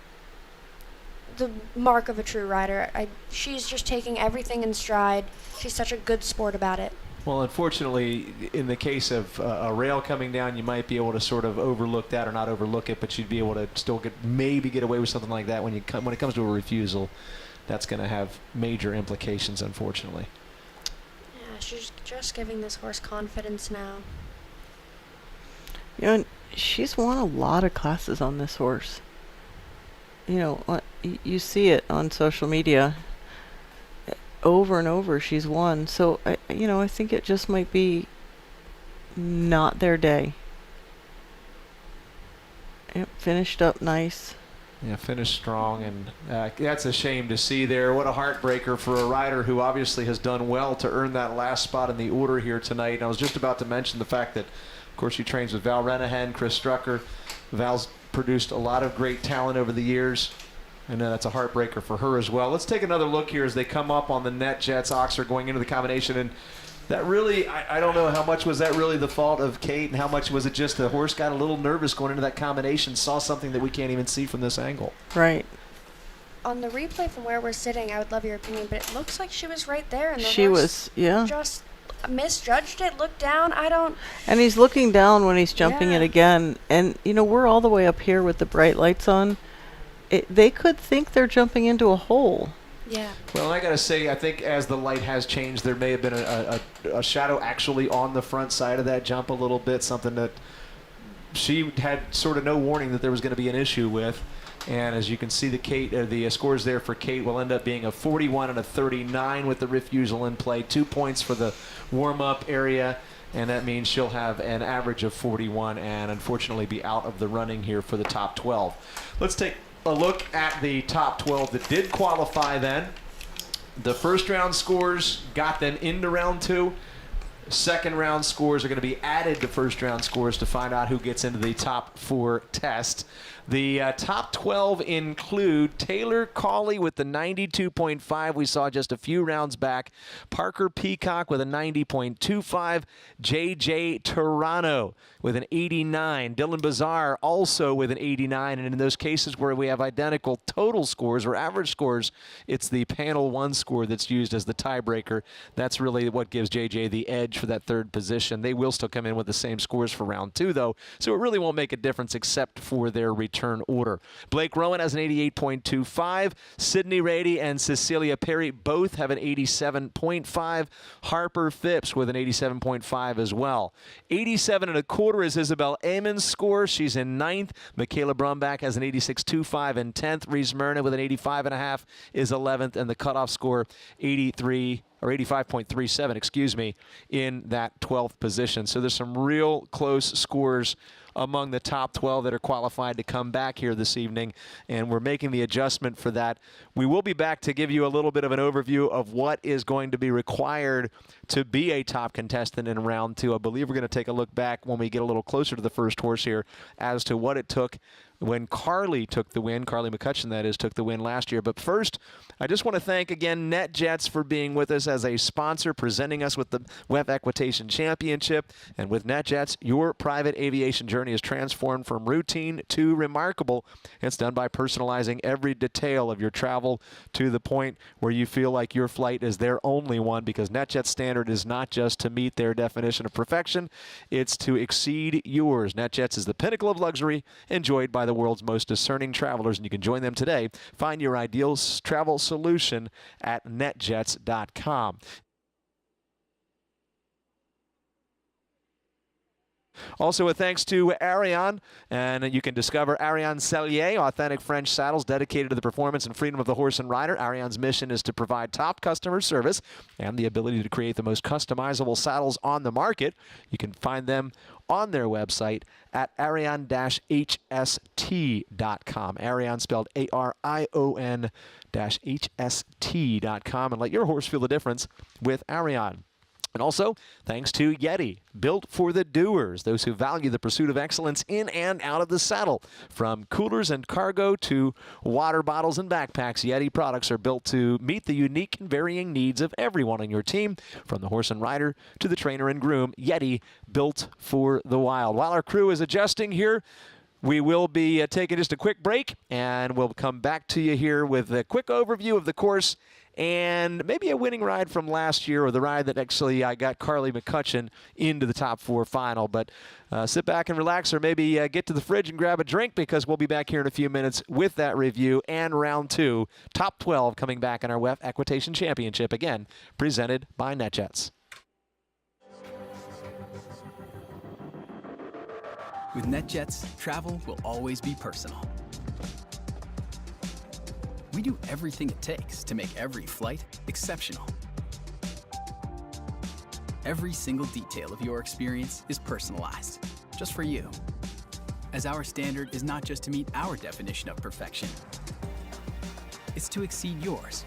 the mark of a true rider. She's just taking everything in stride. She's such a good sport about it. Well, unfortunately, in the case of a rail coming down, you might be able to sort of overlook that or not overlook it, but you'd be able to still maybe get away with something like that when it comes to a refusal. That's going to have major implications, unfortunately. Yeah, she's just giving this horse confidence now. You know, and she's won a lot of classes on this horse. You know, you see it on social media. Over and over she's won. So, I think it just might be not their day. Yep, finished up nice. Yeah, finished strong, and that's a shame to see there. What a heartbreaker for a rider who obviously has done well to earn that last spot in the order here tonight. And I was just about to mention the fact that, of course, she trains with Val Renahan, Chris Strucker. Val's produced a lot of great talent over the years, and that's a heartbreaker for her as well. Let's take another look here as they come up on the NetJets. Oxford going into the combination, and that really, I don't know how much was that really the fault of Kate, and how much was it just the horse got a little nervous going into that combination, saw something that we can't even see from this angle. Right. On the replay from where we're sitting, I would love your opinion, but it looks like she was right there, and the She horse was, yeah. just misjudged it, looked down. And he's looking down when he's jumping Yeah. it again. And, we're all the way up here with the bright lights on. they could think they're jumping into a hole. Yeah. Well, I got to say, I think as the light has changed, there may have been a shadow actually on the front side of that jump a little bit, something that she had sort of no warning that there was going to be an issue with. And as you can see, the scores there for Kate will end up being a 41 and a 39 with the refusal in play. 2 points for the warm-up area, and that means she'll have an average of 41 and unfortunately be out of the running here for the top 12. Let's take a look at the top 12 that did qualify then. The first round scores got them into round 2. Second round scores are going to be added to first round scores to find out who gets into the top 4 test. The top 12 include Taylor Cawley with the 92.5 we saw just a few rounds back, Parker Peacock with a 90.25, J.J. Toronto with an 89, Dylan Bazar also with an 89, and in those cases where we have identical total scores or average scores, it's the panel 1 score that's used as the tiebreaker. That's really what gives J.J. the edge for that third position. They will still come in with the same scores for round 2, though, so it really won't make a difference except for their return order. Blake Rowan has an 88.25. Sydney Rady and Cecilia Perry both have an 87.5. Harper Phipps with an 87.5 as well. 87.25 is Isabel Amon's score. She's in 9th. Michaela Brumbach has an 86.25 in 10th. Reese Myrna with an 85.5 is 11th, and the cutoff score 83 or 85.37, excuse me, in that 12th position. So there's some real close scores among the top 12 that are qualified to come back here this evening, and we're making the adjustment for that. We will be back to give you a little bit of an overview of what is going to be required to be a top contestant in round 2. I believe we're going to take a look back when we get a little closer to the first horse here as to what it took when Carly took the win. Carly McCutcheon, that is, took the win last year. But first, I just want to thank again NetJets for being with us as a sponsor, presenting us with the WEF Equitation Championship. And with NetJets, your private aviation journey is transformed from routine to remarkable. It's done by personalizing every detail of your travel to the point where you feel like your flight is their only one, because NetJets standard is not just to meet their definition of perfection, it's to exceed yours. NetJets is the pinnacle of luxury, enjoyed by the world's most discerning travelers, and you can join them today. Find your ideal travel solution at netjets.com. Also, a thanks to Ariane, and you can discover Ariane Cellier, authentic French saddles dedicated to the performance and freedom of the horse and rider. Ariane's mission is to provide top customer service and the ability to create the most customizable saddles on the market. You can find them on their website at ariane-hst.com. Ariane spelled ARION-HST.com, and let your horse feel the difference with Ariane. And also, thanks to Yeti, built for the doers, those who value the pursuit of excellence in and out of the saddle. From coolers and cargo to water bottles and backpacks, Yeti products are built to meet the unique and varying needs of everyone on your team, from the horse and rider to the trainer and groom. Yeti, built for the wild. While our crew is adjusting here, we will be taking just a quick break, and we'll come back to you here with a quick overview of the course and maybe a winning ride from last year, or the ride that actually got Carly McCutcheon into the top 4 final. But sit back and relax, or maybe get to the fridge and grab a drink, because we'll be back here in a few minutes with that review and round 2, top 12 coming back in our WEF Equitation Championship, again, presented by NetJets. With NetJets, travel will always be personal. We do everything it takes to make every flight exceptional. Every single detail of your experience is personalized, just for you. As our standard is not just to meet our definition of perfection, it's to exceed yours.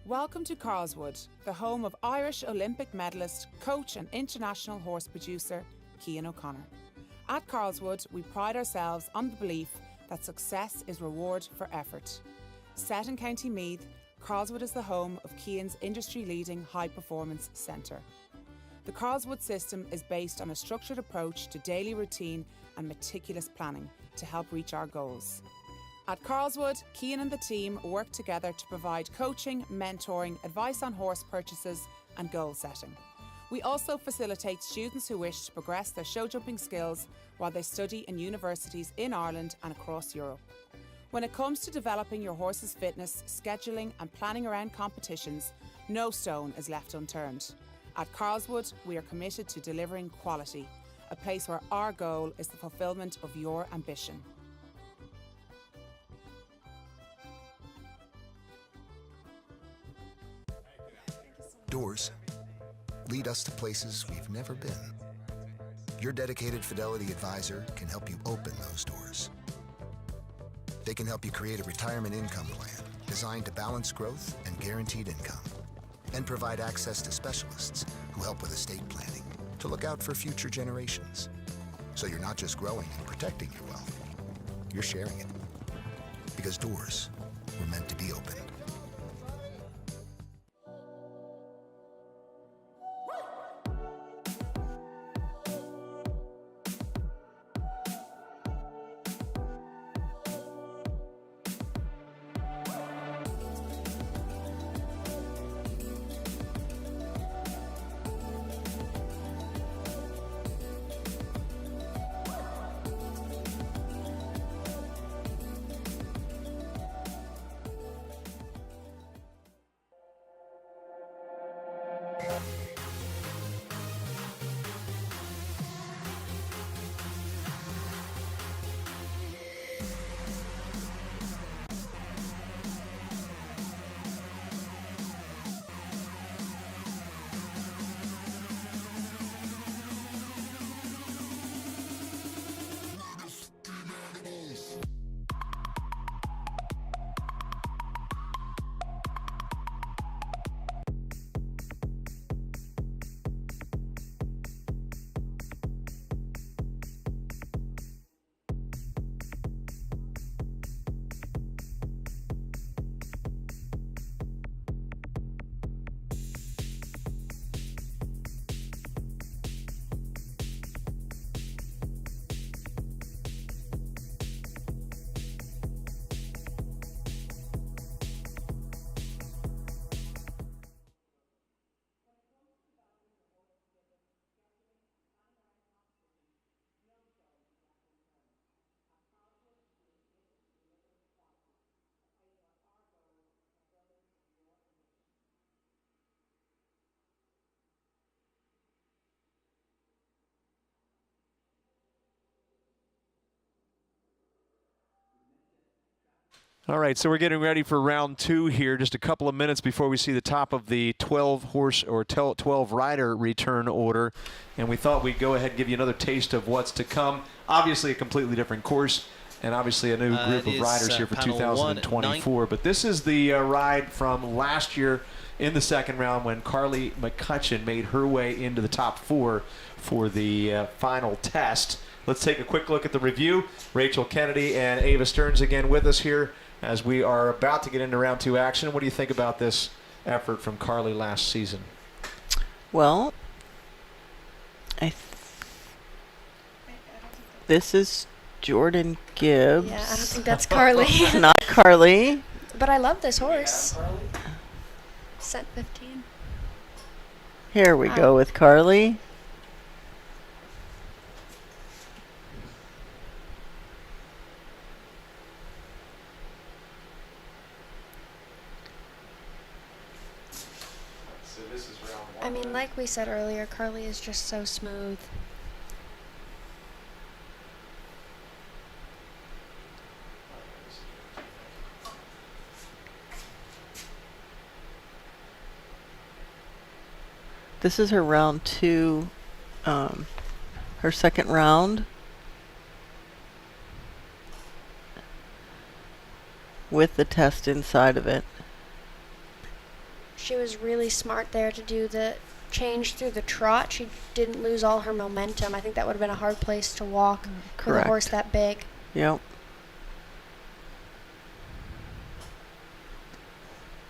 Welcome to Carlswood, the home of Irish Olympic medalist, coach and international horse producer Cian O'Connor. At Carlswood, we pride ourselves on the belief that success is reward for effort. Set in County Meath, Carlswood is the home of Cian's industry-leading high-performance centre. The Carlswood system is based on a structured approach to daily routine and meticulous planning to help reach our goals. At Carlswood, Cian and the team work together to provide coaching, mentoring, advice on horse purchases and goal setting. We also facilitate students who wish to progress their show jumping skills while they study in universities in Ireland and across Europe. When it comes to developing your horse's fitness, scheduling and planning around competitions, no stone is left unturned. At Carlswood, we are committed to delivering quality, a place where our goal is the fulfilment of your ambition. Doors lead us to places we've never been. Your dedicated Fidelity advisor can help you open those doors. They can help you create a retirement income plan designed to balance growth and guaranteed income, and provide access to specialists who help with estate planning to look out for future generations. So you're not just growing and protecting your wealth, you're sharing it. Because doors were meant to be opened. All right, so we're getting ready for round two here, just a couple of minutes before we see the top of the 12-horse or 12-rider return order. And we thought we'd go ahead and give you another taste of what's to come. Obviously a completely different course, and obviously a new group of riders here for 2024. But this is the ride from last year in the second round when Carly McCutcheon made her way into the top four for the final test. Let's take a quick look at the review. Rachel Kennedy and Ava Stearns again with us here as we are about to get into round two action. What do you think about this effort from Carly last season? Well, this is Jordan Gibbs. Yeah, I don't think that's Carly. Not Carly. But I love this horse. Set 15. Here we go with Carly. I mean, like we said earlier, Carly is just so smooth. This is her round two, her second round. With the test inside of it. She was really smart there to do the change through the trot. She didn't lose all her momentum. I think that would have been a hard place to walk with a horse that big. Yep.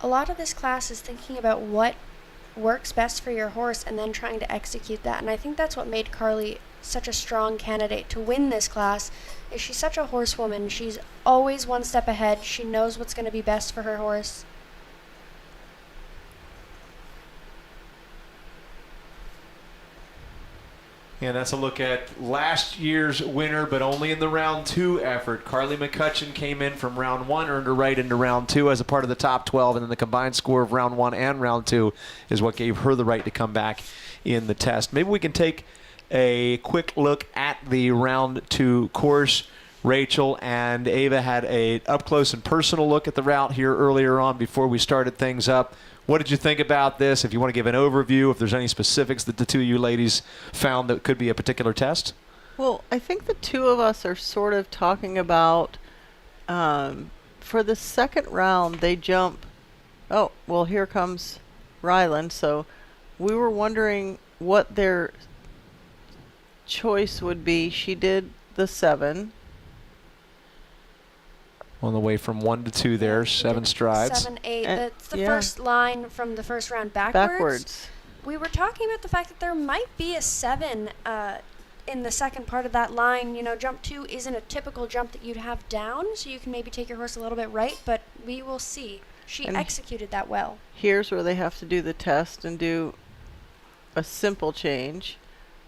A lot of this class is thinking about what works best for your horse and then trying to execute that. And I think that's what made Carly such a strong candidate to win this class. Is she's such a horsewoman. She's always one step ahead. She knows what's going to be best for her horse. And that's a look at last year's winner, but only in the round 2 effort. Carly McCutcheon came in from round 1, earned her right into round 2 as a part of the top 12, and then the combined score of round 1 and round 2 is what gave her the right to come back in the test. Maybe we can take a quick look at the round 2 course. Rachel and Ava had a up-close and personal look at the route here earlier on before we started things up. What did you think about this? If you want to give an overview, if there's any specifics that the two of you ladies found that could be a particular test? Well, I think the two of us are sort of talking about, for the second round, they jump. Oh, well, here comes Ryland. So we were wondering what their choice would be. She did the 7. On the way from 1 to 2 there, 7 strides. 7, 8. That's the yeah. first line from the first round backwards. Backwards. We were talking about the fact that there might be a 7 in the second part of that line. You know, jump 2 isn't a typical jump that you'd have down, so you can maybe take your horse a little bit right, but we will see. She executed that well. Here's where they have to do the test and do a simple change.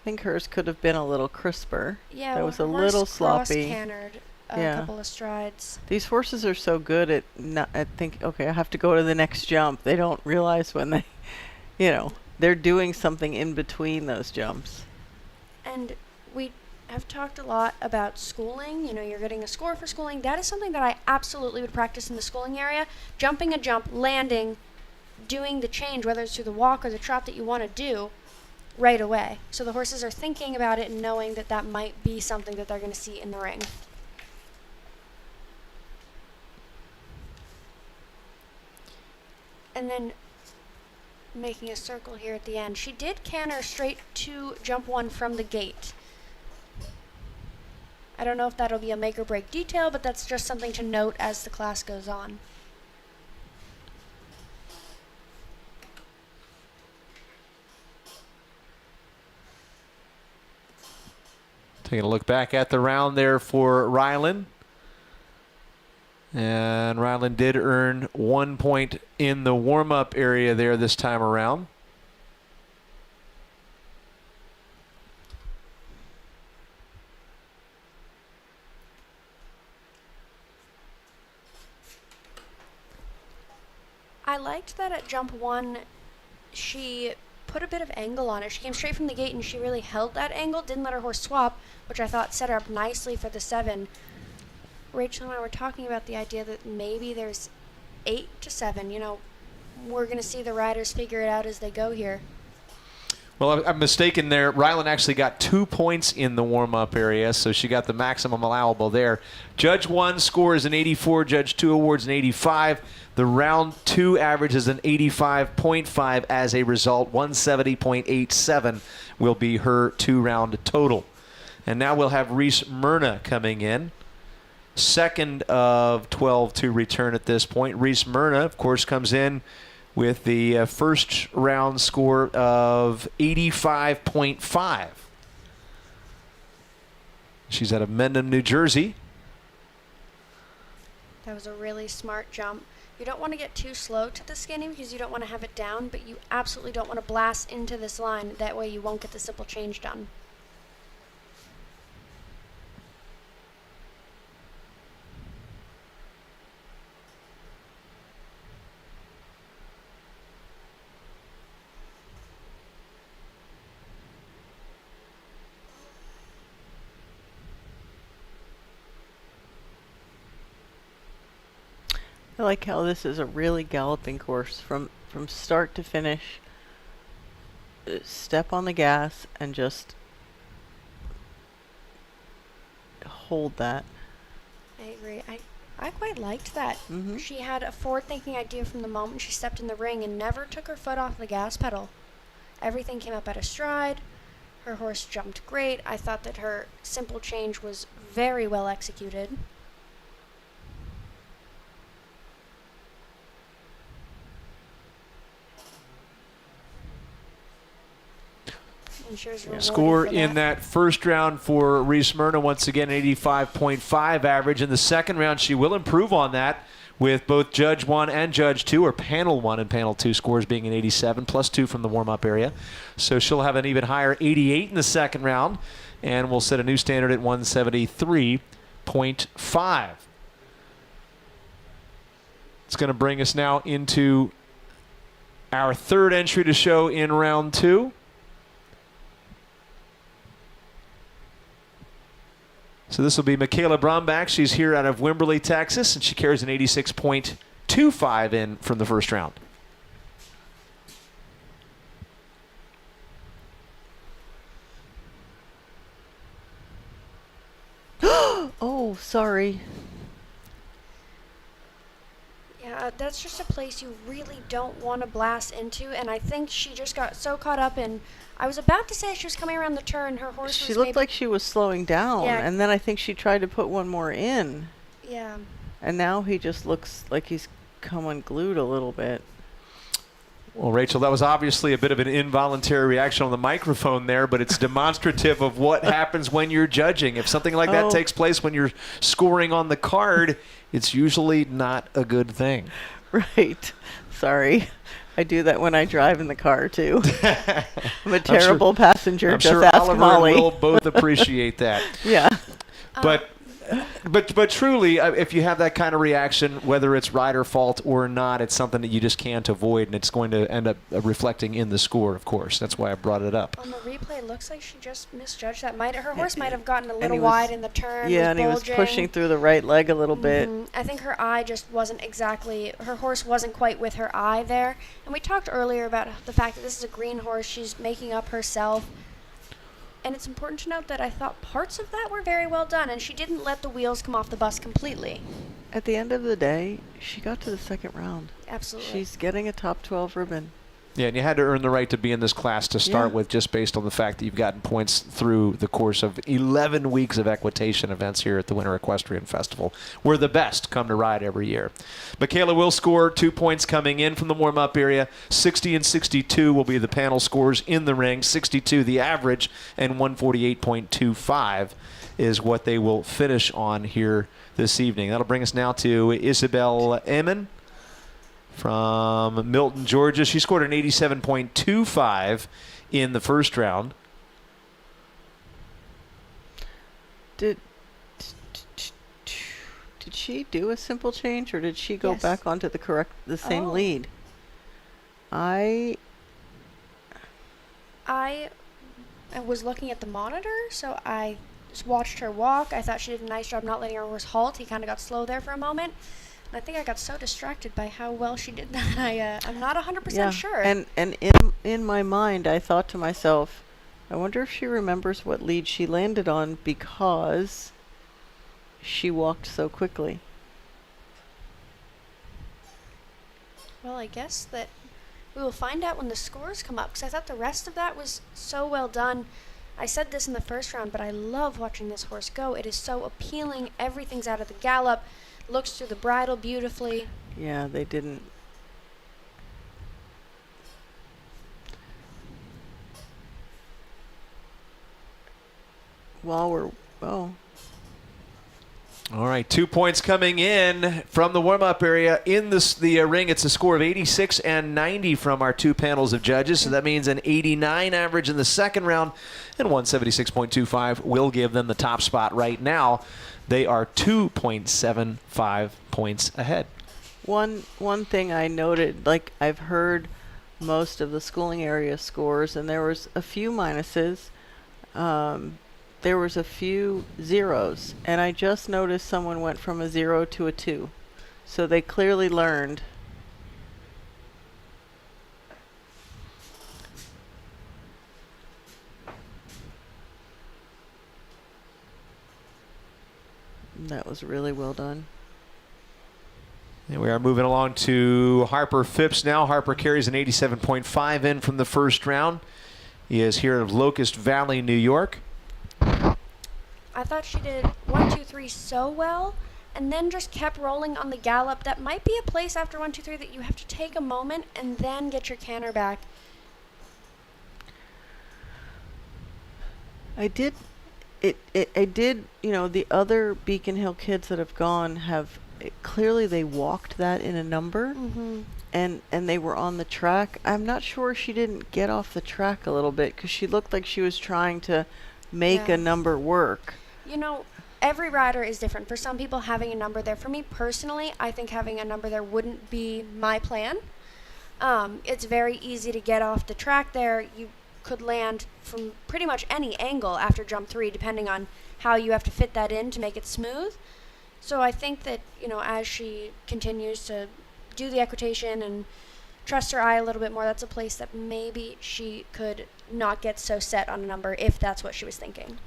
I think hers could have been a little crisper. Yeah, that was a horse little sloppy. Cross-cantered a couple of strides. These horses are so good at I think, okay, I have to go to the next jump. They don't realize when they, they're doing something in between those jumps. And we have talked a lot about schooling. You know, you're getting a score for schooling. That is something that I absolutely would practice in the schooling area. Jumping a jump, landing, doing the change, whether it's through the walk or the trot that you want to do, right away. So the horses are thinking about it and knowing that that might be something that they're going to see in the ring. And then making a circle here at the end. She did canter straight to jump 1 from the gate. I don't know if that'll be a make or break detail, but that's just something to note as the class goes on. Taking a look back at the round there for Ryland. And Ryland did earn 1 point in the warm-up area there this time around. I liked that at jump 1, she put a bit of angle on it. She came straight from the gate and she really held that angle, didn't let her horse swap, which I thought set her up nicely for the 7. Rachel and I were talking about the idea that maybe there's 8 to 7. You know, we're going to see the riders figure it out as they go here. Well, I'm mistaken there. Ryland actually got 2 points in the warm-up area, so she got the maximum allowable there. Judge 1 scores an 84. Judge 2 awards an 85. The round 2 average is an 85.5 as a result. 170.87 will be her 2-round total. And now we'll have Reese Myrna coming in. Second of 12 to return at this point. Reese Myrna, of course, comes in with the first round score of 85.5. She's out of Mendham, New Jersey. That was a really smart jump. You don't want to get too slow to the skinny because you don't want to have it down, but you absolutely don't want to blast into this line. That way you won't get the simple change done. I like how this is a really galloping course from start to finish. Step on the gas and just hold that. I agree. I quite liked that. She had a forward-thinking idea from the moment she stepped in the ring and never took her foot off the gas pedal. Everything came up at a stride. Her horse jumped great. I thought that her simple change was very well executed. And she was rewarded Score for in that first round for Reese Myrna, once again, 85.5 average. In the second round, she will improve on that with both Judge 1 and Judge 2, or Panel 1 and Panel 2 scores being an 87, plus 2 from the warm-up area. So she'll have an even higher 88 in the second round, and we'll set a new standard at 173.5. It's going to bring us now into our third entry to show in round 2. So this will be Michaela Brombach. She's here out of Wimberley, Texas, and she carries an 86.25 in from the first round. Oh, sorry. Yeah, that's just a place you really don't want to blast into, and I think she just got so caught up in. I was about to say she was coming around the turn. Her horse She was looked maybe, like she was slowing down, Yeah. and then I think she tried to put one more in. Yeah. And now he just looks like he's come unglued a little bit. Well, Rachel, that was obviously a bit of an involuntary reaction on the microphone there, but it's demonstrative of what happens when you're judging. If something like that takes place when you're scoring on the card, it's usually not a good thing. Right. Sorry. I do that when I drive in the car, too. I'm a terrible passenger. I'm Just sure ask Oliver Molly. and Will both appreciate that. Yeah. But truly, if you have that kind of reaction, whether it's rider fault or not, it's something that you just can't avoid, and it's going to end up reflecting in the score, of course. That's why I brought it up. On the replay, it looks like she just misjudged that. Her horse might have gotten a little he wide was- in the turn. Yeah, was and he was bulging. pushing through the right leg a little bit. I think her eye just wasn't exactly, her horse wasn't quite with her eye there. And we talked earlier about the fact that this is a green horse. She's making up herself. And it's important to note that I thought parts of that were very well done, and she didn't let the wheels come off the bus completely. At the end of the day, she got to the second round. Absolutely. She's getting a top 12 ribbon. Yeah, and you had to earn the right to be in this class to start with, just based on the fact that you've gotten points through the course of 11 weeks of equitation events here at the Winter Equestrian Festival, where the best come to ride every year. Michaela will score 2 points coming in from the warm-up area. 60 and 62 will be the panel scores in the ring. 62 the average, and 148.25 is what they will finish on here this evening. That'll bring us now to Isabel Eamon from Milton, Georgia. She scored an 87.25 in the first round. Did she do a simple change, or did she go Yes. back onto the same lead? I was looking at the monitor, so I just watched her walk. I thought she did a nice job not letting her horse halt. He kind of got slow there for a moment. And I think I got so distracted by how well she did that. I'm not 100% sure. And in my mind, I thought to myself, I wonder if she remembers what lead she landed on because she walked so quickly. Well, I guess that we will find out when the scores come up, because I thought the rest of that was so well done. I said this in the first round, but I love watching this horse go. It is so appealing. Everything's out of the gallop. Looks through the bridle beautifully. Yeah, they didn't. All right, 2 points coming in from the warm-up area. In the ring, it's a score of 86 and 90 from our two panels of judges. So that means an 89 average in the second round, and 176.25 will give them the top spot right now. They are 2.75 points ahead. One thing I noted, like I've heard most of the schooling area scores, and there was a few minuses. There was a few zeros, and I just noticed someone went from a 0 to a 2. So they clearly learned. That was really well done. And we are moving along to Harper Phipps now. Harper carries an 87.5 in from the first round. He is here of Locust Valley, New York. I thought she did 1, 2, 3 so well, and then just kept rolling on the gallop. That might be a place after 1, 2, 3 that you have to take a moment and then get your canter back. I did, you know, the other Beacon Hill kids that have gone have, clearly they walked that in a number. And they were on the track. I'm not sure she didn't get off the track a little bit because she looked like she was trying to make a number work. You know, every rider is different. For some people, having a number there. For me personally, I think having a number there wouldn't be my plan. It's very easy to get off the track there. You could land from pretty much any angle after jump 3, depending on how you have to fit that in to make it smooth. So I think that, you know, as she continues to do the equitation and trust her eye a little bit more, that's a place that maybe she could not get so set on a number if that's what she was thinking.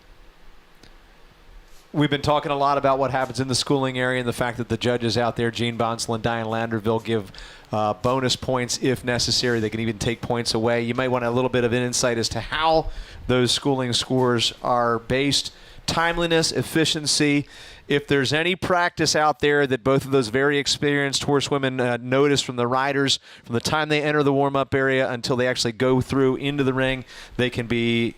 We've been talking a lot about what happens in the schooling area and the fact that the judges out there, Gene Bonsall and Diane Landerville, give bonus points if necessary. They can even take points away. You might want a little bit of an insight as to how those schooling scores are based. Timeliness, efficiency. If there's any practice out there that both of those very experienced horsewomen notice from the riders, from the time they enter the warm-up area until they actually go through into the ring, they can be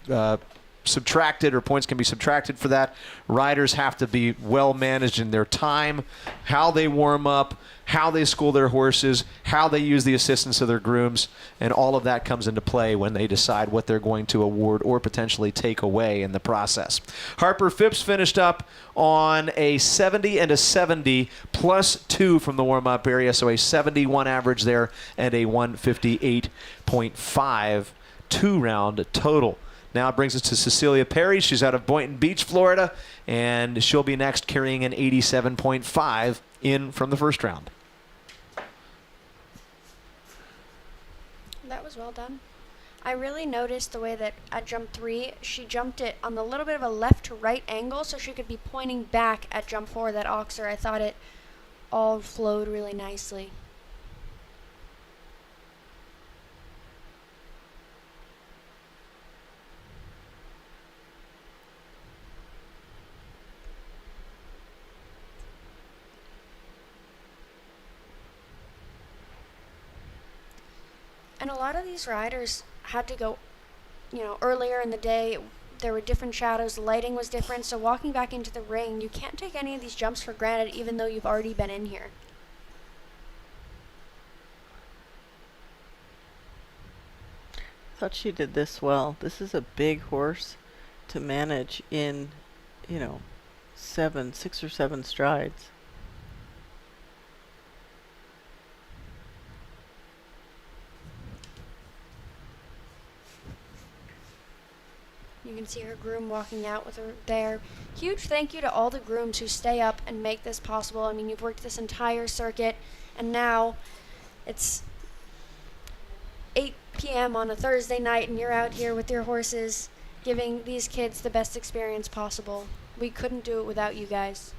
subtracted, or points can be subtracted for that. Riders have to be well managed in their time, how they warm up, how they school their horses, how they use the assistance of their grooms, and all of that comes into play when they decide what they're going to award or potentially take away in the process. Harper Phipps finished up on a 70 and a 70 plus 2 from the warm-up area, so a 71 average there and a 158.5 two-round total. Now it brings us to Cecilia Perry. She's out of Boynton Beach, Florida, and she'll be next carrying an 87.5 in from the first round. That was well done. I really noticed the way that at jump 3, she jumped it on the little bit of a left to right angle so she could be pointing back at jump 4, that oxer. I thought it all flowed really nicely. And a lot of these riders had to go, you know, earlier in the day. There were different shadows, the lighting was different, so walking back into the ring, you can't take any of these jumps for granted even though you've already been in here. I thought she did this well. This is a big horse to manage in, you know, 6 or 7 strides. You can see her groom walking out with her there. Huge thank you to all the grooms who stay up and make this possible. I mean, you've worked this entire circuit, and now it's 8 p.m. on a Thursday night, and you're out here with your horses, giving these kids the best experience possible. We couldn't do it without you guys.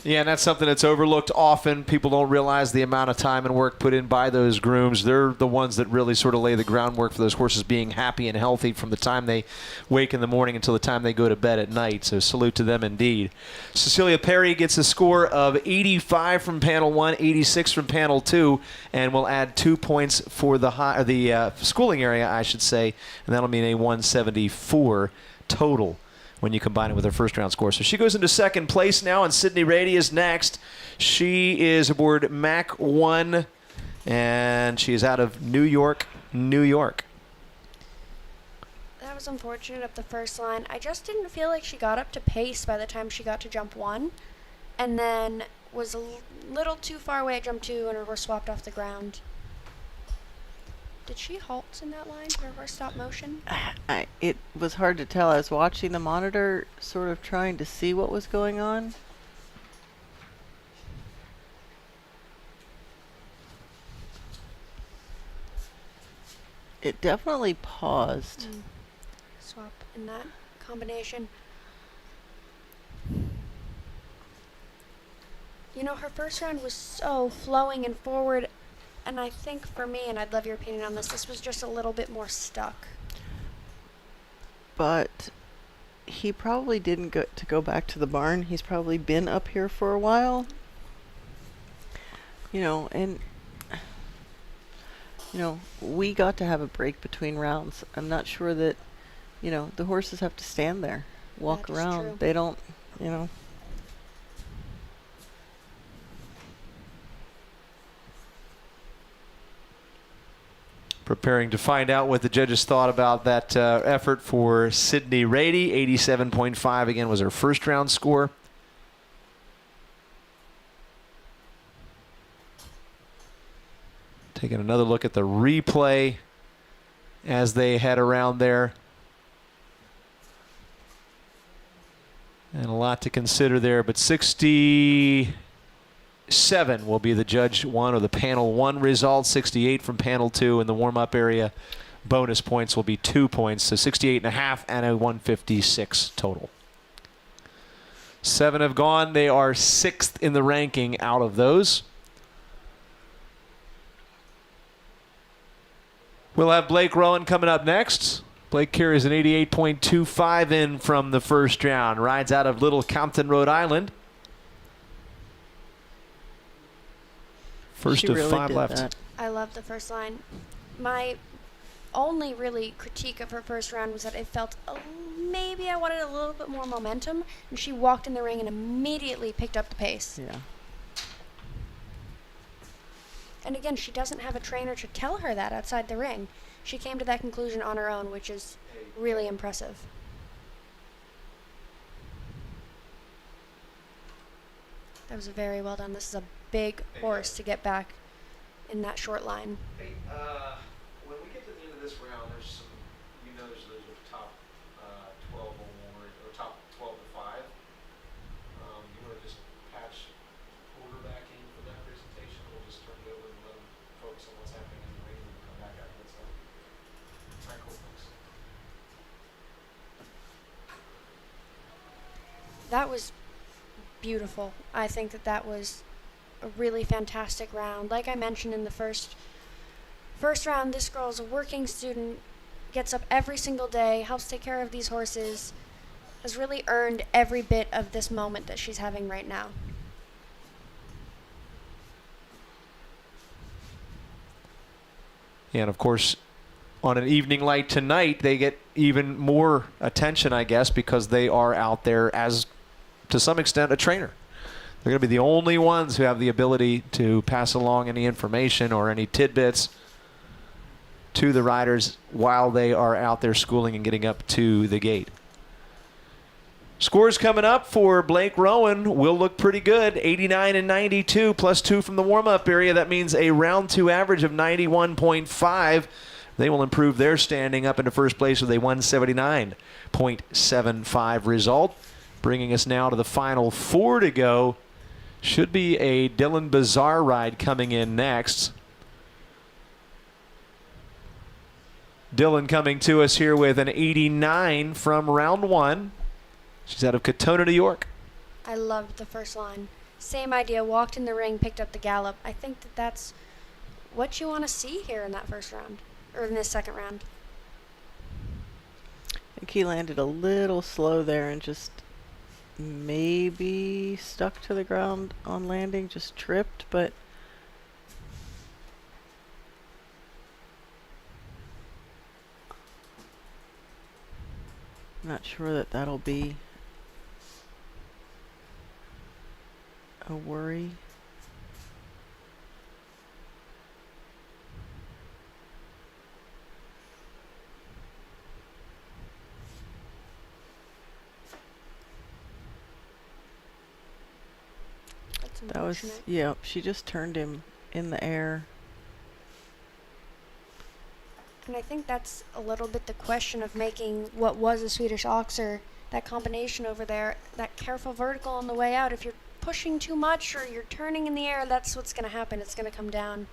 Yeah, and that's something that's overlooked often. People don't realize the amount of time and work put in by those grooms. They're the ones that really sort of lay the groundwork for those horses being happy and healthy from the time they wake in the morning until the time they go to bed at night. So salute to them indeed. Cecilia Perry gets a score of 85 from panel 1, 86 from panel 2, and will add 2 points for the schooling area, I should say, and that'll mean a 174 total when you combine it with her first round score. So she goes into second place now, and Sydney Rady is next. She is aboard Mach 1, and she is out of New York, New York. That was unfortunate up the first line. I just didn't feel like she got up to pace by the time she got to jump 1, and then was a little too far away at jump 2, and her horse swapped off the ground. Did she halt in that line for her stop motion? It was hard to tell. I was watching the monitor, sort of trying to see what was going on. It definitely paused. Swap in that combination. You know, her first round was so flowing and forward, and I think for me, and I'd love your opinion on this, this was just a little bit more stuck. But he probably didn't get to go back to the barn. He's probably been up here for a while. You know, and you know, we got to have a break between rounds. I'm not sure that, you know, the horses have to stand there, walk That is around. true. They don't, you know. Preparing to find out what the judges thought about that effort for Sydney Rady. 87.5 again was her first round score. Taking another look at the replay as they head around there. And a lot to consider there, but 67 will be the judge one or the panel one result. 68 from panel two in the warm-up area. Bonus points will be 2 points, so 68.5 and a 156 total. 7 have gone. They are 6th in the ranking out of those. We'll have Blake Rowan coming up next. Blake carries an 88.25 in from the first round. Rides out of Little Compton, Rhode Island. First She of really 5 did left. that. I love the first line. My only really critique of her first round was that it felt maybe I wanted a little bit more momentum, and she walked in the ring and immediately picked up the pace. Yeah. And again, she doesn't have a trainer to tell her that outside the ring. She came to that conclusion on her own, which is really impressive. That was very well done. This is a big horse to get back in that short line. Hey, when we get to the end of this round, there's some, you know, there's a top 12 award, or top 12 to 5. You want to just patch Porter back in for that presentation? We'll just turn it over and let them focus on what's happening in the ring and we'll come back after that's done. All right, cool, thanks. That was beautiful. I think that that was a really fantastic round. Like I mentioned in the first round, this girl is a working student, gets up every single day, helps take care of these horses, has really earned every bit of this moment that she's having right now. And of course, on an evening like tonight, they get even more attention, I guess, because they are out there as, to some extent, a trainer. They're going to be the only ones who have the ability to pass along any information or any tidbits to the riders while they are out there schooling and getting up to the gate. Scores coming up for Blake Rowan will look pretty good. 89 and 92 plus 2 from the warm-up area. That means a round 2 average of 91.5. They will improve their standing up into first place with a 179.75 result. Bringing us now to the final 4 to go. Should be a Dylan Bazaar ride coming in next. Dylan coming to us here with an 89 from round 1. She's out of Katona, New York. I loved the first line. Same idea, walked in the ring, picked up the gallop. I think that that's what you want to see here in that first round, or in this second round. I think he landed a little slow there and just maybe stuck to the ground on landing, just tripped, but not sure that that'll be a worry. That's That was, unfortunate. yeah, she just turned him in the air. And I think that's a little bit the question of making what was a Swedish Oxer, that combination over there, that careful vertical on the way out. If you're pushing too much or you're turning in the air, that's what's going to happen. It's going to come down.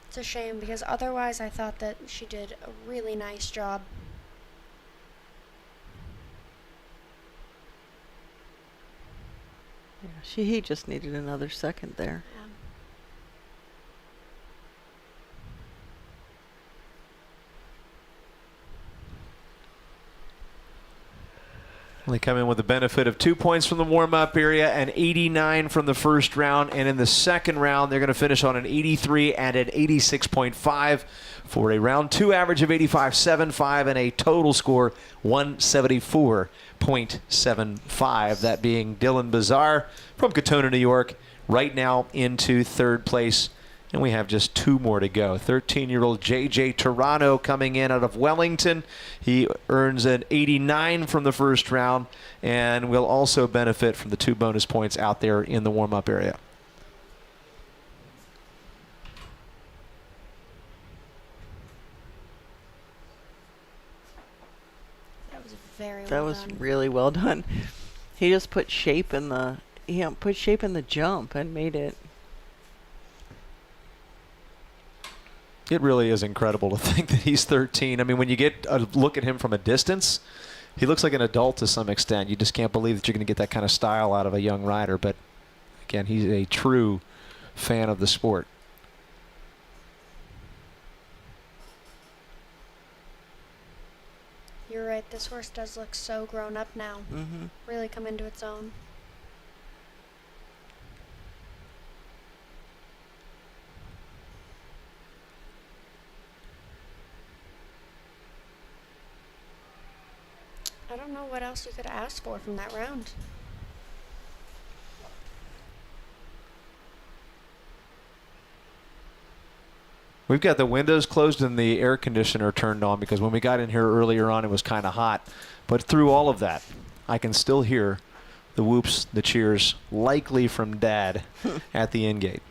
It's a shame because otherwise I thought that she did a really nice job. Yeah, he just needed another second there. They come in with the benefit of 2 points from the warm-up area and 89 from the first round. And in the second round, they're going to finish on an 83 and an 86.5 for a round 2 average of 85.75 and a total score 174.75. That being Dylan Bazar from Katona, New York, right now into third place. And we have just 2 more to go. 13-year-old J.J. Toronto coming in out of Wellington. He earns an 89 from the first round and will also benefit from the 2 bonus points out there in the warm-up area. That was very well That was done. really well done. He just put shape in the jump and made it. It really is incredible to think that he's 13. I mean, when you get a look at him from a distance, he looks like an adult to some extent. You just can't believe that you're going to get that kind of style out of a young rider. But again, he's a true fan of the sport. You're right. This horse does look so grown up now. Mm-hmm. Really come into its own. I don't know what else you could ask for from that round. We've got the windows closed and the air conditioner turned on because when we got in here earlier on, it was kind of hot. But through all of that, I can still hear the whoops, the cheers, likely from Dad at the in-gate.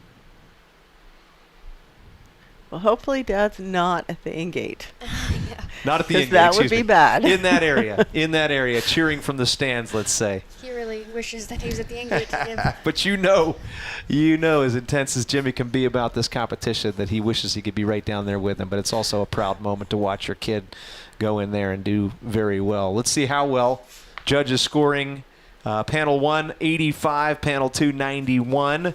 Well, hopefully Dad's not at the in-gate. Yeah. Not at the 'Cause in-gate, that would excuse be me. bad. In that area, cheering from the stands, let's say. He really wishes that he was at the in-gate to give. But you know, as intense as Jimmy can be about this competition, that he wishes he could be right down there with him. But it's also a proud moment to watch your kid go in there and do very well. Let's see how well judges scoring. Panel 1, 85. Panel 2, 91.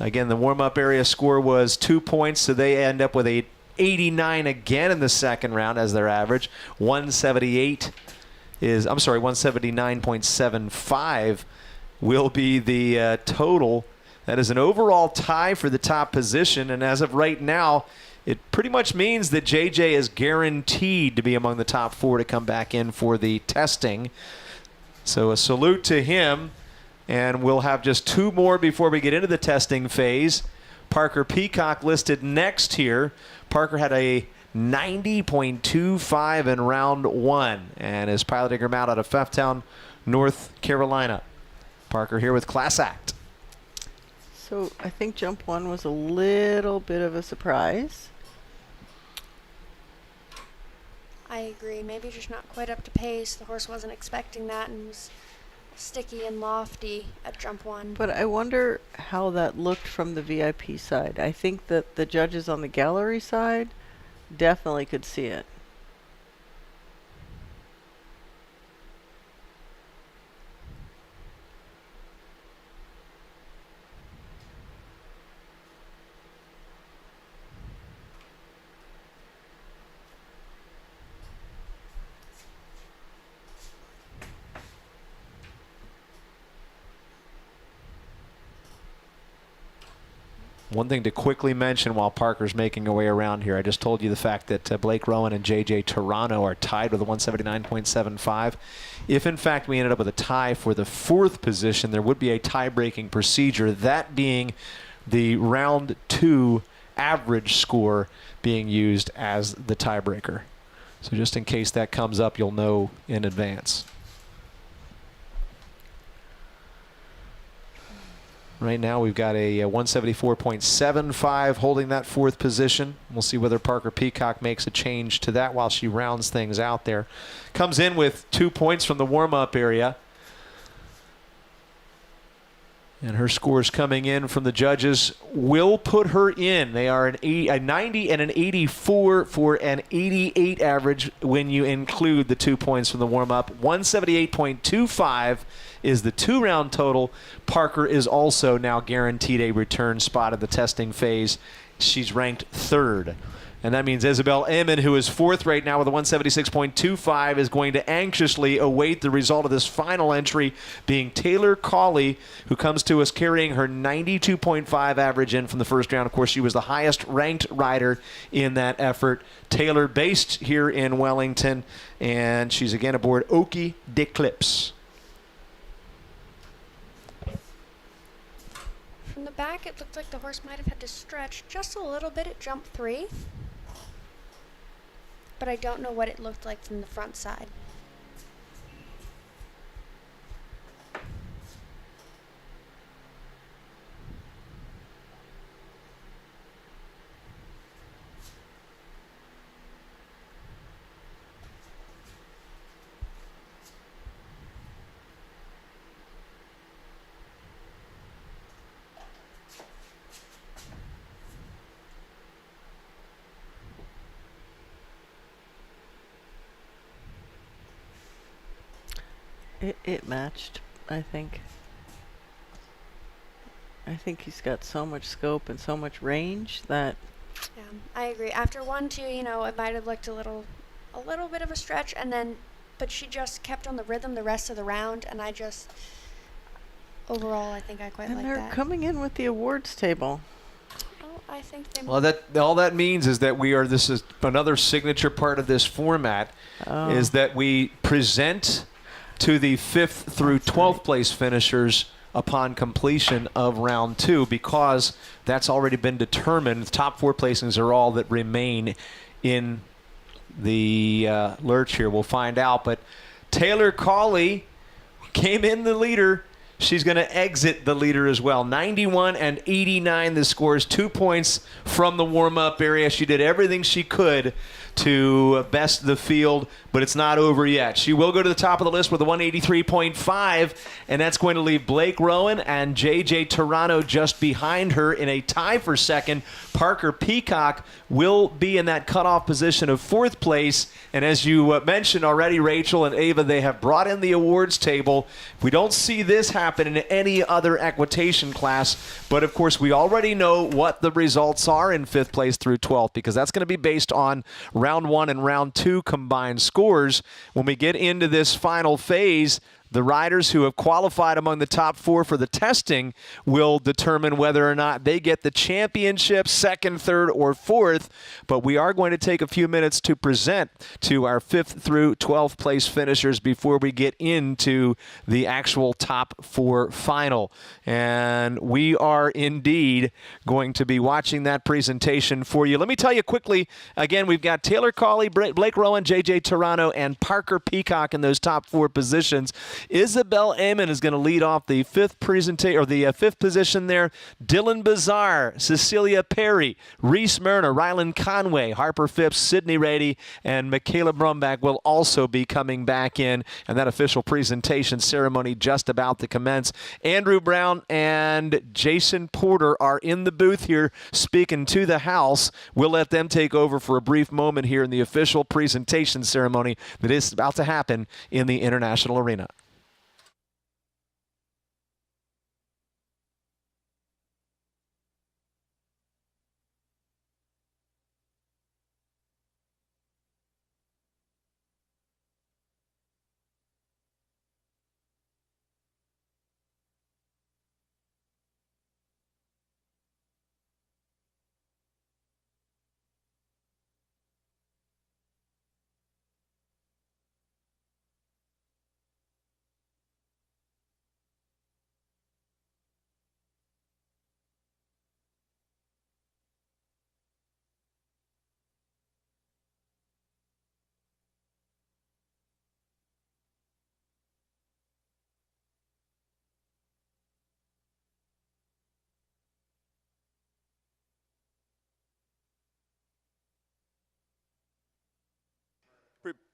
Again, the warm-up area score was 2 points, so they end up with a 89 again in the second round as their average. 179.75 will be the total. That is an overall tie for the top position, and as of right now, it pretty much means that JJ is guaranteed to be among the top 4 to come back in for the testing. So a salute to him. And we'll have just 2 more before we get into the testing phase. Parker Peacock listed next here. Parker had a 90.25 in round 1 and is piloting her out of Pfefftown, North Carolina. Parker here with Class Act. So I think jump 1 was a little bit of a surprise. I agree. Maybe just not quite up to pace. The horse wasn't expecting that and was sticky and lofty at jump 1. But I wonder how that looked from the VIP side. I think that the judges on the gallery side definitely could see it. One thing to quickly mention while Parker's making her way around here, I just told you the fact that Blake Rowan and J.J. Toronto are tied with a 179.75. If, in fact, we ended up with a tie for the 4th position, there would be a tie-breaking procedure, that being the round 2 average score being used as the tiebreaker. So just in case that comes up, you'll know in advance. Right now we've got a 174.75 holding that 4th position. We'll see whether Parker Peacock makes a change to that while she rounds things out there. Comes in with 2 points from the warm-up area. And her scores coming in from the judges will put her in. They are a 90 and an 84 for an 88 average when you include the 2 points from the warm-up. 178.25 is the 2-round total. Parker is also now guaranteed a return spot in the testing phase. She's ranked 3rd. And that means Isabel Eamon, who is 4th right now with a 176.25, is going to anxiously await the result of this final entry, being Taylor Cawley, who comes to us carrying her 92.5 average in from the first round. Of course, she was the highest ranked rider in that effort. Taylor based here in Wellington, and she's again aboard Okie d'Eclipse. From the back, it looked like the horse might have had to stretch just a little bit at jump 3. But I don't know what it looked like from the front side. It matched, I think. I think he's got so much scope and so much range that Yeah, I agree. After 1-2, it might have looked a little bit of a stretch, but she just kept on the rhythm the rest of the round, and overall, I think I quite like and they're that. coming in with the awards table. Oh, I think they. Well, all that means is that this is another signature part of this format, is that we present to the 5th through 12th place finishers upon completion of round 2, because that's already been determined. The top 4 placings are all that remain in the lurch here. We'll find out. But Taylor Cawley came in the leader. She's going to exit the leader as well. 91 and 89 the scores, 2 points from the warm-up area. She did everything she could to best the field, but it's not over yet. She will go to the top of the list with a 183.5, and that's going to leave Blake Rowan and J.J. Toronto just behind her in a tie for second. Parker Peacock will be in that cutoff position of 4th place, and as you mentioned already, Rachel and Ava, they have brought in the awards table. We don't see this happen in any other equitation class, but of course we already know what the results are in 5th place through 12th, because that's going to be based on round 1 and round 2 combined scores. When we get into this final phase, the riders who have qualified among the top 4 for the testing will determine whether or not they get the championship, 2nd, 3rd, or 4th. But we are going to take a few minutes to present to our 5th through 12th place finishers before we get into the actual top 4 final. And we are indeed going to be watching that presentation for you. Let me tell you quickly, again, we've got Taylor Cawley, Blake Rowan, J.J. Toronto, and Parker Peacock in those top 4 positions. Isabel Eamon is going to lead off the 5th position there. Dylan Bazar, Cecilia Perry, Reese Myrna, Rylan Conway, Harper Phipps, Sydney Rady, and Michaela Brumbach will also be coming back in. And that official presentation ceremony just about to commence. Andrew Brown and Jason Porter are in the booth here speaking to the house. We'll let them take over for a brief moment here in the official presentation ceremony that is about to happen in the International Arena.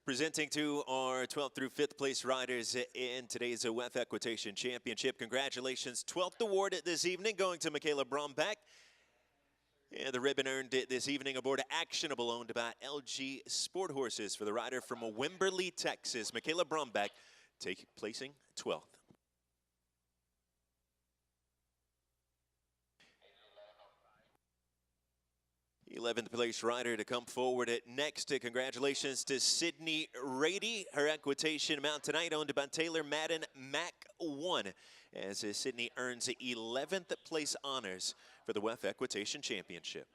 Presenting to our 12th through 5th place riders in today's WEF Equitation Championship. Congratulations. 12th award this evening going to Michaela Brombeck. And the ribbon earned this evening aboard Actionable, owned by LG Sport Horses, for the rider from Wimberley, Texas, Michaela Brombeck, placing 12th. 11th place rider to come forward at next. Congratulations to Sydney Rady. Her equitation amount tonight owned by Taylor Madden Mac 1, as Sydney earns 11th place honors for the WEF Equitation Championship.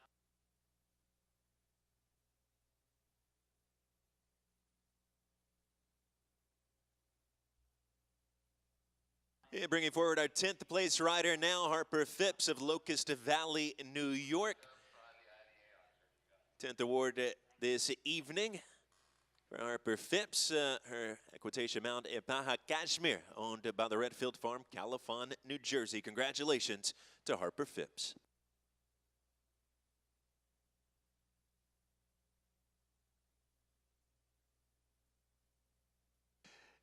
And bringing forward our 10th place rider now, Harper Phipps of Locust Valley, New York. 10th award this evening for Harper Phipps. Her equitation mount, Baja Kashmir, owned by the Redfield Farm, Califon, New Jersey. Congratulations to Harper Phipps.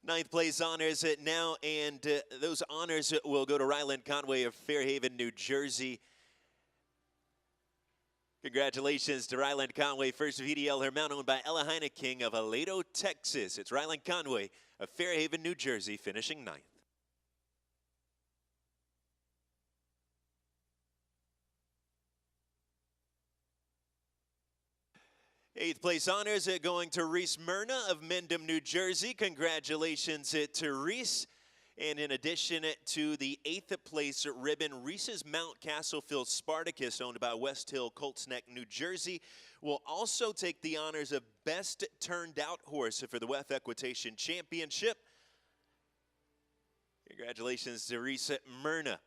Ninth place honors now, and those honors will go to Ryland Conway of Fairhaven, New Jersey. Congratulations to Ryland Conway, first VDL, her mount owned by Ella Heineking of Aledo, Texas. It's Ryland Conway of Fairhaven, New Jersey, finishing 9th. Eighth place honors going to Reese Myrna of Mendham, New Jersey. Congratulations to Reese. And in addition to the 8th place ribbon, Reese's Mount Castlefield Spartacus, owned by West Hill Colts Neck, New Jersey, will also take the honors of Best Turned Out Horse for the WEF Equitation Championship. Congratulations to Reese Myrna,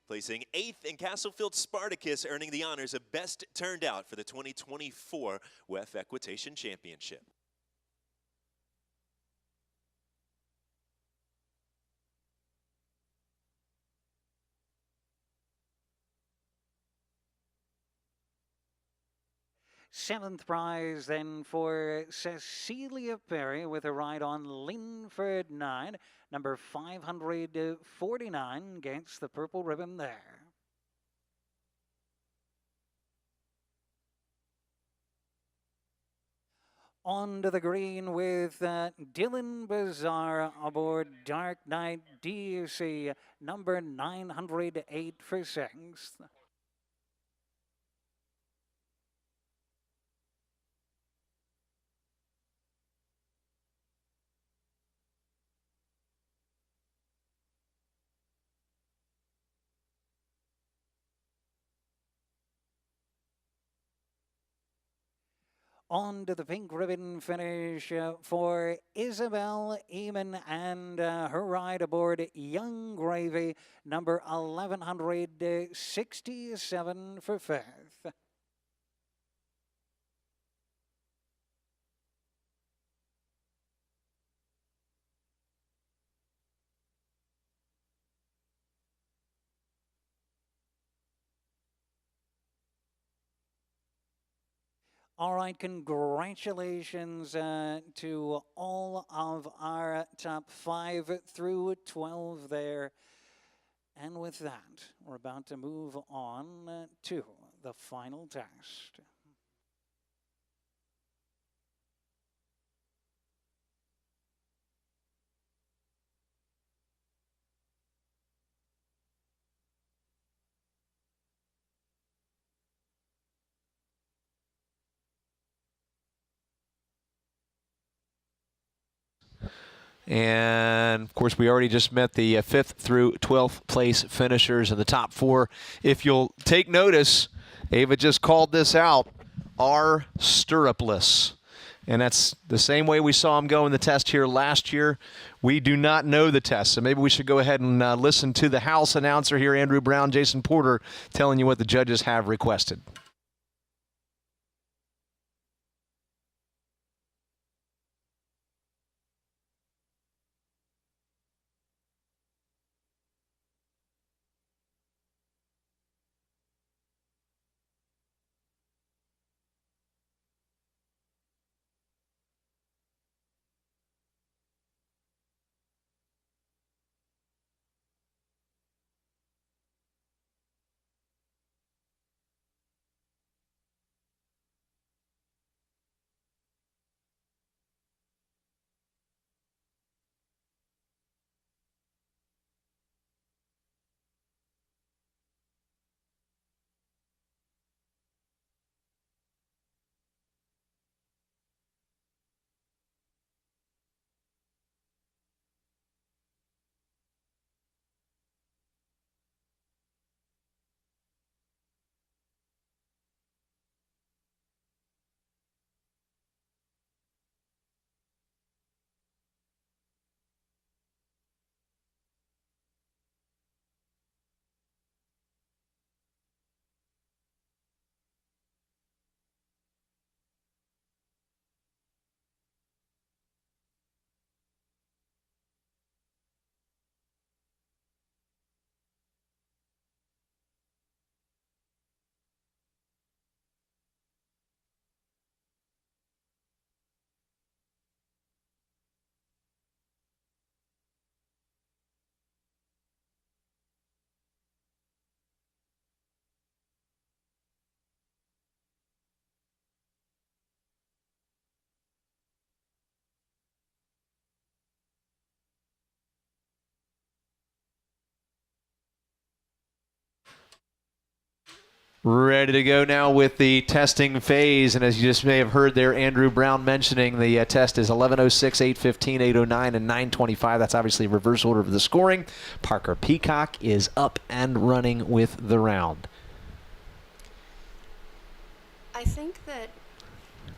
placing 8th, in Castlefield Spartacus, earning the honors of Best Turned Out for the 2024 WEF Equitation Championship. Seventh prize then for Cecilia Perry with a ride on Linford 9, number 549, gets the purple ribbon there. On to the green with Dylan Bazaar aboard Dark Knight DC, number 908 for 6th. On to the pink ribbon finish for Isabel Eamon and her ride aboard Young Gravy, number 1167 for 5th. All right, congratulations to all of our top 5 through 12 there. And with that, we're about to move on to the final test. And, of course, we already just met the 5th through 12th place finishers in the top 4. If you'll take notice, Ava just called this out, are stirrupless. And that's the same way we saw him go in the test here last year. We do not know the test, so maybe we should go ahead and listen to the house announcer here, Andrew Brown, Jason Porter, telling you what the judges have requested. Ready to go now with the testing phase. And as you just may have heard there, Andrew Brown mentioning the test is 11:06, 8:15, 8:09, and 9:25. That's obviously reverse order of the scoring. Parker Peacock is up and running with the round. I think that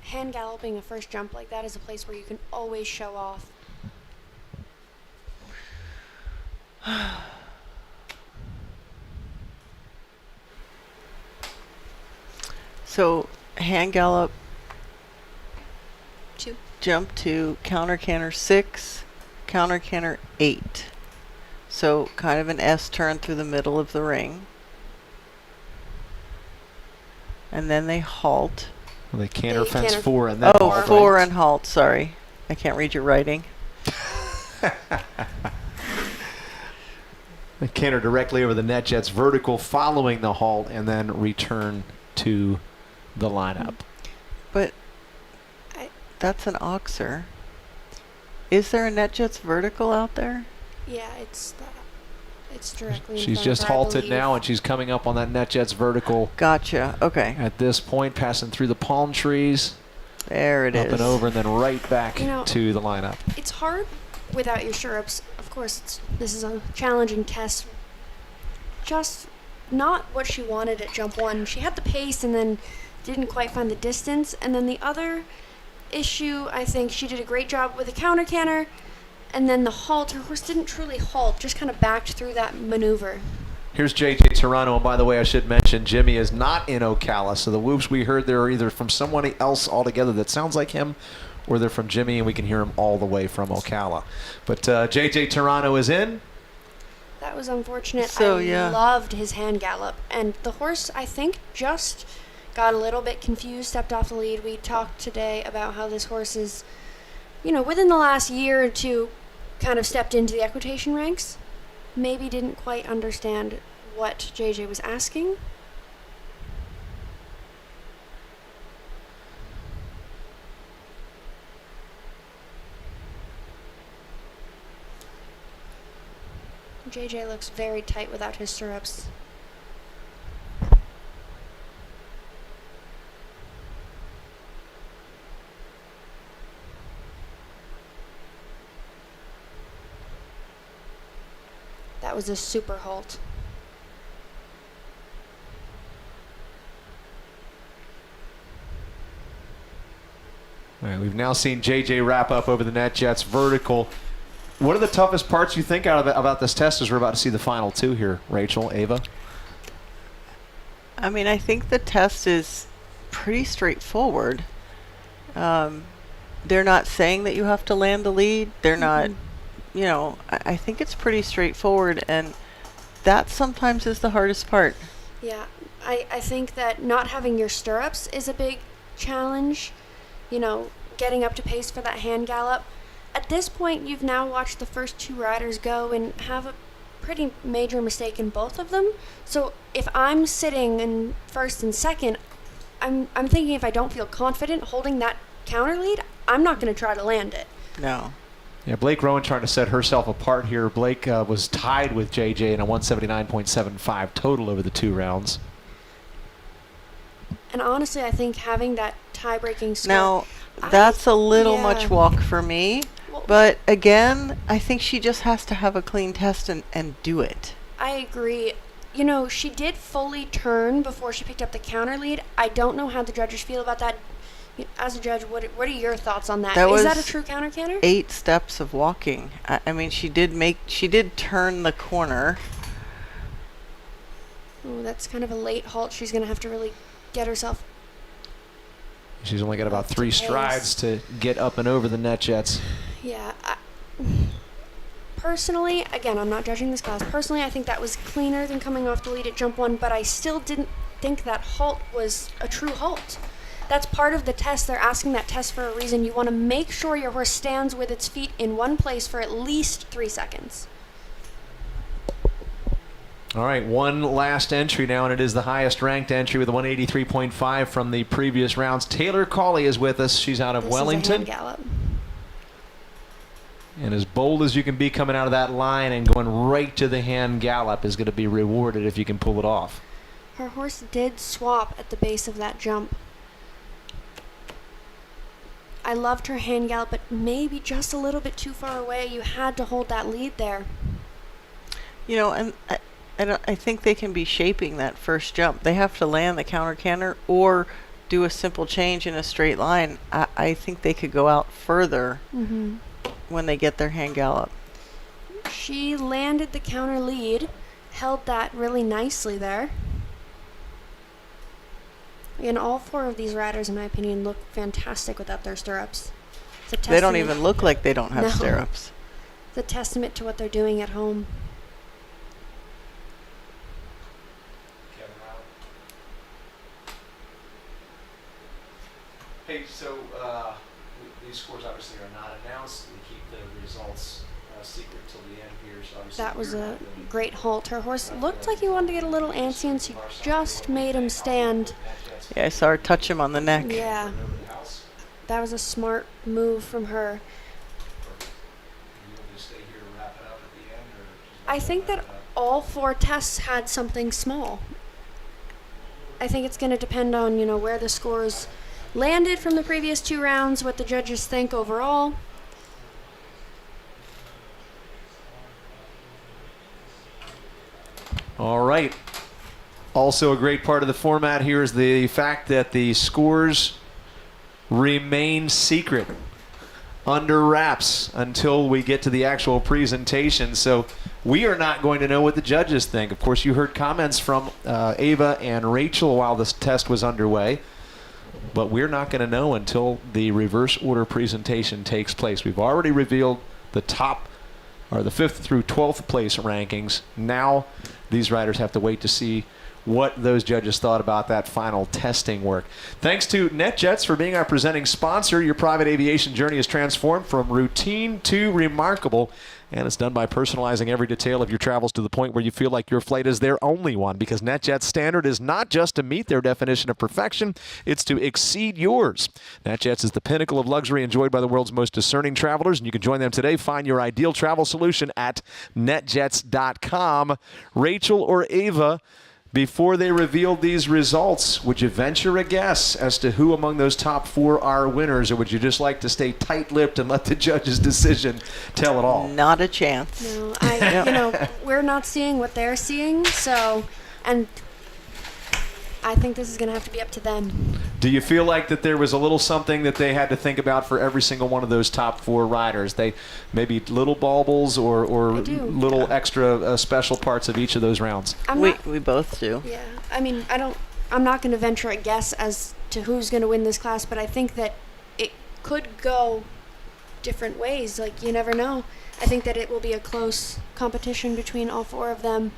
hand galloping a first jump like that is a place where you can always show off. So hand gallop, 2. jump to counter canter 6, counter canter 8. So kind of an S turn through the middle of the ring. And then they halt. Well, they canter They fence canter 4 and then Oh, halt, 4 right? and halt, sorry. I can't read your writing. They canter directly over the NetJets vertical following the halt and then return to the lineup. But I- that's an Oxer. Is there a NetJets vertical out there? Yeah, it's directly in She's front just of her, I halted believe. now, and she's coming up on that NetJets vertical Gotcha. Okay. at this point, passing through the palm trees, There it is. up and over, and then right back You know, to the lineup. It's hard without your stirrups. Of course, this is a challenging test. Just not what she wanted at jump 1. She had the pace and then didn't quite find the distance. And then the other issue, I think she did a great job with the counter canter. And then the halt, her horse didn't truly halt, just kind of backed through that maneuver. Here's JJ Toronto, and by the way, I should mention Jimmy is not in Ocala, so the whoops we heard there are either from someone else altogether that sounds like him, or they're from Jimmy, and we can hear him all the way from Ocala. But JJ Toronto is in. That was unfortunate. So, I yeah. loved his hand gallop. And the horse, I think, just got a little bit confused, stepped off the lead. We talked today about how this horse is, within the last year or two, kind of stepped into the equitation ranks. Maybe didn't quite understand what JJ was asking. JJ looks very tight without his stirrups. That was a super halt. All right, we've now seen JJ wrap up over the NetJets vertical. What are the toughest parts you think about this test as we're about to see the final 2 here, Rachel, Ava? I mean, I think the test is pretty straightforward. They're not saying that you have to land the lead. They're not, I think it's pretty straightforward, and that sometimes is the hardest part. Yeah, I think that not having your stirrups is a big challenge. Getting up to pace for that hand gallop. At this point, you've now watched the first 2 riders go and have a pretty major mistake in both of them. So if I'm sitting in first and second, I'm thinking if I don't feel confident holding that counter lead, I'm not going to try to land it. No. Yeah, Blake Rowan trying to set herself apart here. Blake was tied with JJ in a 179.75 total over the 2 rounds. And honestly, I think having that tie-breaking score. Now, that's a little yeah. much walk for me. Well, But again, I think she just has to have a clean test and do it. I agree. She did fully turn before she picked up the counter lead. I don't know how the judges feel about that. As a judge, what are your thoughts on that? That Is that a was true counter canter? 8 steps of walking. I mean, she did turn the corner. Oh, that's kind of a late halt. She's going to have to really get herself. She's only got about To 3 pace. strides to get up and over the NetJets. Yeah. Personally, again, I'm not judging this class. Personally, I think that was cleaner than coming off the lead at jump 1, but I still didn't think that halt was a true halt. That's part of the test. They're asking that test for a reason. You want to make sure your horse stands with its feet in one place for at least 3 seconds. All right, one last entry now, and it is the highest ranked entry with a 183.5 from the previous rounds. Taylor Cawley is with us. She's out of This is a Wellington. hand gallop. And as bold as you can be coming out of that line and going right to the hand gallop is going to be rewarded if you can pull it off. Her horse did swap at the base of that jump. I loved her hand gallop, but maybe just a little bit too far away. You had to hold that lead there. You know, and I think they can be shaping that first jump. They have to land the counter canter or do a simple change in a straight line. I think they could go out further when they get their hand gallop. She landed the counter lead, held that really nicely there. And all 4 of these riders, in my opinion, look fantastic without their stirrups. They don't even look like they don't have No. stirrups. It's a testament to what they're doing at home. Hey, so these scores obviously are not announced. We keep the results secret till the end here. So obviously That was we're a not gonna- great halt. Her horse looked like he wanted to get a little antsy, and she just made him stand. Yeah, I saw her touch him on the neck. Yeah, that was a smart move from her. I think that all 4 tests had something small. I think it's going to depend on, you know, where the scores landed from the previous 2 rounds, what the judges think overall. All right. Also a great part of the format here is the fact that the scores remain secret, under wraps, until we get to the actual presentation. So we are not going to know what the judges think. Of course, you heard comments from Ava and Rachel while this test was underway, but we're not going to know until the reverse order presentation takes place. We've already revealed the top, or the 5th through 12th place rankings. Now these riders have to wait to see what those judges thought about that final testing work. Thanks to NetJets for being our presenting sponsor. Your private aviation journey is transformed from routine to remarkable, and it's done by personalizing every detail of your travels to the point where you feel like your flight is their only one, because NetJets' standard is not just to meet their definition of perfection, it's to exceed yours. NetJets is the pinnacle of luxury enjoyed by the world's most discerning travelers, and you can join them today. Find your ideal travel solution at netjets.com. Rachel or Ava, before they revealed these results, would you venture a guess as to who among those top 4 are winners, or would you just like to stay tight-lipped and let the judge's decision tell it all? Not a chance. No, you know, we're not seeing what they're seeing, so, and I think this is going to have to be up to them. Do you feel like that there was a little something that they had to think about for every single one of those top 4 riders? They maybe little baubles or little extra special parts of each of those rounds? We both do. Yeah, I mean, I'm not going to venture a guess as to who's going to win this class, but I think that it could go different ways. Like, you never know. I think that it will be a close competition between all 4 of them.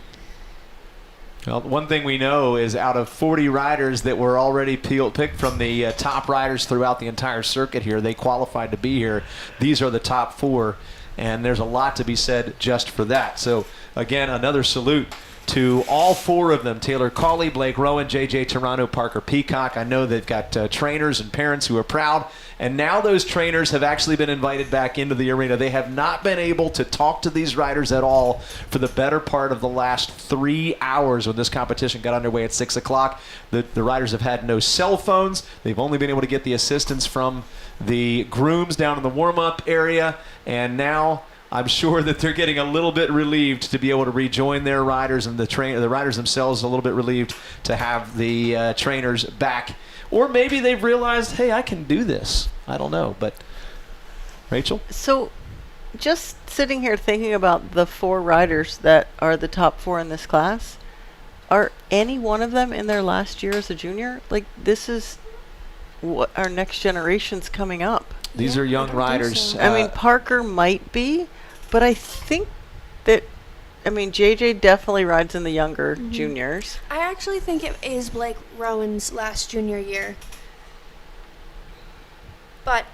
Well, one thing we know is out of 40 riders that were already picked from the top riders throughout the entire circuit here, they qualified to be here. These are the top 4, and there's a lot to be said just for that. So, again, another salute to all 4 of them: Taylor Cawley, Blake Rowan, J.J. Toronto, Parker Peacock. I know they've got trainers and parents who are proud, and now those trainers have actually been invited back into the arena. They have not been able to talk to these riders at all for the better part of the last 3 hours when this competition got underway at 6 o'clock. The riders have had no cell phones. They've only been able to get the assistance from the grooms down in the warm-up area, and now I'm sure that they're getting a little bit relieved to be able to rejoin their riders, and the riders themselves a little bit relieved to have the trainers back. Or maybe they've realized, hey, I can do this. I don't know. But, Rachel? So, just sitting here thinking about the 4 riders that are the top 4 in this class, are any one of them in their last year as a junior? Like, this is what our next generation's coming up. These are young riders. so. I mean, Parker might be, but I think that, I mean, JJ definitely rides in the younger juniors. I actually think it is Blake Rowan's last junior year. But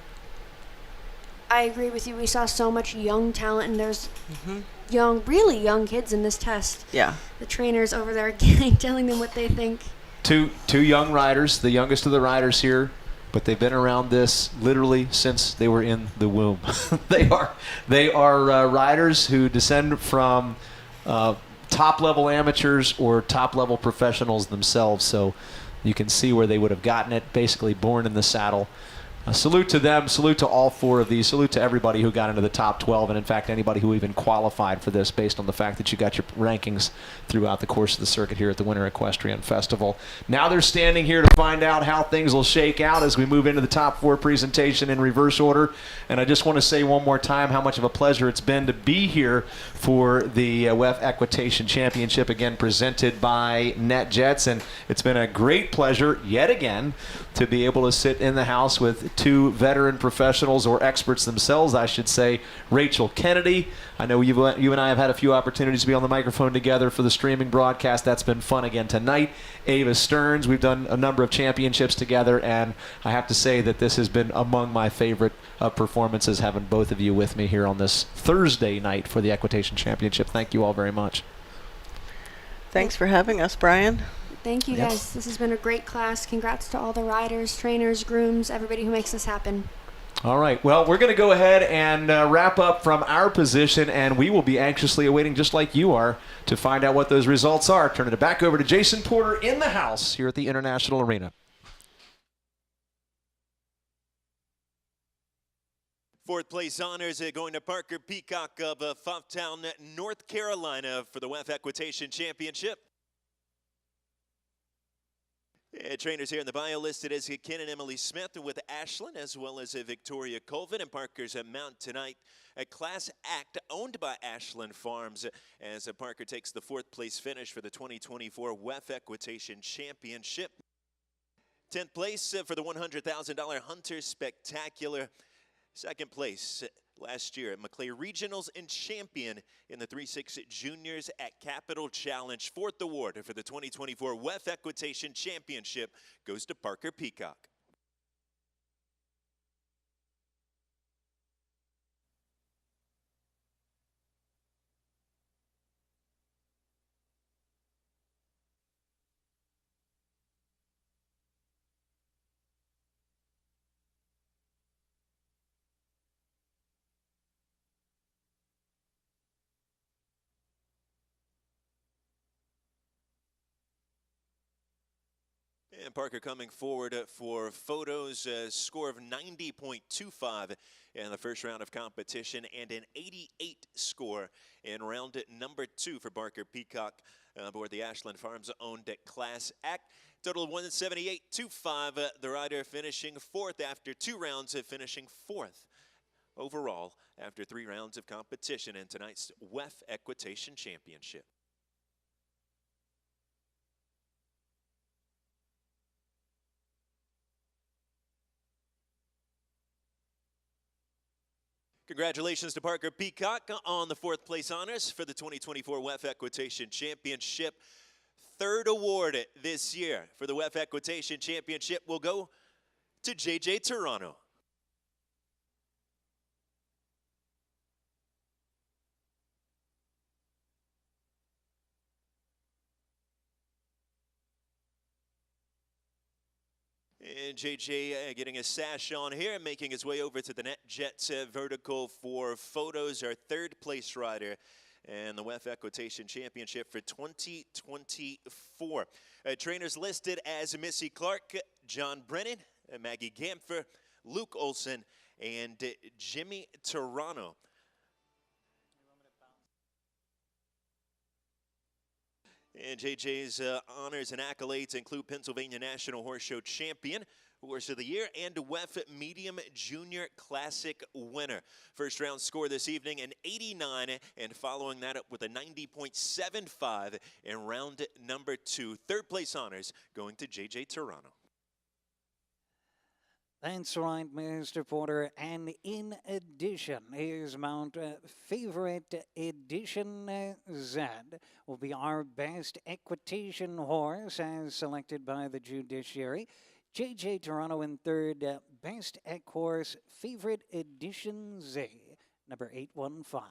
I agree with you. We saw so much young talent, and there's really young kids in this test. Yeah. The trainers over there telling them what they think. Two young riders, the youngest of the riders here, but they've been around this literally since they were in the womb. They are riders who descend from top-level amateurs or top-level professionals themselves. So you can see where they would have gotten it, basically born in the saddle. Salute to them, salute to all 4 of these, salute to everybody who got into the top 12, and in fact anybody who even qualified for this based on the fact that you got your rankings throughout the course of the circuit here at the Winter Equestrian Festival. Now they're standing here to find out how things will shake out as we move into the top 4 presentation in reverse order. And I just want to say one more time how much of a pleasure it's been to be here for the WEF Equitation Championship, again presented by NetJets, and it's been a great pleasure yet again to be able to sit in the house with 2 veteran professionals, or experts themselves, I should say. Rachel Kennedy, I know you and I have had a few opportunities to be on the microphone together for the streaming broadcast. That's been fun again tonight. Ava Stearns, we've done a number of championships together, and I have to say that this has been among my favorite performances, having both of you with me here on this Thursday night for the Equitation Championship. Thank you all very much. Thanks for having us, Brian. Thank you, Yep. guys. This has been a great class. Congrats to all the riders, trainers, grooms, everybody who makes this happen. All right. Well, we're going to go ahead and wrap up from our position, and we will be anxiously awaiting, just like you are, to find out what those results are. Turning it back over to Jason Porter in the house here at the International Arena. Fourth place honors going to Parker Peacock of Foughtown, North Carolina for the WEF Equitation Championship. Trainers here in the bio listed as Ken and Emily Smith with Ashlyn, as well as Victoria Colvin, and Parker's mount tonight. A Class Act owned by Ashlyn Farms, as Parker takes the 4th place finish for the 2024 WEF Equitation Championship. 10th place for the $100,000 Hunter Spectacular. 2nd place last year at Maclay Regionals and champion in the 3-6 Juniors at Capital Challenge. 4th award for the 2024 WEF Equitation Championship goes to Parker Peacock. And Parker coming forward for photos, a score of 90.25 in the first round of competition, and an 88 score in round number 2 for Parker Peacock aboard the Ashlyn Farms owned Class Act. Total of 178.25. The rider finishing 4th after 2 rounds, finishing 4th overall after 3 rounds of competition in tonight's WEF Equitation Championship. Congratulations to Parker Peacock on the 4th place honors for the 2024 WEF Equitation Championship. 3rd award this year for the WEF Equitation Championship will go to JJ Toronto. And JJ getting a sash on here and making his way over to the NetJets vertical for photos. Our 3rd place rider and the WEF Equitation Championship for 2024. Trainers listed as Missy Clark, John Brennan, Maggie Gampfer, Luke Olson, and Jimmy Toronto. And JJ's honors and accolades include Pennsylvania National Horse Show Champion, Horse of the Year, and WEF Medium Junior Classic winner. First round score this evening, an 89, and following that up with a 90.75 in round number 2. 3rd place honors going to JJ Toronto. That's right, Mr. Porter. And in addition, his Mount Favorite Edition Z will be our best equitation horse as selected by the judiciary. JJ Toronto in 3rd, Best Eq Horse Favorite Edition Z, number 815.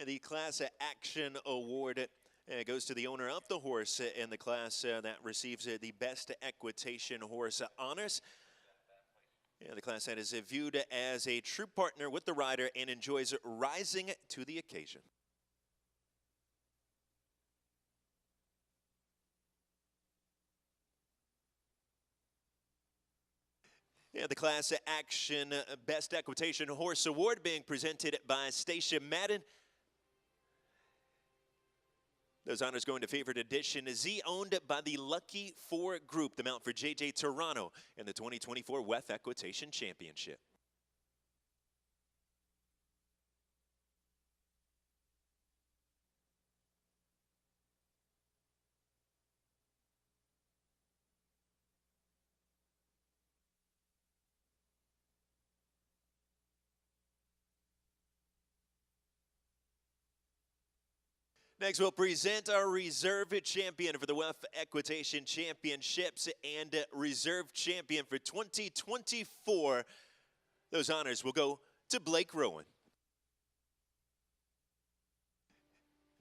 The Class Action Award And it goes to the owner of the horse in the class that receives the Best Equitation Horse honors. The class that is viewed as a true partner with the rider and enjoys rising to the occasion. The Class Action Best Equitation Horse Award being presented by Stacia Madden. Those honors going to favorite edition Z, owned by the Lucky 4 Group, the mount for J.J. Toronto in the 2024 WEF Equitation Championship. Next, we'll present our reserve champion for the WEF Equitation Championships and reserve champion for 2024. Those honors will go to Blake Rowan.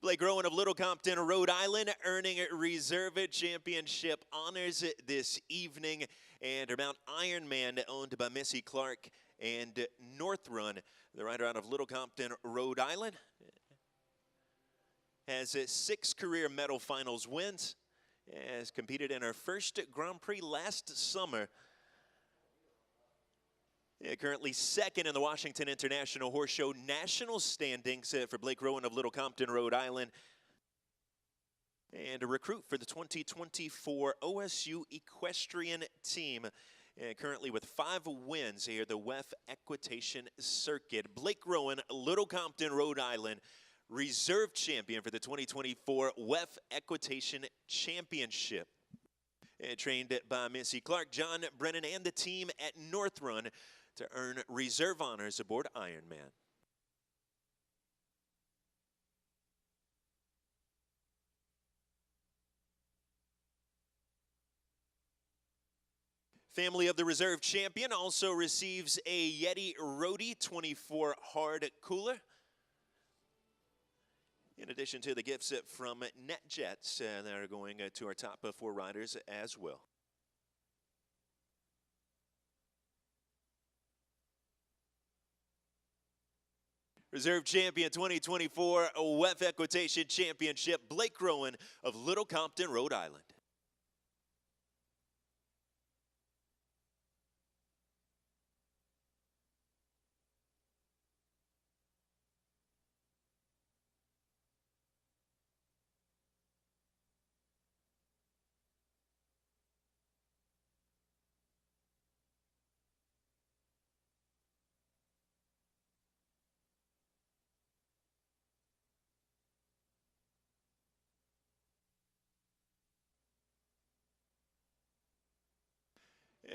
Blake Rowan of Little Compton, Rhode Island, earning reserve championship honors this evening. And her mount Ironman, owned by Missy Clark and North Run, the rider out of Little Compton, Rhode Island. Has 6 career medal finals wins, has competed in her first Grand Prix last summer. Currently second in the Washington International Horse Show national standings for Blake Rowan of Little Compton, Rhode Island. And a recruit for the 2024 OSU Equestrian team. Currently with 5 wins here, the WEF Equitation Circuit. Blake Rowan, Little Compton, Rhode Island, reserve champion for the 2024 WEF Equitation Championship. Trained by Missy Clark, John Brennan, and the team at North Run to earn reserve honors aboard Ironman. Family of the reserve champion also receives a Yeti Roadie 24 hard cooler. In addition to the gifts from NetJets that are going to our top 4 riders as well. Reserve champion 2024 WEF Equitation Championship, Blake Rowan of Little Compton, Rhode Island.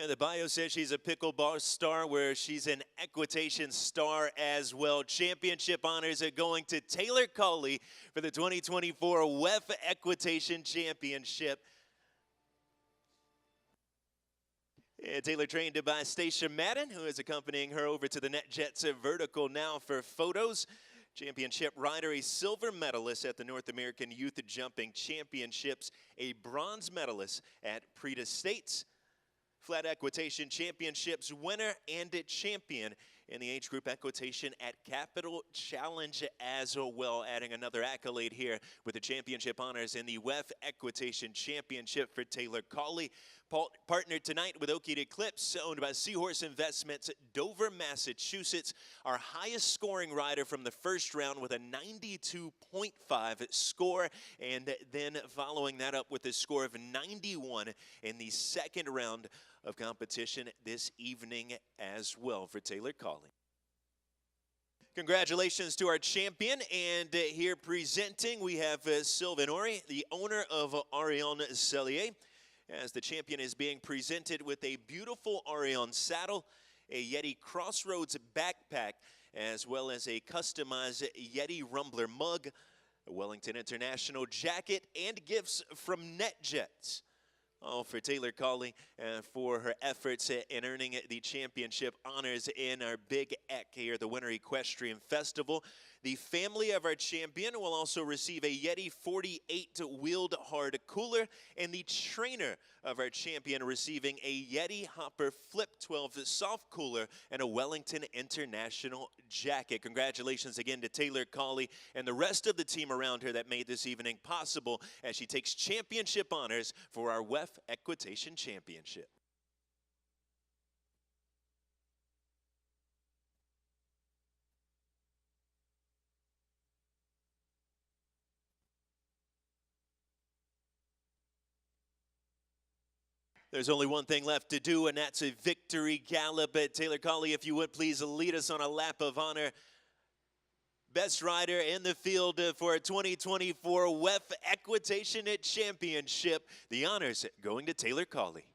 And the bio says she's a pickleball star, where she's an equitation star as well. Championship honors are going to Taylor Cawley for the 2024 WEF Equitation Championship. And Taylor trained by Stacia Madden, who is accompanying her over to the NetJets vertical now for photos. Championship rider, a silver medalist at the North American Youth Jumping Championships, a bronze medalist at Prix States. Flat Equitation Championships winner and a champion in the age group equitation at Capital Challenge as well, adding another accolade here with the championship honors in the WEF Equitation Championship for Taylor Cawley. Partnered tonight with Oakwood Eclipse, owned by Seahorse Investments, Dover, Massachusetts. Our highest scoring rider from the first round with a 92.5 score, and then following that up with a score of 91 in the second round of competition this evening as well for Taylor Cawley. Congratulations to our champion, and here presenting we have Sylvain Ori, the owner of Arion Cellier, as the champion is being presented with a beautiful Arion saddle, a Yeti Crossroads backpack, as well as a customized Yeti Rumbler mug, a Wellington International jacket, and gifts from NetJets. All for Taylor Cawley for her efforts in earning the championship honors in our Big Eck here, the Winter Equestrian Festival. The family of our champion will also receive a Yeti 48 wheeled hard cooler, and the trainer of our champion receiving a Yeti Hopper Flip 12 soft cooler and a Wellington International jacket. Congratulations again to Taylor Cawley and the rest of the team around her that made this evening possible as she takes championship honors for our WEF Equitation Championship. There's only one thing left to do, and that's a victory gallop. Taylor Cawley, if you would please lead us on a lap of honor. Best rider in the field for 2024 WEF Equitation Championship. The honors going to Taylor Cawley.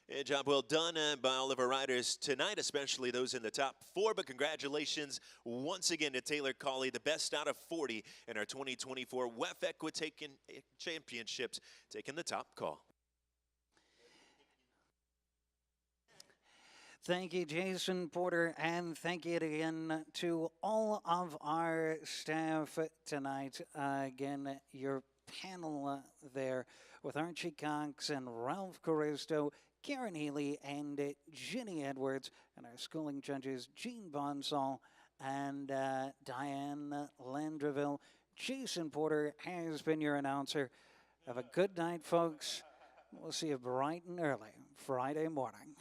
A job well done by all of our riders tonight, especially those in the top 4. But congratulations once again to Taylor Cawley, the best out of 40 in our 2024 WEF Equitation Championships, taking the top call. Thank you, Jason Porter, and thank you again to all of our staff tonight. Again, your panel there with Archie Cox and Ralph Caristo, Karen Healy, and Ginny Edwards, and our schooling judges, Jean Bonsall and Diane Landreville. Jason Porter has been your announcer. Have a good night, folks. We'll see you bright and early Friday morning.